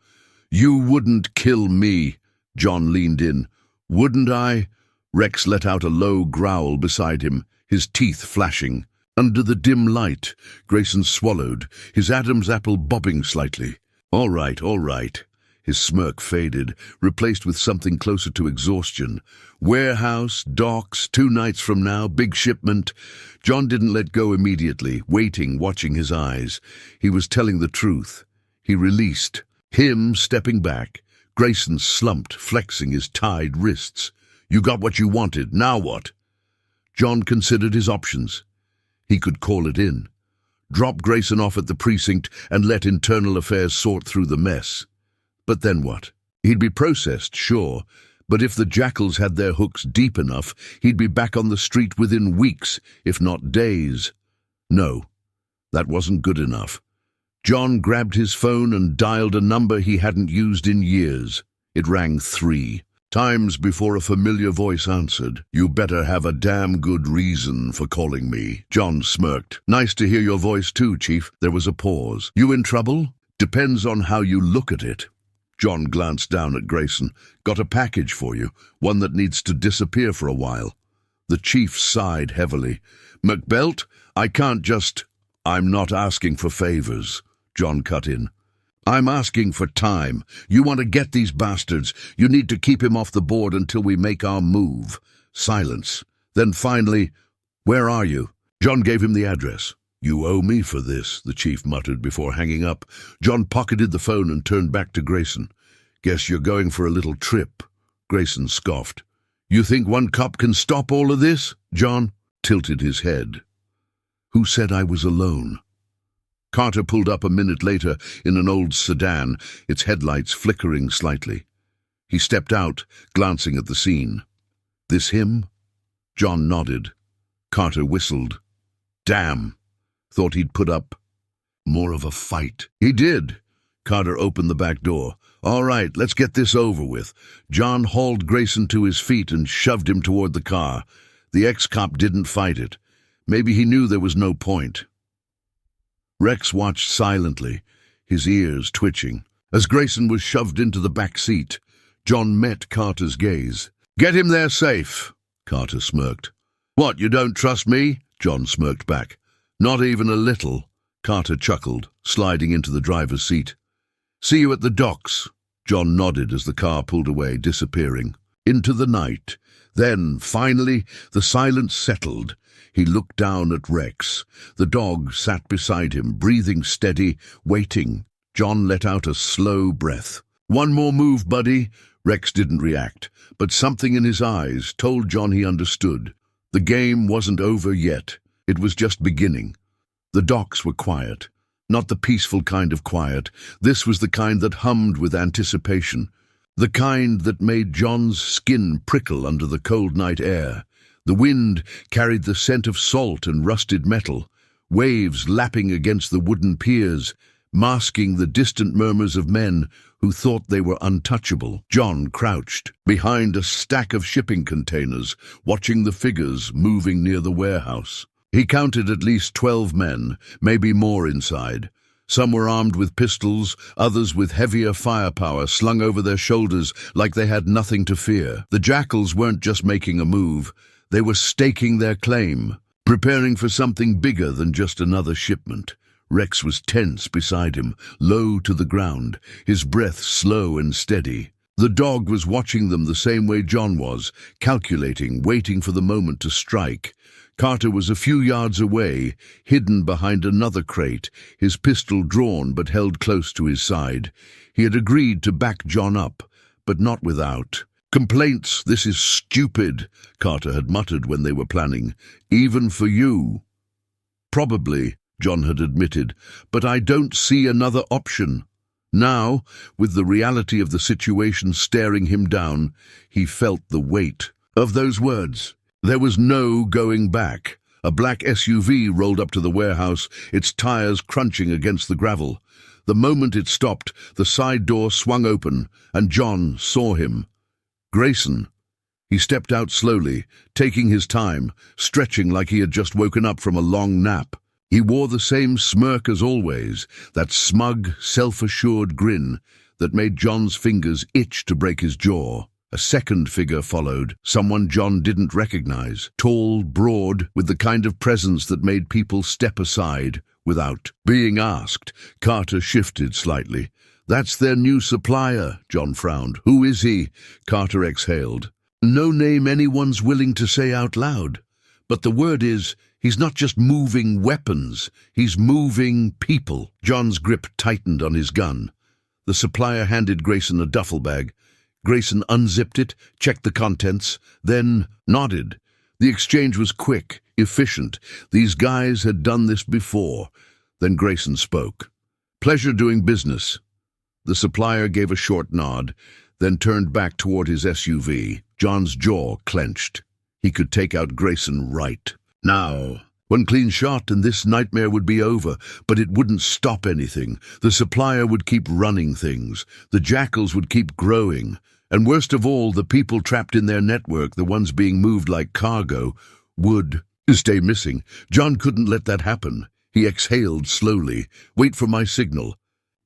"You wouldn't kill me," John leaned in. "Wouldn't I?" Rex let out a low growl beside him, his teeth flashing. Under the dim light, Grayson swallowed, his Adam's apple bobbing slightly. All right. His smirk faded, replaced with something closer to exhaustion. "Warehouse, docks, 2 nights from now, big shipment." John didn't let go immediately, waiting, watching his eyes. He was telling the truth. He released, him stepping back. Grayson slumped, flexing his tied wrists. "You got what you wanted, now what?" John considered his options. He could call it in, drop Grayson off at the precinct and let internal affairs sort through the mess. But then what? He'd be processed, sure, but if the jackals had their hooks deep enough, he'd be back on the street within weeks, if not days. No, that wasn't good enough. John grabbed his phone and dialed a number he hadn't used in years. It rang 3 times before a familiar voice answered. "You better have a damn good reason for calling me." John smirked. "Nice to hear your voice too, Chief." There was a pause. "You in trouble?" "Depends on how you look at it." John glanced down at Grayson. "Got a package for you, one that needs to disappear for a while." The chief sighed heavily. "McBelt, I can't just—" "I'm not asking for favors," John cut in. "I'm asking for time. You want to get these bastards. You need to keep him off the board until we make our move." Silence. Then finally, "Where are you?" John gave him the address. "You owe me for this," the chief muttered before hanging up. John pocketed the phone and turned back to Grayson. "Guess you're going for a little trip." Grayson scoffed. "You think one cop can stop all of this?" John tilted his head. Who said I was alone? Carter pulled up a minute later in an old sedan, its headlights flickering slightly. He stepped out, glancing at the scene. This him? John nodded. Carter whistled. Damn. Thought he'd put up more of a fight. He did. Carter opened the back door. All right, let's get this over with. John hauled Grayson to his feet and shoved him toward the car. The ex-cop didn't fight it. Maybe he knew there was no point. Rex watched silently, his ears twitching. As Grayson was shoved into the back seat, John met Carter's gaze. Get him there safe, Carter smirked. What, you don't trust me? John smirked back. Not even a little, Carter chuckled, sliding into the driver's seat. See you at the docks. John nodded as the car pulled away, disappearing into the night. Then, finally, the silence settled. He looked down at Rex. The dog sat beside him, breathing steady, waiting. John let out a slow breath. One more move, buddy. Rex didn't react, but something in his eyes told John he understood. The game wasn't over yet. It was just beginning. The docks were quiet. Not the peaceful kind of quiet. This was the kind that hummed with anticipation. The kind that made John's skin prickle under the cold night air. The wind carried the scent of salt and rusted metal, waves lapping against the wooden piers, masking the distant murmurs of men who thought they were untouchable. John crouched behind a stack of shipping containers, watching the figures moving near the warehouse. He counted at least 12 men, maybe more inside. Some were armed with pistols, others with heavier firepower slung over their shoulders like they had nothing to fear. The jackals weren't just making a move. They were staking their claim, preparing for something bigger than just another shipment. Rex was tense beside him, low to the ground, his breath slow and steady. The dog was watching them the same way John was, calculating, waiting for the moment to strike. Carter was a few yards away, hidden behind another crate, his pistol drawn but held close to his side. He had agreed to back John up, but not without. Complaints, this is stupid, Carter had muttered when they were planning. Even for you. Probably, John had admitted, but I don't see another option. Now, with the reality of the situation staring him down, he felt the weight of those words. There was no going back. A black SUV rolled up to the warehouse, its tires crunching against the gravel. The moment it stopped, the side door swung open, and John saw him. Grayson. He stepped out slowly, taking his time, stretching like he had just woken up from a long nap. He wore the same smirk as always, that smug, self-assured grin that made John's fingers itch to break his jaw. A second figure followed, someone John didn't recognize, tall, broad, with the kind of presence that made people step aside without being asked. Carter shifted slightly. That's their new supplier, John frowned. Who is he? Carter exhaled. No name anyone's willing to say out loud. But the word is, he's not just moving weapons, he's moving people. John's grip tightened on his gun. The supplier handed Grayson a duffel bag. Grayson unzipped it, checked the contents, then nodded. The exchange was quick, efficient. These guys had done this before. Then Grayson spoke. Pleasure doing business. The supplier gave a short nod, then turned back toward his SUV. John's jaw clenched. He could take out Grayson right now. One clean shot and this nightmare would be over, but it wouldn't stop anything. The supplier would keep running things. The jackals would keep growing. And worst of all, the people trapped in their network, the ones being moved like cargo, would stay missing. John couldn't let that happen. He exhaled slowly. Wait for my signal,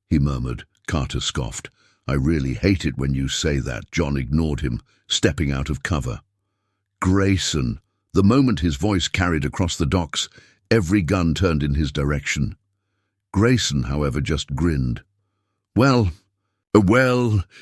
he murmured. Carter scoffed. I really hate it when you say that. John ignored him, stepping out of cover. Grayson. The moment his voice carried across the docks, every gun turned in his direction. Grayson, however, just grinned. Well,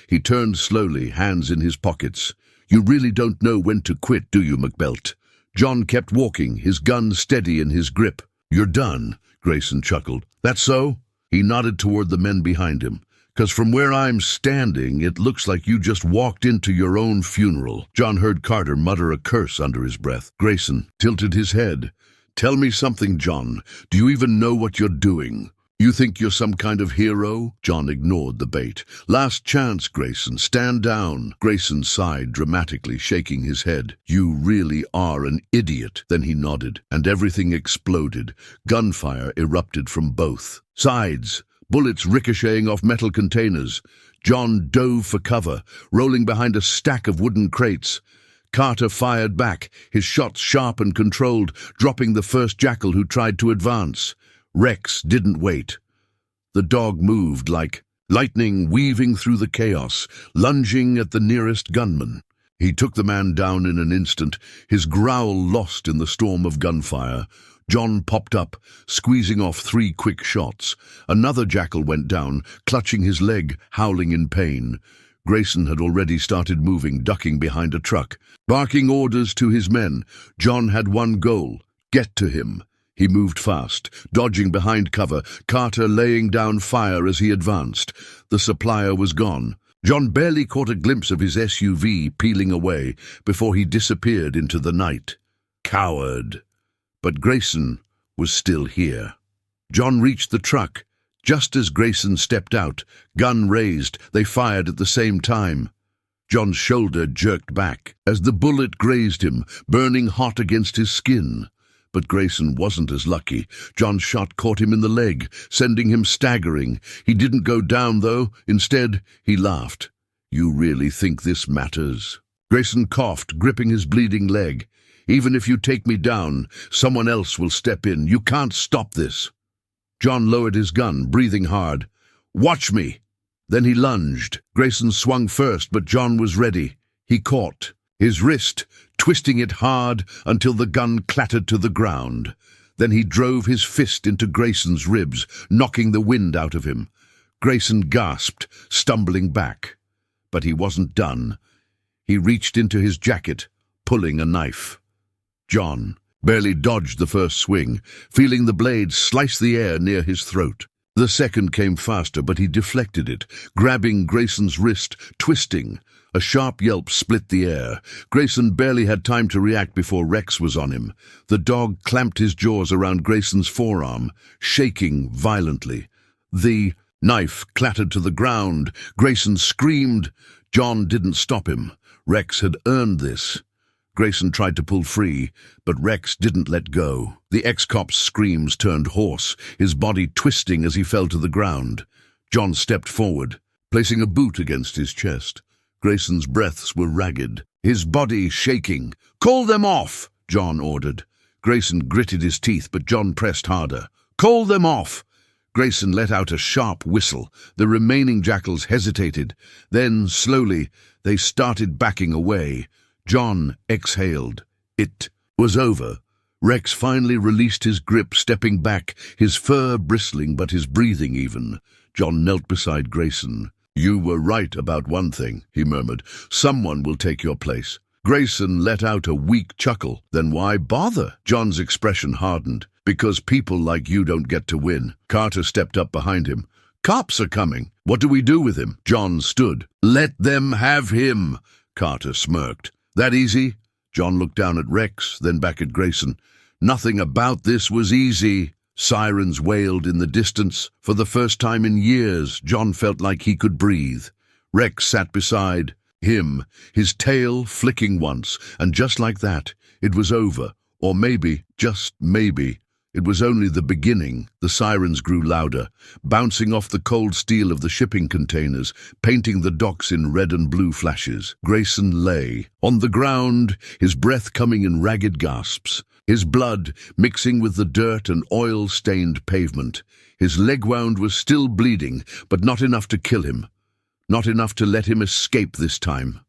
he turned slowly, hands in his pockets. You really don't know when to quit, do you, McBelt? John kept walking, his gun steady in his grip. You're done, Grayson chuckled. That's so? He nodded toward the men behind him. 'Cause from where I'm standing, it looks like you just walked into your own funeral. John heard Carter mutter a curse under his breath. Grayson tilted his head. Tell me something, John. Do you even know what you're doing? You think you're some kind of hero? John ignored the bait. Last chance, Grayson. Stand down. Grayson sighed dramatically, shaking his head. You really are an idiot. Then he nodded, and everything exploded. Gunfire erupted from both sides, bullets ricocheting off metal containers. John dove for cover, rolling behind a stack of wooden crates. Carter fired back, his shots sharp and controlled, dropping the first jackal who tried to advance. Rex didn't wait. The dog moved like lightning, weaving through the chaos, lunging at the nearest gunman. He took the man down in an instant, his growl lost in the storm of gunfire. John popped up, squeezing off 3 quick shots. Another jackal went down, clutching his leg, howling in pain. Grayson had already started moving, ducking behind a truck. Barking orders to his men, John had one goal: get to him. He moved fast, dodging behind cover, Carter laying down fire as he advanced. The supplier was gone. John barely caught a glimpse of his SUV peeling away before he disappeared into the night. Coward. But Grayson was still here. John reached the truck. Just as Grayson stepped out, gun raised, they fired at the same time. John's shoulder jerked back as the bullet grazed him, burning hot against his skin. But Grayson wasn't as lucky. John's shot caught him in the leg, sending him staggering. He didn't go down, though. Instead, he laughed. You really think this matters? Grayson coughed, gripping his bleeding leg. Even if you take me down, someone else will step in. You can't stop this. John lowered his gun, breathing hard. Watch me! Then he lunged. Grayson swung first, but John was ready. He caught his wrist, twisting it hard until the gun clattered to the ground. Then he drove his fist into Grayson's ribs, knocking the wind out of him. Grayson gasped, stumbling back. But he wasn't done. He reached into his jacket, pulling a knife. John barely dodged the first swing, feeling the blade slice the air near his throat. The second came faster, but he deflected it, grabbing Grayson's wrist, twisting. A sharp yelp split the air. Grayson barely had time to react before Rex was on him. The dog clamped his jaws around Grayson's forearm, shaking violently. The knife clattered to the ground. Grayson screamed. John didn't stop him. Rex had earned this. Grayson tried to pull free, but Rex didn't let go. The ex-cop's screams turned hoarse, his body twisting as he fell to the ground. John stepped forward, placing a boot against his chest. Grayson's breaths were ragged, his body shaking. "Call them off!" John ordered. Grayson gritted his teeth, but John pressed harder. "Call them off!" Grayson let out a sharp whistle. The remaining jackals hesitated. Then, slowly, they started backing away. John exhaled. It was over. Rex finally released his grip, stepping back, his fur bristling but his breathing even. John knelt beside Grayson. "You were right about one thing," he murmured. "Someone will take your place." Grayson let out a weak chuckle. "Then why bother?" John's expression hardened. "Because people like you don't get to win." Carter stepped up behind him. "Cops are coming. What do we do with him?" John stood. "Let them have him," Carter smirked. "That easy?" John looked down at Rex, then back at Grayson. "Nothing about this was easy." Sirens wailed in the distance. For the first time in years, John felt like he could breathe. Rex sat beside him, his tail flicking once, and just like that, it was over. Or maybe, just maybe, it was only the beginning. The sirens grew louder, bouncing off the cold steel of the shipping containers, painting the docks in red and blue flashes. Grayson lay on the ground, his breath coming in ragged gasps, his blood mixing with the dirt and oil-stained pavement. His leg wound was still bleeding, but not enough to kill him. Not enough to let him escape this time.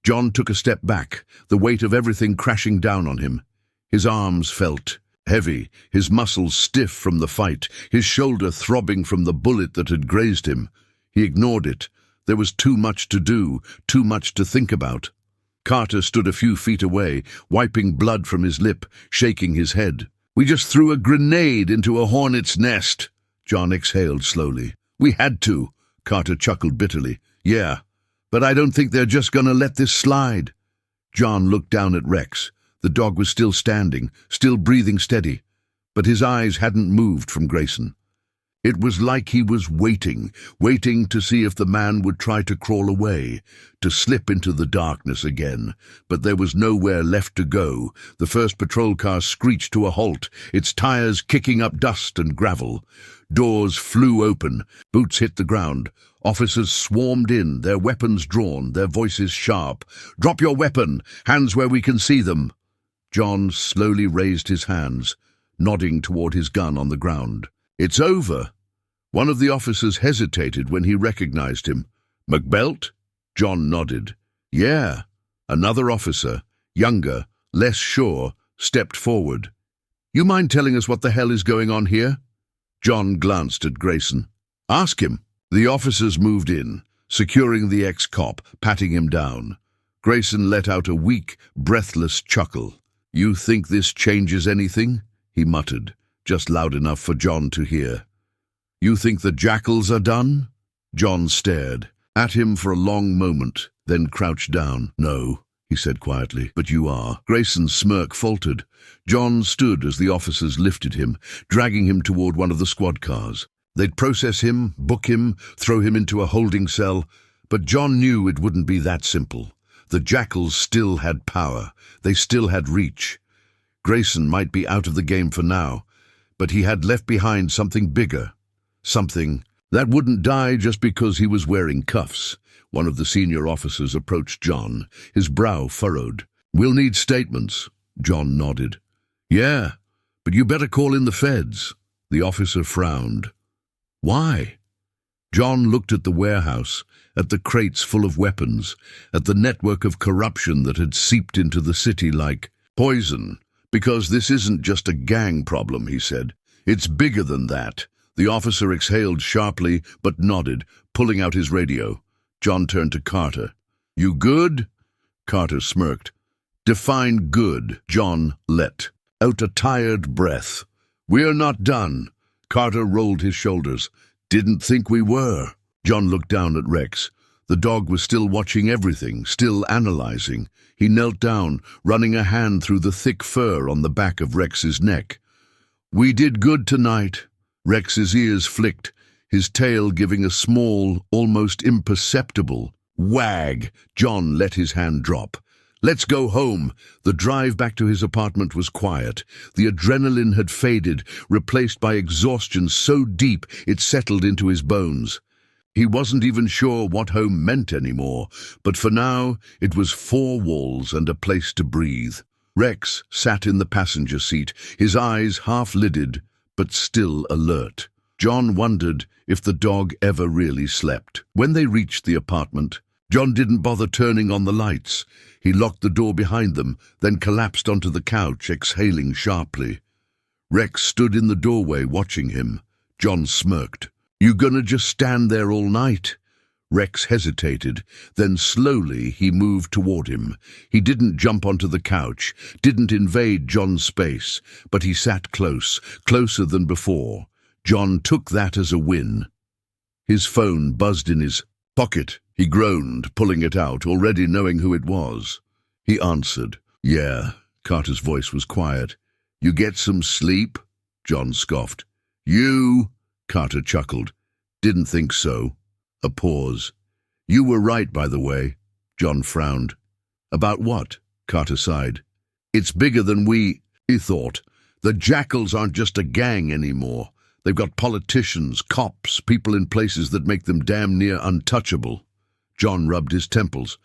John took a step back, the weight of everything crashing down on him. His arms felt heavy, his muscles stiff from the fight, his shoulder throbbing from the bullet that had grazed him. He ignored it. There was too much to do, too much to think about. Carter stood a few feet away, wiping blood from his lip, shaking his head. "We just threw a grenade into a hornet's nest." John exhaled slowly. "We had to," Carter chuckled bitterly. "Yeah, but I don't think they're just gonna let this slide." John looked down at Rex. The dog was still standing, still breathing steady. but his eyes hadn't moved from Grayson. It was like he was waiting to see if the man would try to crawl away, to slip into the darkness again. But there was nowhere left to go. The first patrol car screeched to a halt, its tires kicking up dust and gravel. Doors flew open, boots hit the ground. Officers swarmed in, their weapons drawn, their voices sharp. "Drop your weapon! Hands where we can see them!" John slowly raised his hands, nodding toward his gun on the ground. "It's over." One of the officers hesitated when he recognized him. "McBelt?" John nodded. "Yeah." Another officer, younger, less sure, stepped forward. "You mind telling us what the hell is going on here?" John glanced at Grayson. "Ask him." The officers moved in, securing the ex-cop, patting him down. Grayson let out a weak, breathless chuckle. "You think this changes anything?" he muttered, just loud enough for John to hear. "You think the jackals are done?" John stared at him for a long moment, then crouched down. "No," he said quietly, "but you are." Grayson's smirk faltered. John stood as the officers lifted him, dragging him toward one of the squad cars. They'd process him, book him, throw him into a holding cell, but John knew it wouldn't be that simple. The jackals still had power. They still had reach. Grayson might be out of the game for now, but he had left behind something bigger. Something that wouldn't die just because he was wearing cuffs. One of the senior officers approached John, his brow furrowed. "We'll need statements." John nodded. "Yeah, but you better call in the feds." The officer frowned. "Why?" John looked at the warehouse, at the crates full of weapons, at the network of corruption that had seeped into the city like poison. "Because this isn't just a gang problem," he said. "It's bigger than that." The officer exhaled sharply, but nodded, pulling out his radio. John turned to Carter. "You good?" Carter smirked. "Define good." John let out a tired breath. "We're not done." Carter rolled his shoulders. "Didn't think we were." John looked down at Rex. The dog was still watching everything, still analyzing. He knelt down, running a hand through the thick fur on the back of Rex's neck. "We did good tonight." Rex's ears flicked, his tail giving a small, almost imperceptible wag. John let his hand drop. "Let's go home." The drive back to his apartment was quiet. The adrenaline had faded, replaced by exhaustion so deep it settled into his bones. He wasn't even sure what home meant anymore, but for now it was 4 walls and a place to breathe. Rex sat in the passenger seat, his eyes half-lidded, but still alert. John wondered if the dog ever really slept. When they reached the apartment, John didn't bother turning on the lights. He locked the door behind them, then collapsed onto the couch, exhaling sharply. Rex stood in the doorway watching him. John smirked. "You gonna just stand there all night?" Rex hesitated, then slowly he moved toward him. He didn't jump onto the couch, didn't invade John's space, but he sat close, closer than before. John took that as a win. His phone buzzed in his pocket. He groaned, pulling it out, already knowing who it was. He answered. "Yeah." Carter's voice was quiet. "You get some sleep?" John scoffed. "You?" Carter chuckled. "Didn't think so." A pause. "You were right, by the way." John frowned. "About what?" Carter sighed. "It's bigger than he thought. The jackals aren't just a gang anymore. They've got politicians, cops, people in places that make them damn near untouchable." John rubbed his temples.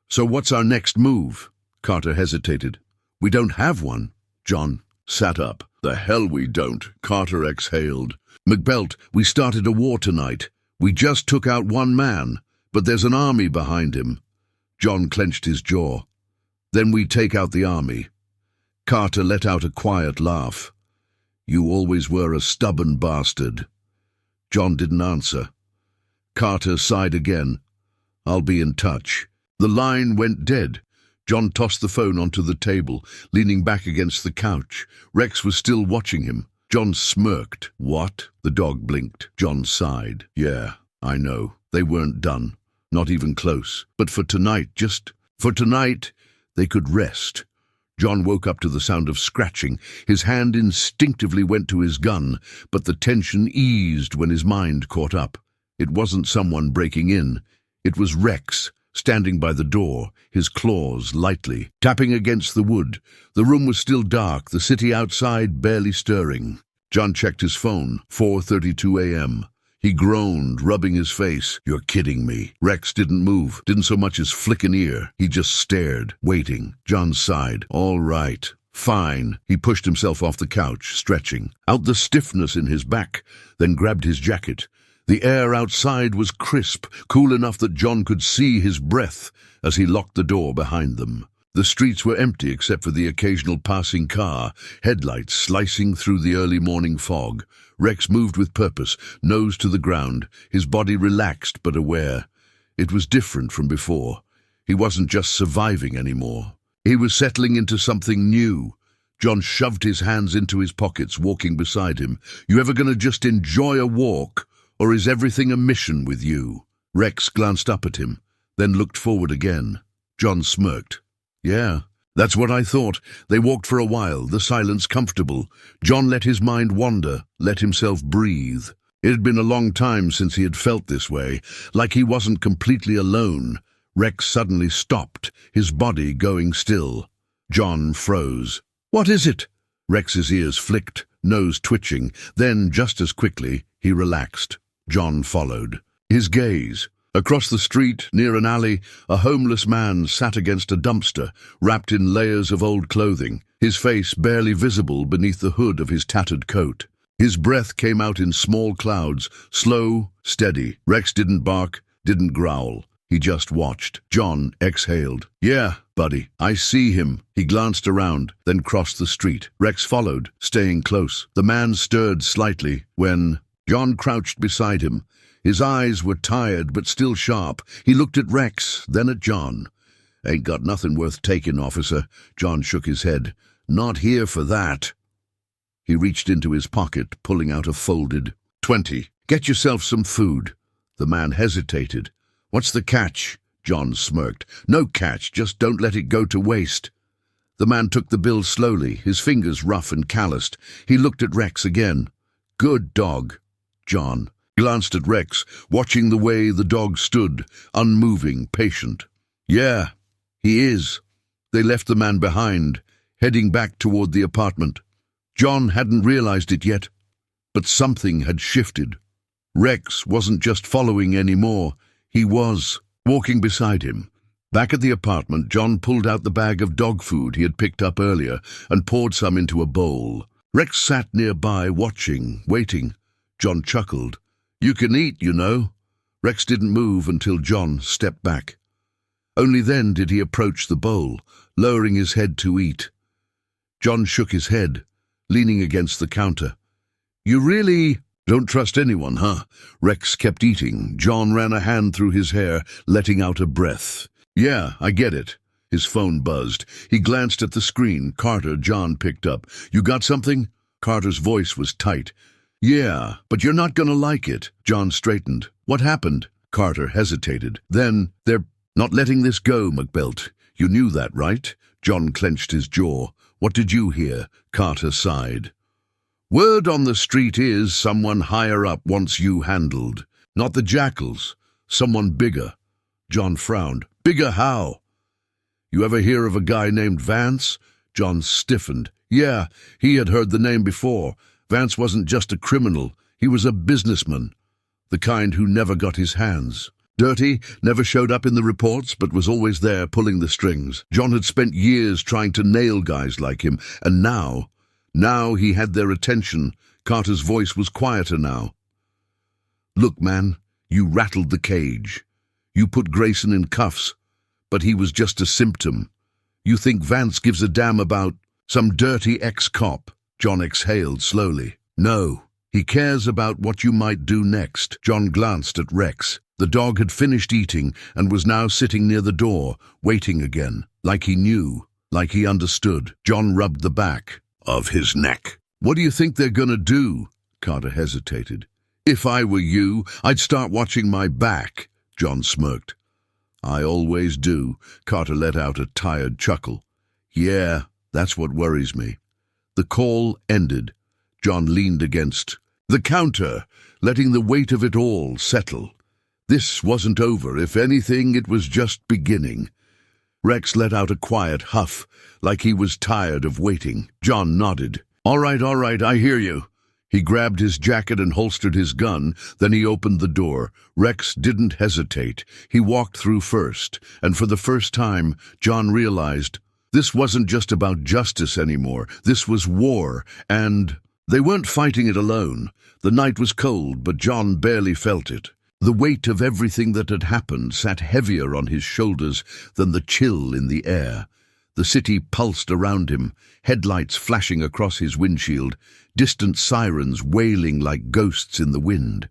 "So what's our next move?" Carter hesitated. "We don't have one." John sat up. "The hell we don't," Carter exhaled. "McBelt, we started a war tonight. We just took out one man, but there's an army behind him." John clenched his jaw. "Then we take out the army." Carter let out a quiet laugh. "You always were a stubborn bastard." John didn't answer. Carter sighed again. "I'll be in touch." The line went dead. John tossed the phone onto the table, leaning back against the couch. Rex was still watching him. John smirked. "What?" The dog blinked. John sighed. "Yeah, I know. They weren't done. Not even close. But for tonight, just for tonight, they could rest." John woke up to the sound of scratching. His hand instinctively went to his gun, but the tension eased when his mind caught up. It wasn't someone breaking in. It was Rex, standing by the door, his claws lightly tapping against the wood. The room was still dark, the city outside barely stirring. John checked his phone, 4:32 a.m. He groaned, rubbing his face. "You're kidding me." Rex didn't move, didn't so much as flick an ear. He just stared, waiting. John sighed. "All right, fine." He pushed himself off the couch, stretching out the stiffness in his back, then grabbed his jacket. The air outside was crisp, cool enough that John could see his breath as he locked the door behind them. The streets were empty except for the occasional passing car, headlights slicing through the early morning fog. Rex moved with purpose, nose to the ground, his body relaxed but aware. It was different from before. He wasn't just surviving anymore. He was settling into something new. John shoved his hands into his pockets, walking beside him. "You ever gonna just enjoy a walk, or is everything a mission with you?" Rex glanced up at him, then looked forward again. John smirked. "Yeah, that's what I thought." They walked for a while, the silence comfortable. John let his mind wander, let himself breathe. It had been a long time since he had felt this way, like he wasn't completely alone. Rex suddenly stopped, his body going still. John froze. "What is it?" Rex's ears flicked, nose twitching. Then, just as quickly, he relaxed. John followed. His gaze. Across the street, near an alley, a homeless man sat against a dumpster, wrapped in layers of old clothing, his face barely visible beneath the hood of his tattered coat. His breath came out in small clouds, slow, steady. Rex didn't bark, didn't growl. He just watched. John exhaled. "Yeah, buddy, I see him." He glanced around, then crossed the street. Rex followed, staying close. The man stirred slightly when John crouched beside him. His eyes were tired but still sharp. He looked at Rex, then at John. "Ain't got nothing worth taking, officer." John shook his head. "Not here for that." He reached into his pocket, pulling out a folded 20. "Get yourself some food." The man hesitated. "What's the catch?" John smirked. "No catch, just don't let it go to waste." The man took the bill slowly, his fingers rough and calloused. He looked at Rex again. "Good dog." John glanced at Rex, watching the way the dog stood, unmoving, patient. "Yeah, he is." They left the man behind, heading back toward the apartment. John hadn't realized it yet, but something had shifted. Rex wasn't just following anymore. He was walking beside him. Back at the apartment, John pulled out the bag of dog food he had picked up earlier and poured some into a bowl. Rex sat nearby, watching, waiting. John chuckled. "You can eat, you know." Rex didn't move until John stepped back. Only then did he approach the bowl, lowering his head to eat. John shook his head, leaning against the counter. "You really don't trust anyone, huh?" Rex kept eating. John ran a hand through his hair, letting out a breath. "Yeah, I get it." His phone buzzed. He glanced at the screen. Carter, John picked up. "You got something?" Carter's voice was tight. "Yeah, but you're not gonna like it." John straightened. "What happened?" Carter hesitated. "Then, they're not letting this go, McBelt. You knew that, right?" John clenched his jaw. "What did you hear?" Carter sighed. "Word on the street is someone higher up wants you handled. Not the jackals. Someone bigger." John frowned. "Bigger how?" "You ever hear of a guy named Vance?" John stiffened. Yeah, he had heard the name before. Vance wasn't just a criminal, he was a businessman. The kind who never got his hands. Dirty, never showed up in the reports, but was always there pulling the strings. John had spent years trying to nail guys like him, and now he had their attention. Carter's voice was quieter now. "Look, man, you rattled the cage. You put Grayson in cuffs, but he was just a symptom. You think Vance gives a damn about some dirty ex-cop?" John exhaled slowly. "No, he cares about what you might do next." John glanced at Rex. The dog had finished eating and was now sitting near the door, waiting again, like he knew, like he understood. John rubbed the back of his neck. "What do you think they're gonna do?" Carter hesitated. "If I were you, I'd start watching my back." John smirked. "I always do." Carter let out a tired chuckle. "Yeah, That's what worries me. The call ended. John leaned against the counter, letting the weight of it all settle. This wasn't over. If anything, it was just beginning. Rex let out a quiet huff, like he was tired of waiting. John nodded. All right, I hear you." He grabbed his jacket and holstered his gun, then he opened the door. Rex didn't hesitate. He walked through first, and for the first time, John realized this wasn't just about justice anymore. This was war, and they weren't fighting it alone. The night was cold, but John barely felt it. The weight of everything that had happened sat heavier on his shoulders than the chill in the air. The city pulsed around him, headlights flashing across his windshield, distant sirens wailing like ghosts in the wind.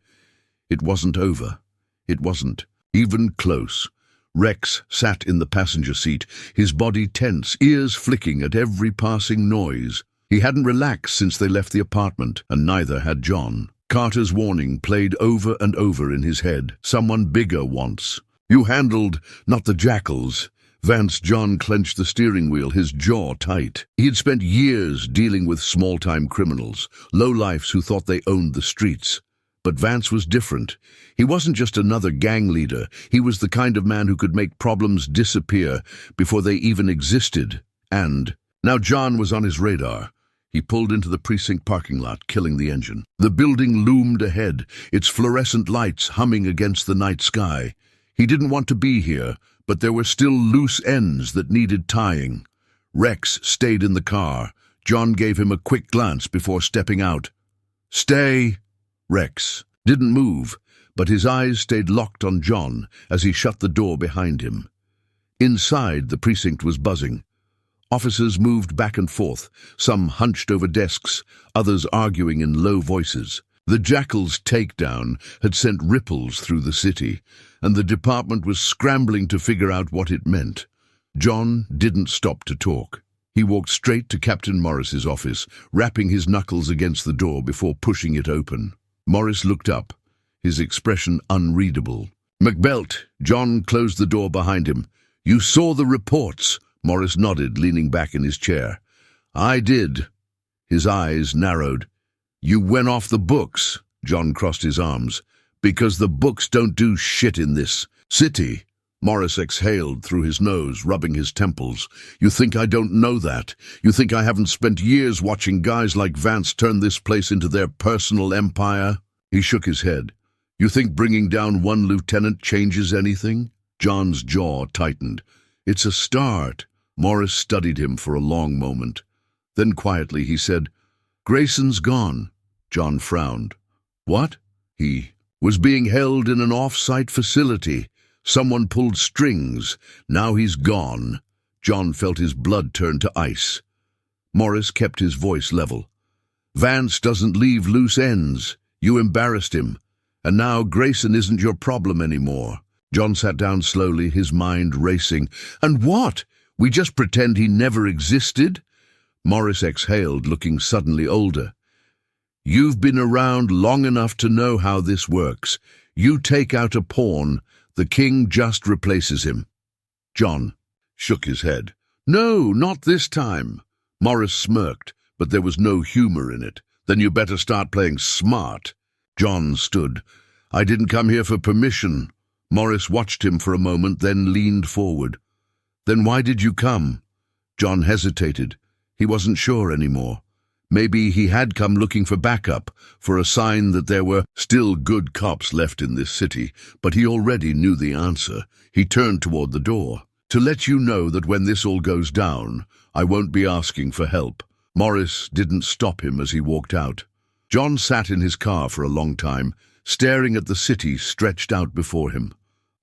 It wasn't over. It wasn't even close. Rex sat in the passenger seat, his body tense, ears flicking at every passing noise. He hadn't relaxed since they left the apartment, and neither had John. Carter's warning played over and over in his head. Someone bigger wants. You handled, not the jackals. John clenched the steering wheel, his jaw tight. He had spent years dealing with small-time criminals, lowlifes who thought they owned the streets. But Vance was different. He wasn't just another gang leader. He was the kind of man who could make problems disappear before they even existed. And now John was on his radar. He pulled into the precinct parking lot, killing the engine. The building loomed ahead, its fluorescent lights humming against the night sky. He didn't want to be here, but there were still loose ends that needed tying. Rex stayed in the car. John gave him a quick glance before stepping out. "Stay!" Rex didn't move, but his eyes stayed locked on John as he shut the door behind him. Inside, the precinct was buzzing. Officers moved back and forth, some hunched over desks, others arguing in low voices. The Jackal's takedown had sent ripples through the city, and the department was scrambling to figure out what it meant. John didn't stop to talk. He walked straight to Captain Morris's office, rapping his knuckles against the door before pushing it open. Morris looked up, his expression unreadable. "McBelt," John closed the door behind him. "You saw the reports." Morris nodded, leaning back in his chair. "I did." His eyes narrowed. "You went off the books." John crossed his arms. "Because the books don't do shit in this city." Morris exhaled through his nose, rubbing his temples. "You think I don't know that? You think I haven't spent years watching guys like Vance turn this place into their personal empire?" He shook his head. "You think bringing down one lieutenant changes anything?" John's jaw tightened. "It's a start." Morris studied him for a long moment. Then quietly he said, "Grayson's gone." John frowned. "What?" "He was being held in an off-site facility. Someone pulled strings. Now he's gone." John felt his blood turn to ice. Morris kept his voice level. "Vance doesn't leave loose ends. You embarrassed him. And now Grayson isn't your problem anymore." John sat down slowly, his mind racing. "And what? We just pretend he never existed?" Morris exhaled, looking suddenly older. "You've been around long enough to know how this works. You take out a pawn, the king just replaces him." John shook his head. "No, not this time." Morris smirked, but there was no humor in it. "Then you better start playing smart." John stood. "I didn't come here for permission." Morris watched him for a moment, then leaned forward. "Then why did you come?" John hesitated. He wasn't sure anymore. Maybe he had come looking for backup, for a sign that there were still good cops left in this city, but he already knew the answer. He turned toward the door. "To let you know that when this all goes down, I won't be asking for help." Morris didn't stop him as he walked out. John sat in his car for a long time, staring at the city stretched out before him.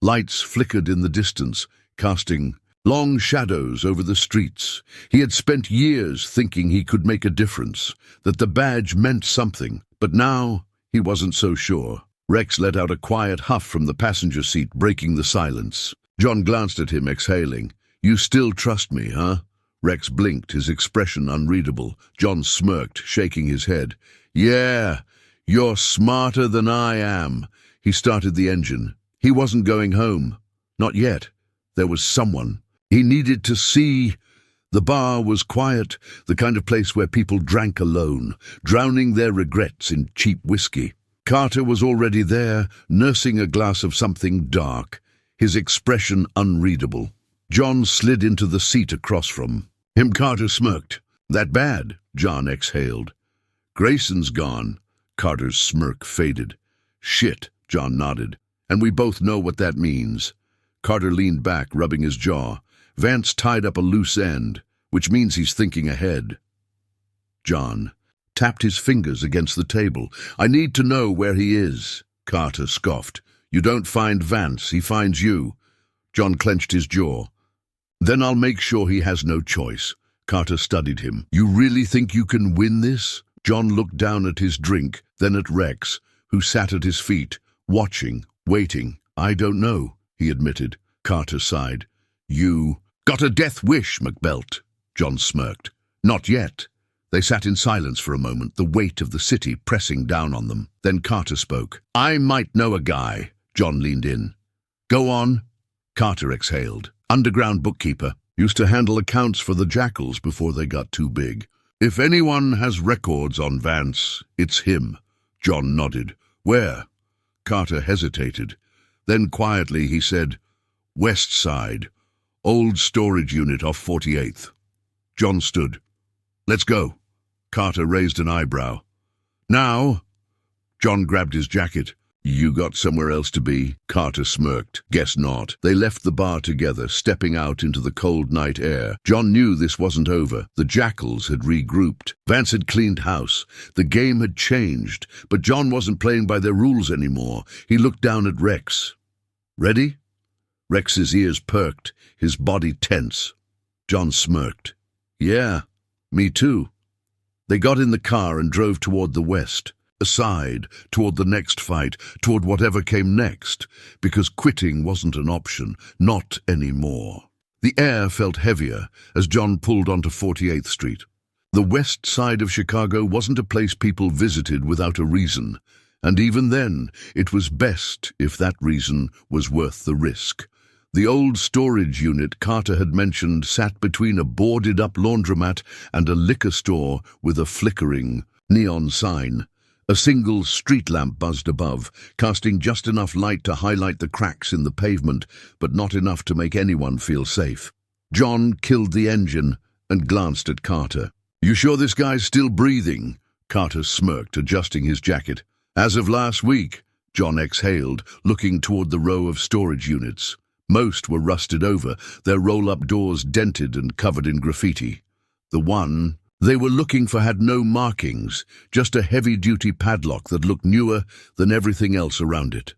Lights flickered in the distance, casting long shadows over the streets. He had spent years thinking he could make a difference, that the badge meant something, but now he wasn't so sure. Rex let out a quiet huff from the passenger seat, breaking the silence. John glanced at him, exhaling. "You still trust me, huh?" Rex blinked, his expression unreadable. John smirked, shaking his head. "Yeah, you're smarter than I am." He started the engine. He wasn't going home. Not yet. There was someone. He needed to see The bar was quiet, the kind of place where people drank alone, drowning their regrets in cheap whiskey. Carter was already there, nursing a glass of something dark, his expression unreadable. John slid into the seat across from him. Carter smirked. "That bad?" John exhaled. "Grayson's gone." Carter's smirk faded. "Shit," John nodded. "And we both know what that means." Carter leaned back, rubbing his jaw. "Vance tied up a loose end, which means he's thinking ahead." John tapped his fingers against the table. "I need to know where he is." Carter scoffed. "You don't find Vance, he finds you." John clenched his jaw. "Then I'll make sure he has no choice." Carter studied him. "You really think you can win this?" John looked down at his drink, then at Rex, who sat at his feet, watching, waiting. "I don't know," he admitted. Carter sighed. "You got a death wish, McBelt." John smirked. "Not yet." They sat in silence for a moment, the weight of the city pressing down on them. Then Carter spoke. "I might know a guy." John leaned in. "Go on." Carter exhaled. "Underground bookkeeper. Used to handle accounts for the Jackals before they got too big. If anyone has records on Vance, it's him." John nodded. "Where?" Carter hesitated. Then quietly he said, "West Side. Old storage unit off 48th. John stood. "Let's go." Carter raised an eyebrow. "Now?" John grabbed his jacket. "You got somewhere else to be?" Carter smirked. "Guess not." They left the bar together, stepping out into the cold night air. John knew this wasn't over. The Jackals had regrouped. Vance had cleaned house. The game had changed, but John wasn't playing by their rules anymore. He looked down at Rex. "Ready?" Rex's ears perked, his body tense. John smirked. "Yeah, me too." They got in the car and drove toward the west, aside, toward the next fight, toward whatever came next, because quitting wasn't an option, not anymore. The air felt heavier as John pulled onto 48th Street. The west side of Chicago wasn't a place people visited without a reason, and even then, it was best if that reason was worth the risk. The old storage unit Carter had mentioned sat between a boarded-up laundromat and a liquor store with a flickering neon sign. A single street lamp buzzed above, casting just enough light to highlight the cracks in the pavement, but not enough to make anyone feel safe. John killed the engine and glanced at Carter. "You sure this guy's still breathing?" Carter smirked, adjusting his jacket. "As of last week," John exhaled, looking toward the row of storage units. Most were rusted over, their roll-up doors dented and covered in graffiti. The one they were looking for had no markings, just a heavy-duty padlock that looked newer than everything else around it.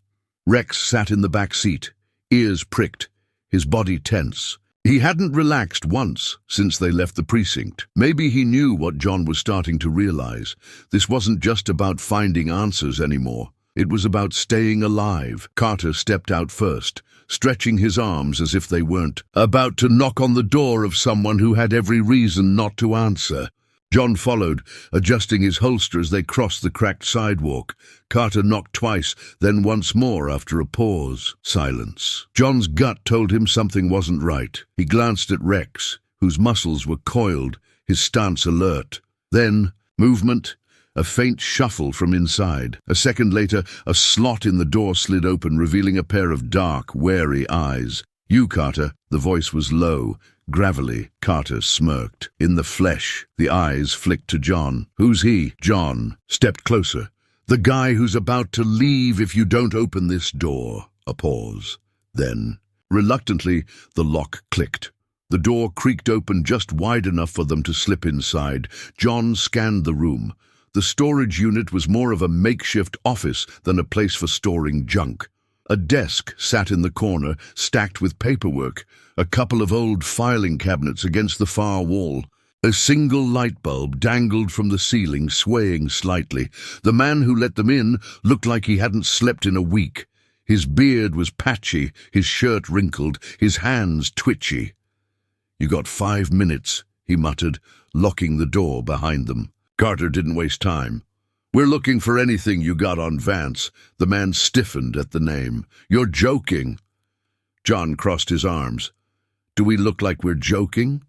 Rex sat in the back seat, ears pricked, his body tense. He hadn't relaxed once since they left the precinct. Maybe he knew what John was starting to realize. This wasn't just about finding answers anymore. It was about staying alive. Carter stepped out first, stretching his arms as if they weren't about to knock on the door of someone who had every reason not to answer. John followed, adjusting his holster as they crossed the cracked sidewalk. Carter knocked twice, then once more after a pause. Silence. John's gut told him something wasn't right. He glanced at Rex, whose muscles were coiled, his stance alert. Then, movement. A faint shuffle from inside. A second later, a slot in the door slid open, revealing a pair of dark, wary eyes. "You, Carter." The voice was low, gravelly. Carter smirked. In the flesh, the eyes flicked to John. "Who's he?" John stepped closer. "The guy who's about to leave if you don't open this door." A pause. Then, reluctantly, the lock clicked. The door creaked open just wide enough for them to slip inside. John scanned the room. The storage unit was more of a makeshift office than a place for storing junk. A desk sat in the corner, stacked with paperwork, a couple of old filing cabinets against the far wall. A single light bulb dangled from the ceiling, swaying slightly. The man who let them in looked like he hadn't slept in a week. His beard was patchy, his shirt wrinkled, his hands twitchy. "You got 5 minutes," he muttered, locking the door behind them. Carter didn't waste time. "We're looking for anything you got on Vance." The man stiffened at the name. "You're joking." John crossed his arms. "Do we look like we're joking?"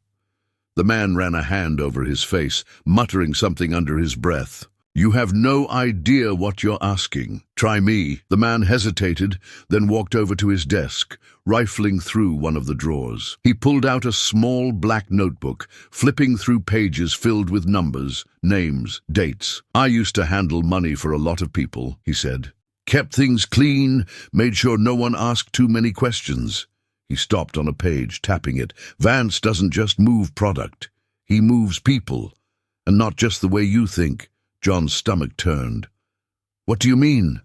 The man ran a hand over his face, muttering something under his breath. "You have no idea what you're asking. Try me." The man hesitated, then walked over to his desk, rifling through one of the drawers. He pulled out a small black notebook, flipping through pages filled with numbers, names, dates. "I used to handle money for a lot of people," he said. "Kept things clean, made sure no one asked too many questions." He stopped on a page, tapping it. "Vance doesn't just move product. He moves people, and not just the way you think." John's stomach turned. "What do you mean?"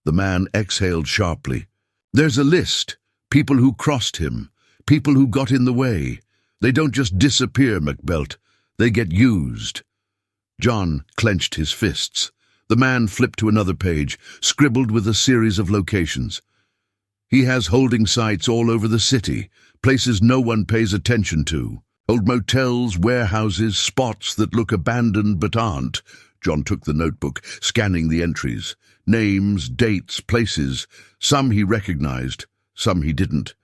The man exhaled sharply. "There's a list. People who crossed him. People who got in the way. They don't just disappear, McBelt. They get used." John clenched his fists. The man flipped to another page, scribbled with a series of locations. "He has holding sites all over the city, places no one pays attention to. Old motels, warehouses, spots that look abandoned but aren't." John took the notebook, scanning the entries. Names, dates, places. Some he recognized, some he didn't.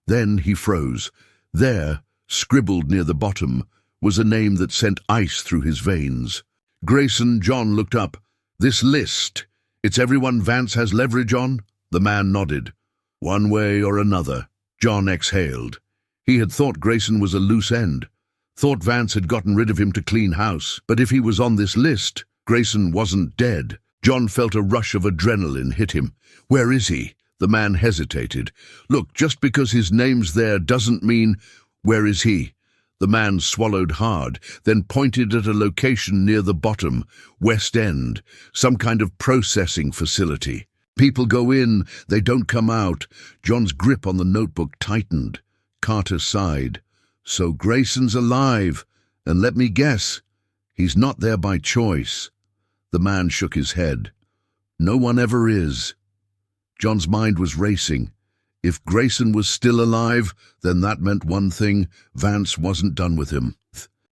Then he froze. There, scribbled near the bottom, was a name that sent ice through his veins. "Grayson." John looked up. "This list, it's everyone Vance has leverage on?" The man nodded. "One way or another." John exhaled. He had thought Grayson was a loose end. Thought Vance had gotten rid of him to clean house. But if he was on this list, Grayson wasn't dead. John felt a rush of adrenaline hit him. "Where is he?" The man hesitated. "Look, just because his name's there doesn't mean—" "Where is he?" The man swallowed hard, then pointed at a location near the bottom, West End, some kind of processing facility. "People go in, they don't come out." John's grip on the notebook tightened. Carter sighed. "So Grayson's alive, and let me guess, he's not there by choice." The man shook his head. "No one ever is." John's mind was racing. If Grayson was still alive, then that meant one thing: Vance wasn't done with him.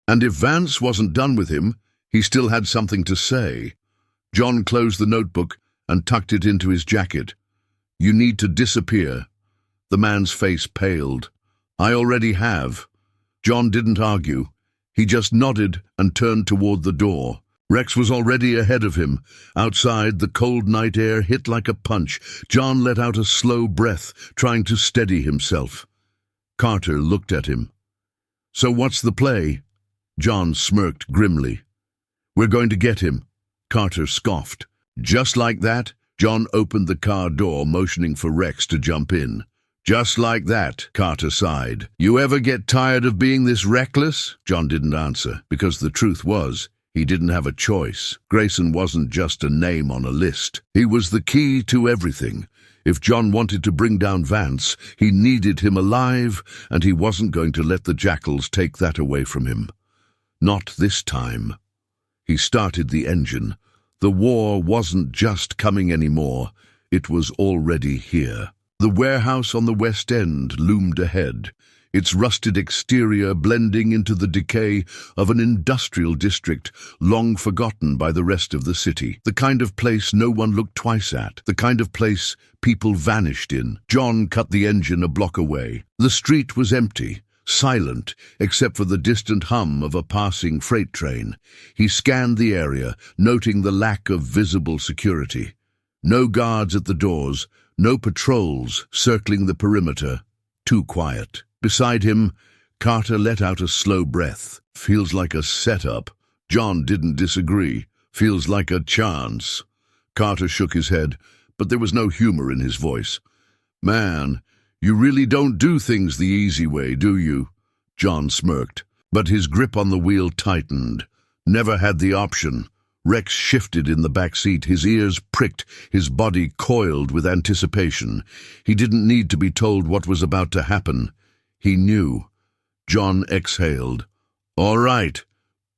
And if Vance wasn't done with him, he still had something to say. John closed the notebook and tucked it into his jacket. "You need to disappear." The man's face paled. "I already have." John didn't argue. He just nodded and turned toward the door. Rex was already ahead of him. Outside, the cold night air hit like a punch. John let out a slow breath, trying to steady himself. Carter looked at him. "So what's the play?" John smirked grimly. "We're going to get him." Carter scoffed. "Just like that?" John opened the car door, motioning for Rex to jump in. "Just like that," Carter sighed. "You ever get tired of being this reckless?" John didn't answer, because the truth was, he didn't have a choice. Grayson wasn't just a name on a list. He was the key to everything. If John wanted to bring down Vance, he needed him alive, and he wasn't going to let the jackals take that away from him. Not this time. He started the engine. The war wasn't just coming anymore. It was already here. The warehouse on the West End loomed ahead, its rusted exterior blending into the decay of an industrial district long forgotten by the rest of the city. The kind of place no one looked twice at, the kind of place people vanished in. John cut the engine a block away. The street was empty, silent, except for the distant hum of a passing freight train. He scanned the area, noting the lack of visible security. No guards at the doors, no patrols circling the perimeter. Too quiet. Beside him, Carter let out a slow breath. "Feels like a setup." John didn't disagree. "Feels like a chance." Carter shook his head, but there was no humor in his voice. "Man, you really don't do things the easy way, do you?" John smirked, but his grip on the wheel tightened. Never had the option. Rex shifted in the back seat, his ears pricked, his body coiled with anticipation. He didn't need to be told what was about to happen. He knew. John exhaled. "All right.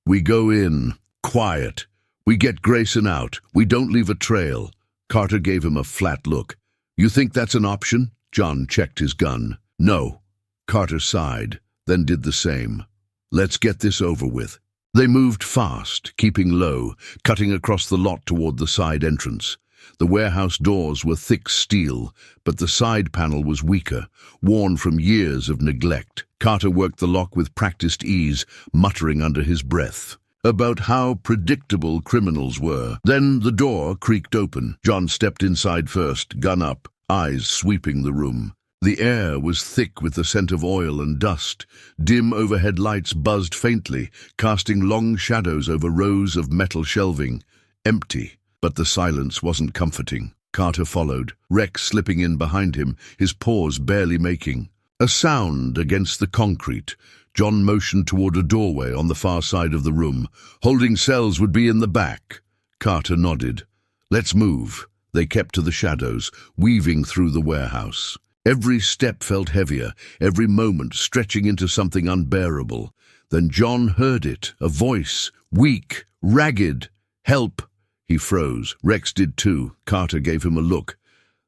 We go in. Quiet. We get Grayson out. We don't leave a trail." Carter gave him a flat look. "You think that's an option?" John checked his gun. "No." Carter sighed, then did the same. "Let's get this over with." They moved fast, keeping low, cutting across the lot toward the side entrance. The warehouse doors were thick steel, but the side panel was weaker, worn from years of neglect. Carter worked the lock with practiced ease, muttering under his breath about how predictable criminals were. Then the door creaked open. John stepped inside first, gun up, eyes sweeping the room. The air was thick with the scent of oil and dust. Dim overhead lights buzzed faintly, casting long shadows over rows of metal shelving. Empty, but the silence wasn't comforting. Carter followed, Rex slipping in behind him, his paws barely making a sound against the concrete. John motioned toward a doorway on the far side of the room. Holding cells would be in the back. Carter nodded. Let's move. They kept to the shadows, weaving through the warehouse. Every step felt heavier, every moment stretching into something unbearable. Then John heard it, a voice, weak, ragged. Help! He froze. Rex did too. Carter gave him a look.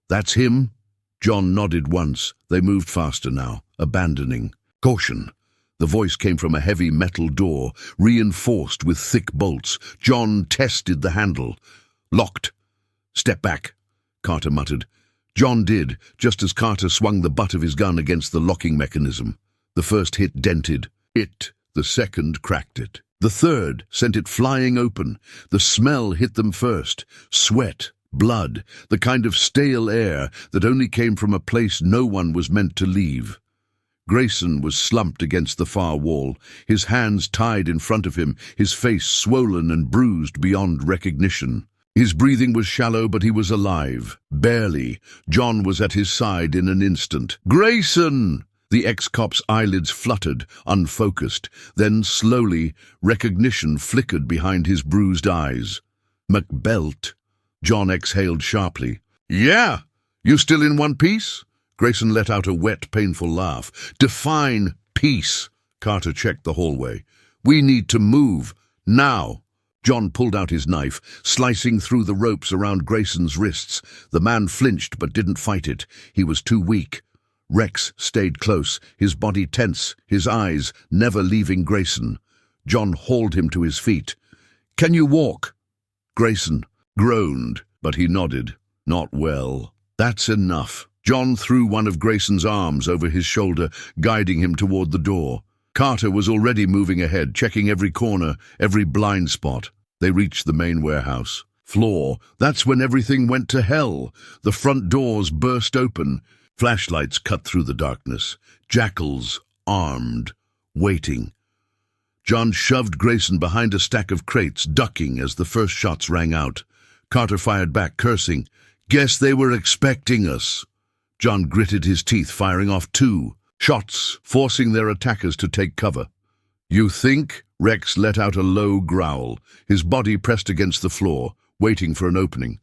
That's him? John nodded once. They moved faster now, abandoning. Caution! The voice came from a heavy metal door, reinforced with thick bolts. John tested the handle. Locked. Step back, Carter muttered. John did, just as Carter swung the butt of his gun against the locking mechanism. The first hit dented it. The second cracked it. The third sent it flying open. The smell hit them first. Sweat, blood, the kind of stale air that only came from a place no one was meant to leave. Grayson was slumped against the far wall, his hands tied in front of him, his face swollen and bruised beyond recognition. His breathing was shallow, but he was alive. Barely. John was at his side in an instant. Grayson! The ex-cop's eyelids fluttered, unfocused. Then, slowly, recognition flickered behind his bruised eyes. McBelt. John exhaled sharply. Yeah! You still in one piece? Grayson let out a wet, painful laugh. Define peace. Carter checked the hallway. We need to move. Now. John pulled out his knife, slicing through the ropes around Grayson's wrists. The man flinched but didn't fight it. He was too weak. Rex stayed close, his body tense, his eyes never leaving Grayson. John hauled him to his feet. Can you walk? Grayson groaned, but he nodded. Not well. That's enough. John threw one of Grayson's arms over his shoulder, guiding him toward the door. Carter was already moving ahead, checking every corner, every blind spot. They reached the main warehouse. Floor. That's when everything went to hell. The front doors burst open. Flashlights cut through the darkness. Jackals, armed, waiting. John shoved Grayson behind a stack of crates, ducking as the first shots rang out. Carter fired back, cursing. Guess they were expecting us. John gritted his teeth, firing off 2 shots, forcing their attackers to take cover. You think? Rex let out a low growl, his body pressed against the floor, waiting for an opening.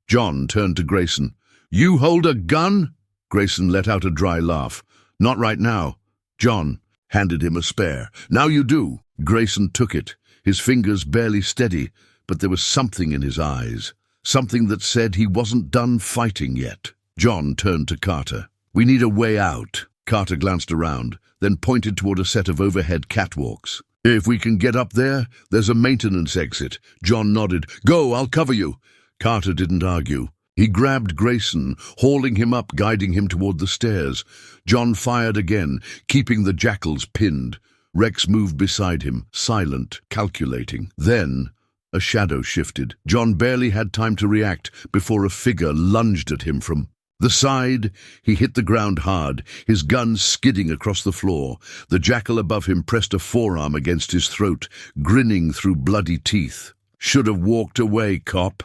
John turned to Grayson. You hold a gun? Grayson let out a dry laugh. Not right now. John handed him a spare. Now you do. Grayson took it, his fingers barely steady, but there was something in his eyes, something that said he wasn't done fighting yet. John turned to Carter. We need a way out. Carter glanced around, then pointed toward a set of overhead catwalks. If we can get up there, there's a maintenance exit. John nodded. Go, I'll cover you. Carter didn't argue. He grabbed Grayson, hauling him up, guiding him toward the stairs. John fired again, keeping the jackals pinned. Rex moved beside him, silent, calculating. Then a shadow shifted. John barely had time to react before a figure lunged at him from the side. He hit the ground hard, his gun skidding across the floor. The jackal above him pressed a forearm against his throat, grinning through bloody teeth. Should have walked away, cop.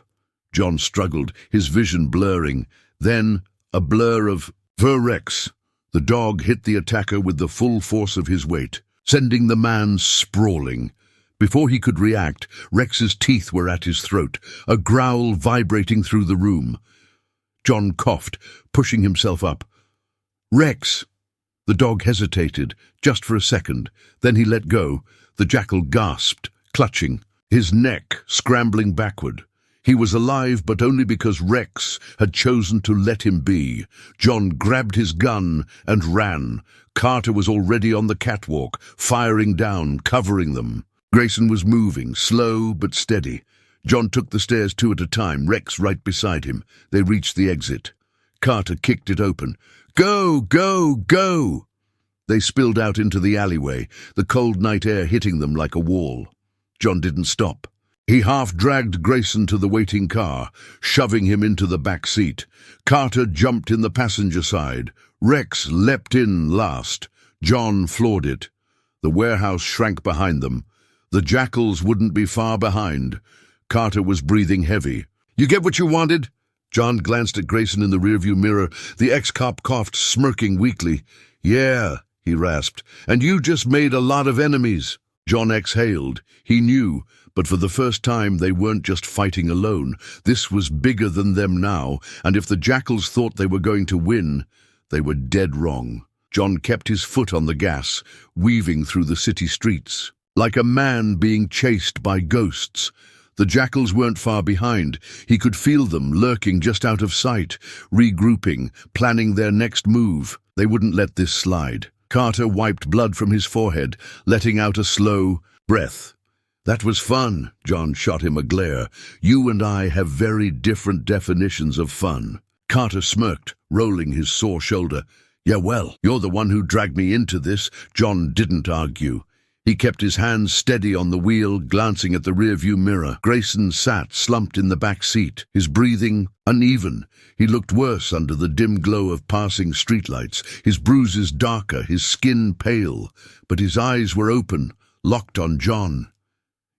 John struggled, his vision blurring. Then a blur of Rex. The dog hit the attacker with the full force of his weight, sending the man sprawling. Before he could react, Rex's teeth were at his throat, a growl vibrating through the room. John coughed, pushing himself up. Rex! The dog hesitated, just for a second. Then he let go. The jackal gasped, clutching, his neck scrambling backward. He was alive, but only because Rex had chosen to let him be. John grabbed his gun and ran. Carter was already on the catwalk, firing down, covering them. Grayson was moving, slow but steady. John took the stairs two at a time, Rex right beside him. They reached the exit. Carter kicked it open. "Go, go, go!" They spilled out into the alleyway, the cold night air hitting them like a wall. John didn't stop. He half-dragged Grayson to the waiting car, shoving him into the back seat. Carter jumped in the passenger side. Rex leapt in last. John floored it. The warehouse shrank behind them. The jackals wouldn't be far behind. Carter was breathing heavy. "You get what you wanted?" John glanced at Grayson in the rearview mirror. The ex-cop coughed, smirking weakly. "Yeah," he rasped, "and you just made a lot of enemies." John exhaled. He knew, but for the first time they weren't just fighting alone. This was bigger than them now, and if the jackals thought they were going to win, they were dead wrong. John kept his foot on the gas, weaving through the city streets. Like a man being chased by ghosts. The jackals weren't far behind. He could feel them lurking just out of sight, regrouping, planning their next move. They wouldn't let this slide. Carter wiped blood from his forehead, letting out a slow breath. "That was fun," John shot him a glare. "You and I have very different definitions of fun." Carter smirked, rolling his sore shoulder. "Yeah, well, you're the one who dragged me into this." John didn't argue. He kept his hands steady on the wheel, glancing at the rearview mirror. Grayson sat, slumped in the back seat, his breathing uneven. He looked worse under the dim glow of passing streetlights, his bruises darker, his skin pale. But his eyes were open, locked on John.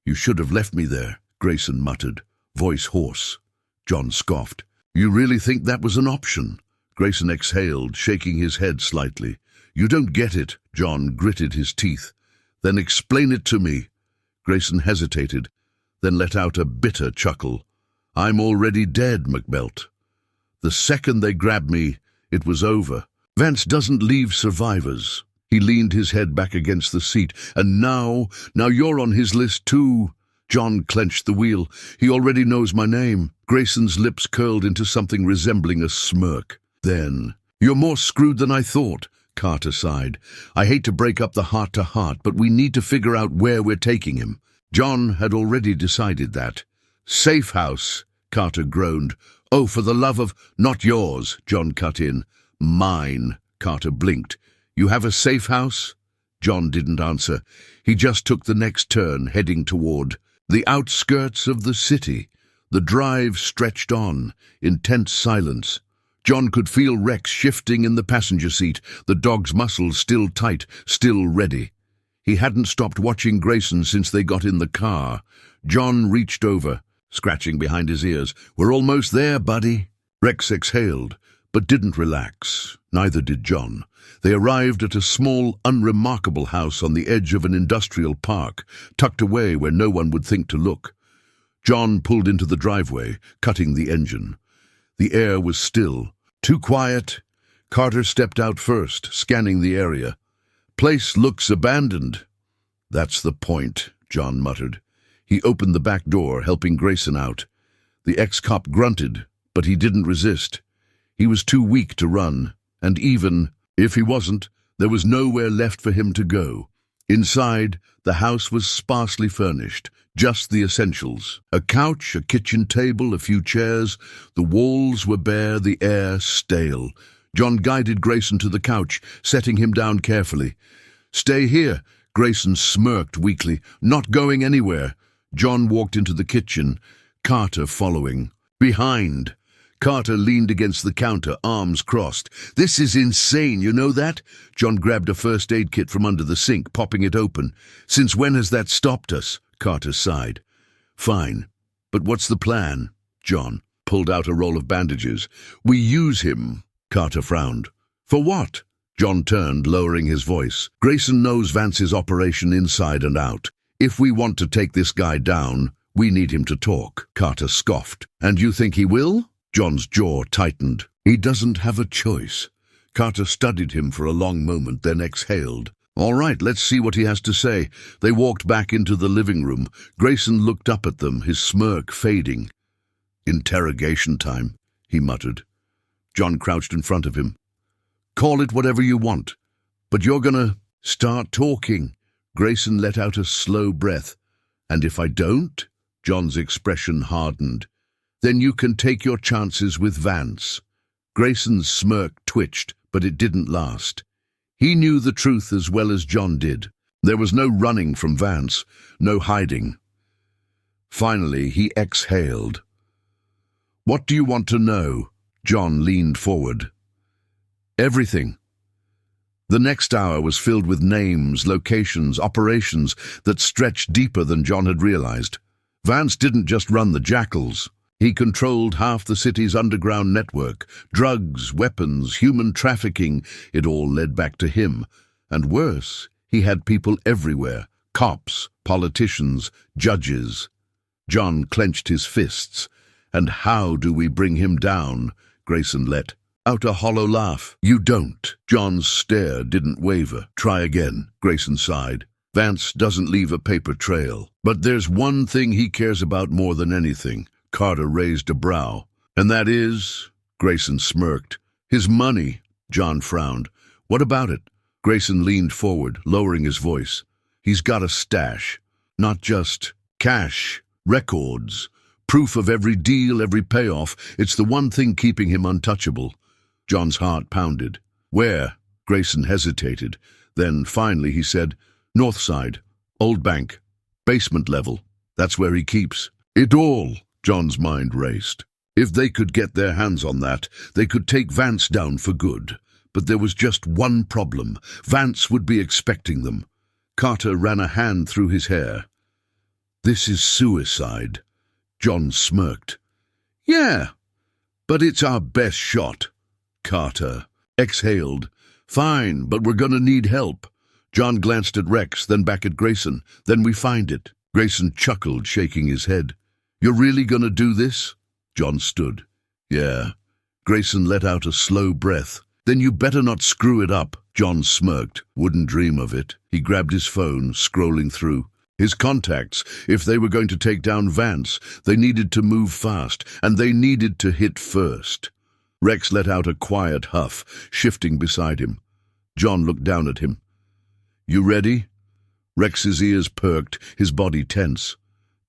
"You should have left me there," Grayson muttered, voice hoarse. John scoffed. "You really think that was an option?" Grayson exhaled, shaking his head slightly. "You don't get it," John gritted his teeth. "Then explain it to me." Grayson hesitated, then let out a bitter chuckle. "I'm already dead, McBelt. The second they grabbed me, it was over. Vance doesn't leave survivors." He leaned his head back against the seat. "And now you're on his list too." John clenched the wheel. "He already knows my name." Grayson's lips curled into something resembling a smirk. Then, "You're more screwed than I thought," Carter sighed. "I hate to break up the heart-to-heart, but we need to figure out where we're taking him." John had already decided that. "Safe house," Carter groaned. "Oh, for the love of—" "Not yours," John cut in. "Mine," Carter blinked. "You have a safe house?" John didn't answer. He just took the next turn, heading toward the outskirts of the city. The drive stretched on, intense silence. John could feel Rex shifting in the passenger seat, the dog's muscles still tight, still ready. He hadn't stopped watching Grayson since they got in the car. John reached over, scratching behind his ears. "We're almost there, buddy." Rex exhaled, but didn't relax. Neither did John. They arrived at a small, unremarkable house on the edge of an industrial park, tucked away where no one would think to look. John pulled into the driveway, cutting the engine. The air was still. Too quiet. Carter stepped out first, scanning the area. "Place looks abandoned." "That's the point," John muttered. He opened the back door, helping Grayson out. The ex-cop grunted, but he didn't resist. He was too weak to run, and even if he wasn't, there was nowhere left for him to go. Inside, the house was sparsely furnished, just the essentials. A couch, a kitchen table, a few chairs. The walls were bare, the air stale. John guided Grayson to the couch, setting him down carefully. "Stay here," Grayson smirked weakly. "Not going anywhere." John walked into the kitchen, Carter following. Behind. Carter leaned against the counter, arms crossed. "This is insane, you know that?" John grabbed a first aid kit from under the sink, popping it open. "Since when has that stopped us?" Carter sighed. "Fine. But what's the plan?" John pulled out a roll of bandages. "We use him." Carter frowned. "For what?" John turned, lowering his voice. "Grayson knows Vance's operation inside and out. If we want to take this guy down, we need him to talk." Carter scoffed. "And you think he will?" John's jaw tightened. "He doesn't have a choice." Carter studied him for a long moment, then exhaled. "All right, let's see what he has to say." They walked back into the living room. Grayson looked up at them, his smirk fading. "Interrogation time," he muttered. John crouched in front of him. "Call it whatever you want, but you're gonna start talking." Grayson let out a slow breath. "And if I don't?" John's expression hardened. "Then you can take your chances with Vance." Grayson's smirk twitched, but it didn't last. He knew the truth as well as John did. There was no running from Vance, no hiding. Finally, he exhaled. "What do you want to know?" John leaned forward. "Everything." The next hour was filled with names, locations, operations that stretched deeper than John had realized. Vance didn't just run the jackals. He controlled half the city's underground network. Drugs, weapons, human trafficking, it all led back to him. And worse, he had people everywhere. Cops, politicians, judges. John clenched his fists. "And how do we bring him down?" Grayson let out a hollow laugh. "You don't." John's stare didn't waver. "Try again," Grayson sighed. "Vance doesn't leave a paper trail. But there's one thing he cares about more than anything." Carter raised a brow. "And that is?" Grayson smirked. "His money." John frowned. "What about it?" Grayson leaned forward, lowering his voice. "He's got a stash. Not just cash. Records. Proof of every deal, every payoff. It's the one thing keeping him untouchable." John's heart pounded. "Where?" Grayson hesitated. Then finally he said, "North side. Old bank. Basement level. That's where he keeps it all." John's mind raced. If they could get their hands on that, they could take Vance down for good. But there was just one problem. Vance would be expecting them. Carter ran a hand through his hair. "This is suicide." John smirked. "Yeah, but it's our best shot." Carter exhaled. "Fine, but we're gonna need help." John glanced at Rex, then back at Grayson. "Then we find it." Grayson chuckled, shaking his head. "You're really gonna do this?" John stood. "Yeah." Grayson let out a slow breath. "Then you better not screw it up." John smirked. "Wouldn't dream of it." He grabbed his phone, scrolling through. His contacts, if they were going to take down Vance, they needed to move fast, and they needed to hit first. Rex let out a quiet huff, shifting beside him. John looked down at him. "You ready?" Rex's ears perked, his body tense.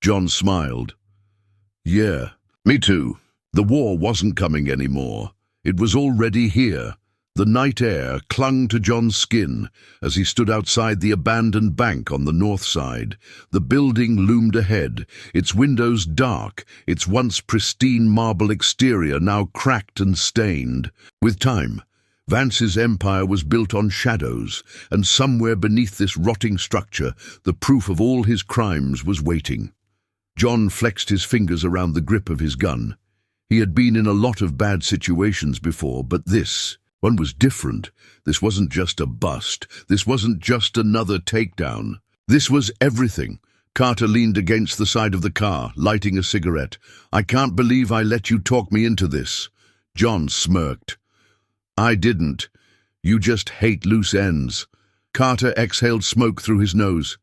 John smiled. "Yeah, me too." The war wasn't coming anymore. It was already here. The night air clung to John's skin as he stood outside the abandoned bank on the north side. The building loomed ahead, its windows dark, its once pristine marble exterior now cracked and stained. With time, Vance's empire was built on shadows, and somewhere beneath this rotting structure, the proof of all his crimes was waiting. John flexed his fingers around the grip of his gun. He had been in a lot of bad situations before, but this one was different. This wasn't just a bust. This wasn't just another takedown. This was everything. Carter leaned against the side of the car, lighting a cigarette. "I can't believe I let you talk me into this." John smirked. "I didn't. You just hate loose ends." Carter exhaled smoke through his nose.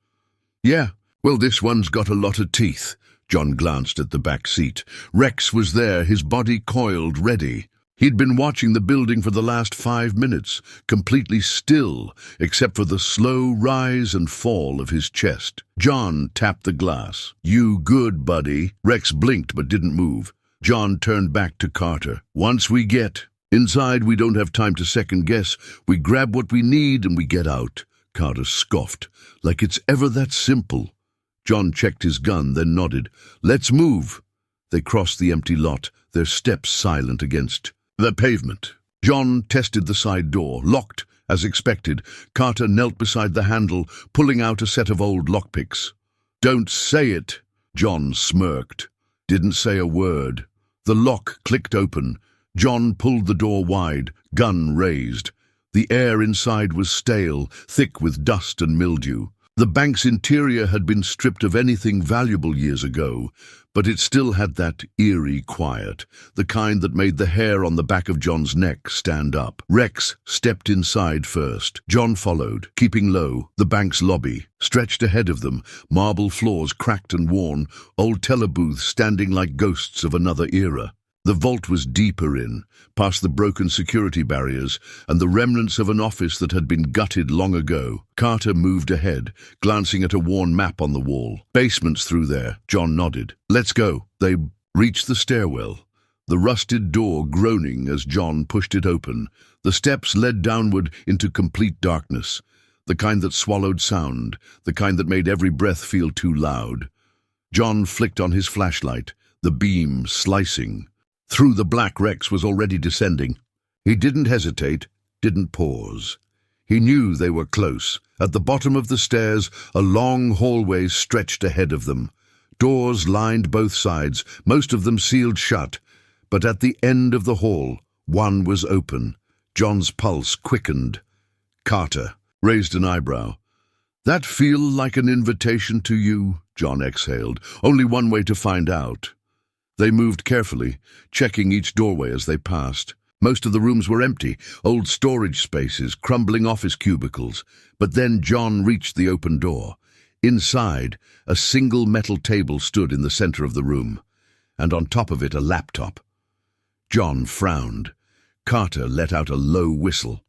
"Yeah, well, this one's got a lot of teeth." John glanced at the back seat. Rex was there, his body coiled, ready. He'd been watching the building for the last 5 minutes, completely still, except for the slow rise and fall of his chest. John tapped the glass. "You good, buddy?" Rex blinked but didn't move. John turned back to Carter. "Once we get inside, we don't have time to second guess. We grab what we need and we get out." Carter scoffed. "Like it's ever that simple." John checked his gun, then nodded. "Let's move." They crossed the empty lot, their steps silent against the pavement. John tested the side door, locked, as expected. Carter knelt beside the handle, pulling out a set of old lockpicks. "Don't say it." John smirked. Didn't say a word. The lock clicked open. John pulled the door wide, gun raised. The air inside was stale, thick with dust and mildew. The bank's interior had been stripped of anything valuable years ago, but it still had that eerie quiet, the kind that made the hair on the back of John's neck stand up. Rex stepped inside first. John followed, keeping low. The bank's lobby stretched ahead of them, marble floors cracked and worn, old teller booths standing like ghosts of another era. The vault was deeper in, past the broken security barriers and the remnants of an office that had been gutted long ago. Carter moved ahead, glancing at a worn map on the wall. Basements through there, John nodded. Let's go. They reached the stairwell, the rusted door groaning as John pushed it open. The steps led downward into complete darkness, the kind that swallowed sound, the kind that made every breath feel too loud. John flicked on his flashlight, the beam slicing. Through the black Rex was already descending. He didn't hesitate, didn't pause. He knew they were close. At the bottom of the stairs, a long hallway stretched ahead of them. Doors lined both sides, most of them sealed shut. But at the end of the hall, one was open. John's pulse quickened. Carter raised an eyebrow. "That feel like an invitation to you?" John exhaled. "Only one way to find out." They moved carefully, checking each doorway as they passed. Most of the rooms were empty, old storage spaces, crumbling office cubicles. But then John reached the open door. Inside, a single metal table stood in the center of the room, and on top of it a laptop. John frowned. Carter let out a low whistle.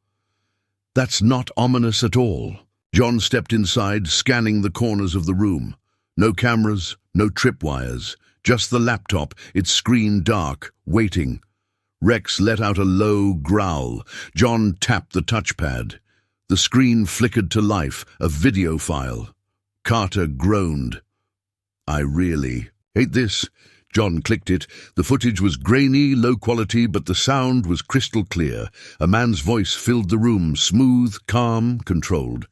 "That's not ominous at all." John stepped inside, scanning the corners of the room. No cameras, no tripwires. Just the laptop, its screen dark, waiting. Rex let out a low growl. John tapped the touchpad. The screen flickered to life, a video file. Carter groaned. "I really hate this." John clicked it. The footage was grainy, low quality, but the sound was crystal clear. A man's voice filled the room, smooth, calm, controlled.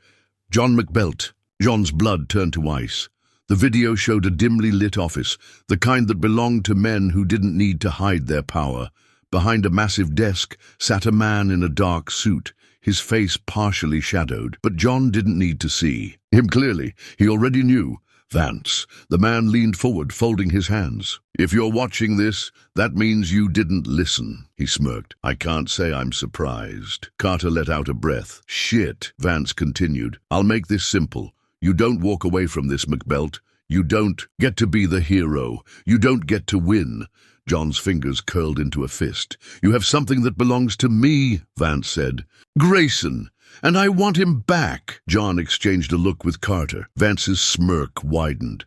"John McBelt." John's blood turned to ice. The video showed a dimly lit office, the kind that belonged to men who didn't need to hide their power. Behind a massive desk sat a man in a dark suit, his face partially shadowed, but John didn't need to see him clearly. He already knew. Vance. The man leaned forward, folding his hands. "If you're watching this, that means you didn't listen," he smirked. "I can't say I'm surprised." Carter let out a breath. "Shit," Vance continued. "I'll make this simple. You don't walk away from this, McBelt. You don't get to be the hero. You don't get to win." John's fingers curled into a fist. "You have something that belongs to me," Vance said. "Grayson. And I want him back." John exchanged a look with Carter. Vance's smirk widened.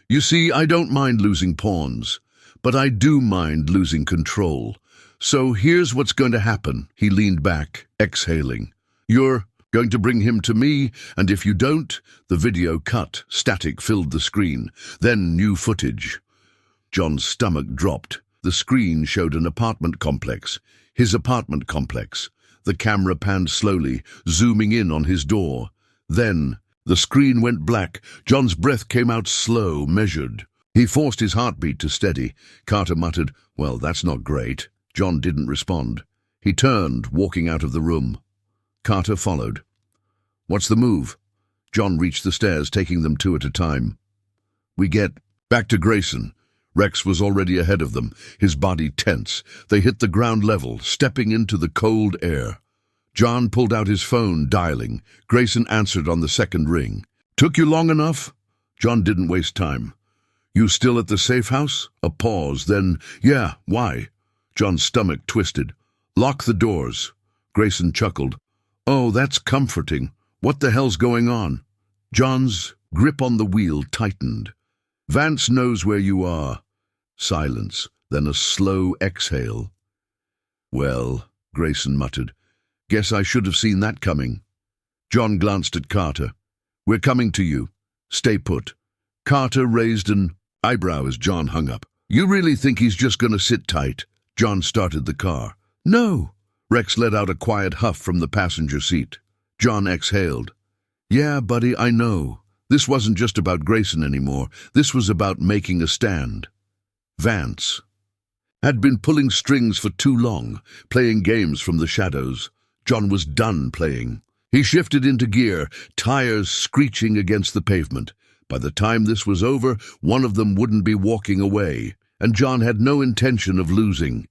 "You see, I don't mind losing pawns, but I do mind losing control. So here's what's going to happen." He leaned back, exhaling. "You're going to bring him to me, and if you don't..." The video cut. Static filled the screen. Then new footage. John's stomach dropped. The screen showed an apartment complex. His apartment complex. The camera panned slowly, zooming in on his door. Then the screen went black. John's breath came out slow, measured. He forced his heartbeat to steady. Carter muttered, "Well, that's not great." John didn't respond. He turned, walking out of the room. Carter followed. "What's the move?" John reached the stairs, taking them two at a time. "We get back to Grayson." Rex was already ahead of them, his body tense. They hit the ground level, stepping into the cold air. John pulled out his phone, dialing. Grayson answered on the second ring. "Took you long enough?" John didn't waste time. "You still at the safe house?" A pause, then, "Yeah, why?" John's stomach twisted. "Lock the doors." Grayson chuckled. "Oh, that's comforting. What the hell's going on?" John's grip on the wheel tightened. "Vance knows where you are." Silence, then a slow exhale. "Well," Grayson muttered, "guess I should have seen that coming." John glanced at Carter. "We're coming to you. Stay put." Carter raised an eyebrow as John hung up. "You really think he's just going to sit tight?" John started the car. "No." Rex let out a quiet huff from the passenger seat. John exhaled. "Yeah, buddy, I know. This wasn't just about Grayson anymore. This was about making a stand." Vance had been pulling strings for too long, playing games from the shadows. John was done playing. He shifted into gear, tires screeching against the pavement. By the time this was over, one of them wouldn't be walking away, and John had no intention of losing.